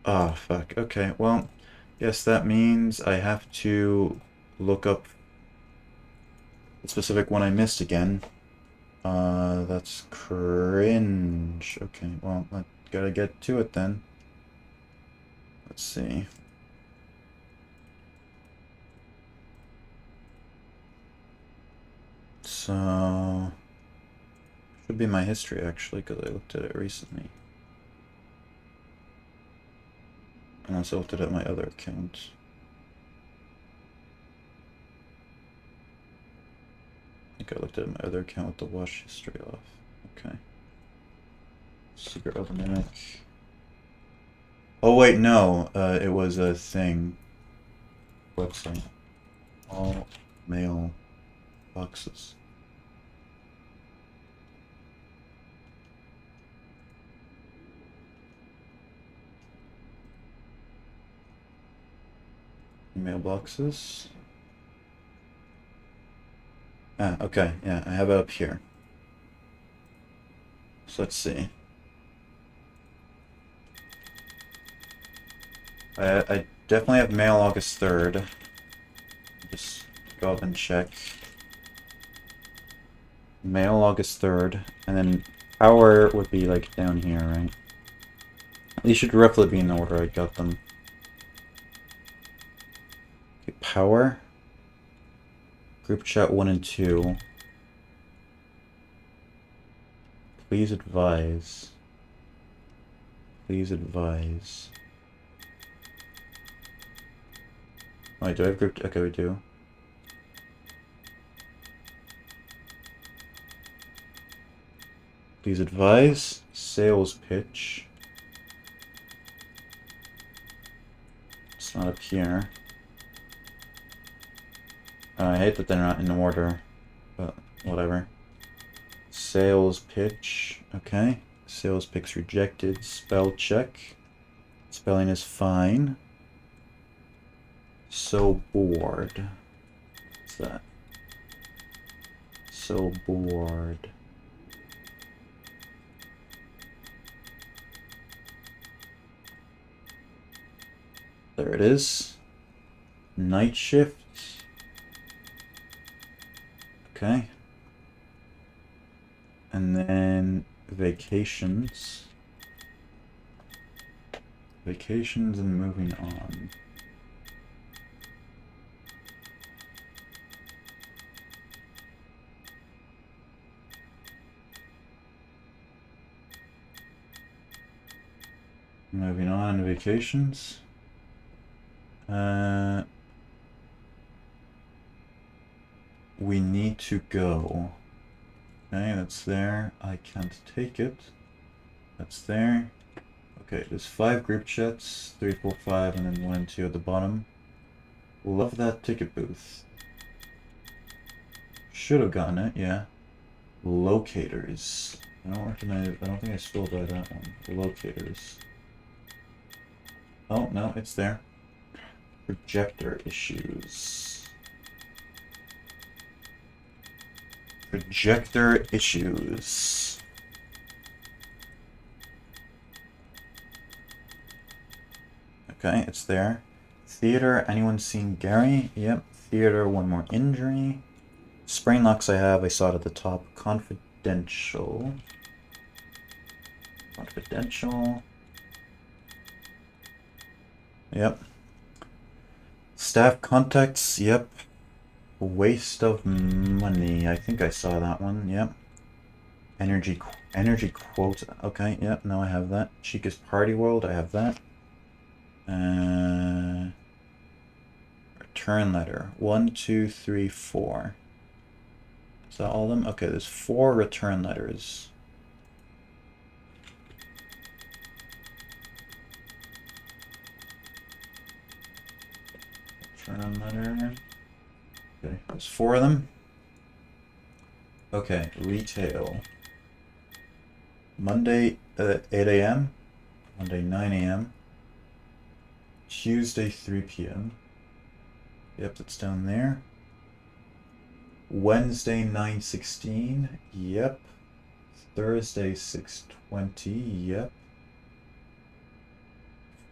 Ah, fuck. Okay, well, yes, that means I have to look up the specific one I missed again. That's cringe. Okay, well, I gotta get to it then. Let's see. So should be my history actually, because I looked at it recently. And I also looked at my other account. I think I looked at my other account with the watch history off. Okay. Secret of the Mimic. Oh wait, no. It was a thing. Website. All mail boxes. Mailboxes. Ah, okay, yeah, I have it up here. So let's see. I definitely have mail August 3rd. Just go up and check. Mail August 3rd, and then power would be like down here, right? These should roughly be in the order I got them. Okay, power. Group chat 1 and 2. Please advise. Please advise. Wait, do I have group? Okay, we do. Please advise. Sales pitch. It's not up here. I hate that they're not in order, but whatever. Sales pitch. Okay. Sales pitch rejected. Spell check. Spelling is fine. So bored. What's that? So bored. There it is. Night shift. Okay. And then vacations. Vacations and moving on. Moving on to vacations. We need to go. Okay, that's there. I can't take it. That's there. Okay, there's 5 group chats. 3, 4, 5, and then 1 and 2 at the bottom. Love that ticket booth. Should have gotten it, yeah. Locators. I don't think I still buy that one. Locators. Oh, no, it's there. Projector issues. Projector issues. Okay, it's there. Theater, anyone seen Gary? Yep. Theater, 1 more injury. Sprain locks I have, I saw it at the top. Confidential. Confidential. Yep. Staff contacts, yep. Waste of money, I think I saw that one, yep. Energy quota, okay, yep, now I have that. Chica's Party World, I have that. Return letter, 1, 2, 3, 4. Is that all of them? Okay, there's 4 return letters. Return letter. Okay, there's 4 of them. Okay, retail. Monday 8 a.m. Monday 9 a.m. Tuesday 3 p.m. Yep, that's down there. Wednesday 9:16. Yep. Thursday 6:20. Yep.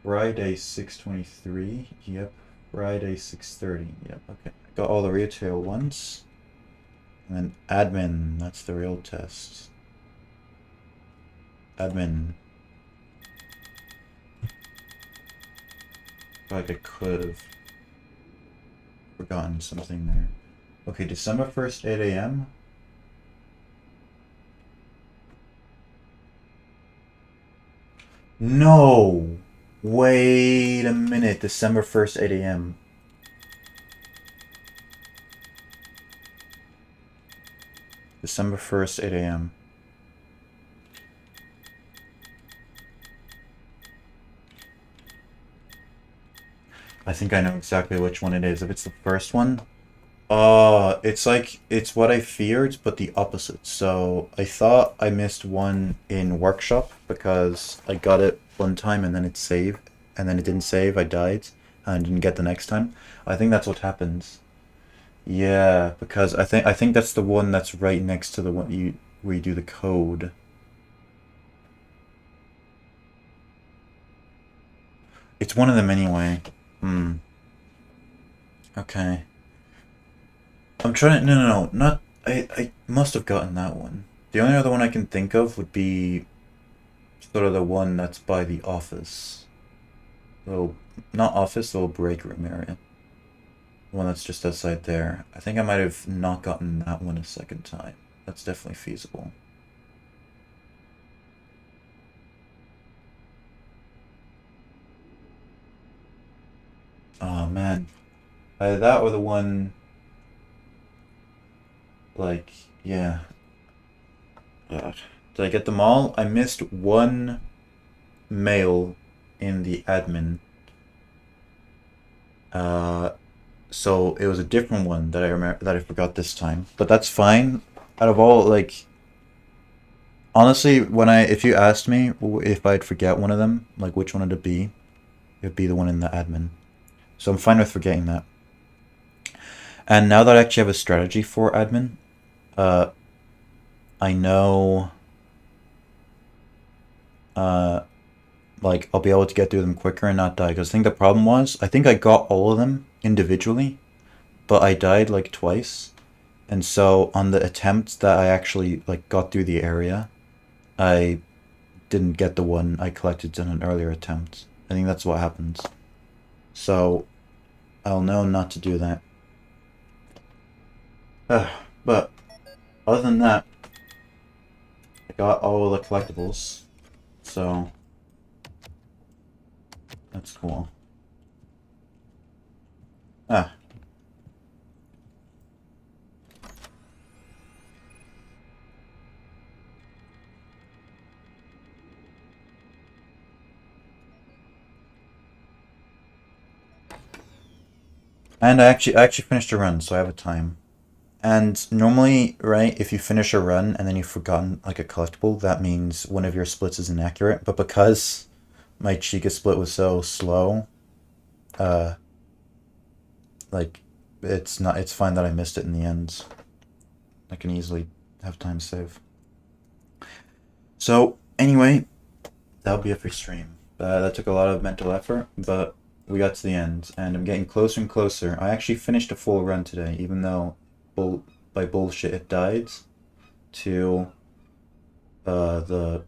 Friday 6:23. Yep. Friday 6:30. Yep. Okay. I got all the retail ones. And then admin. That's the real test. Admin. Like I could have forgotten something there. Okay, December 1st, 8 a.m. No! Wait a minute. December 1st, 8 a.m. December 1st, 8 a.m. I think I know exactly which one it is. If it's the first one, it's like, it's what I feared, but the opposite. So I thought I missed one in workshop because I got it one time and then it saved, and then it didn't save. I died and didn't get the next time. I think that's what happens. Yeah, because I think that's the one that's right next to the one you where you do the code. It's one of them anyway. Hmm. Okay. I'm trying to. No, no, no. Not. I must have gotten that one. The only other one I can think of would be sort of the one that's by the office. Little. Not office, little break room area. The one that's just outside there. I think I might have not gotten that one a second time. That's definitely feasible. Oh, man. Either that or the one. Like, yeah. God. Did I get them all? I missed one mail in the admin. Uh, so it was a different one that I remember that I forgot this time. But that's fine. Out of all, like, honestly, if you asked me if I'd forget one of them, like which one it'd be the one in the admin. So I'm fine with forgetting that. And now that I actually have a strategy for admin, uh, I know, uh, like I'll be able to get through them quicker and not die. Because I think the problem was I think I got all of them individually, but I died like twice. And so on the attempts that I actually like got through the area, I didn't get the one I collected in an earlier attempt. I think that's what happens. So I'll know not to do that. But other than that, I got all the collectibles. So that's cool. Ah. And I actually finished a run, so I have a time. And normally, right, if you finish a run and then you've forgotten like a collectible, that means one of your splits is inaccurate. But because my Chica split was so slow, uh, like it's fine that I missed it in the end. I can easily have time save. So anyway, that'll be it for stream. That took a lot of mental effort, but we got to the end, and I'm getting closer and closer. I actually finished a full run today, even though by bullshit it died to the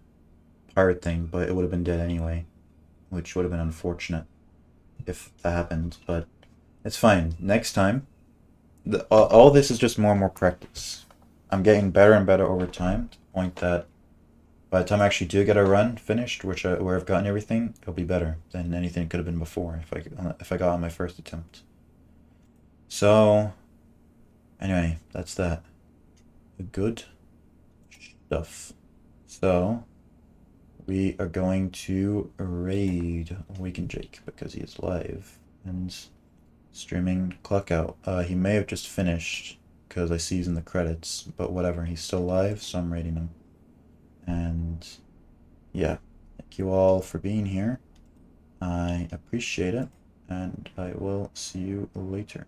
pirate thing, but it would have been dead anyway, which would have been unfortunate if that happened, but it's fine. Next time, all this is just more and more practice. I'm getting better and better over time, to the point that by the time I actually do get a run finished, where I've gotten everything, it'll be better than anything it could have been before if I got on my first attempt. So anyway, that's that. Good stuff. So we are going to raid Awaken Jake because he is live and streaming clock out. He may have just finished because I see he's in the credits, but whatever, he's still live, so I'm raiding him. And yeah, thank you all for being here. I appreciate it, and I will see you later.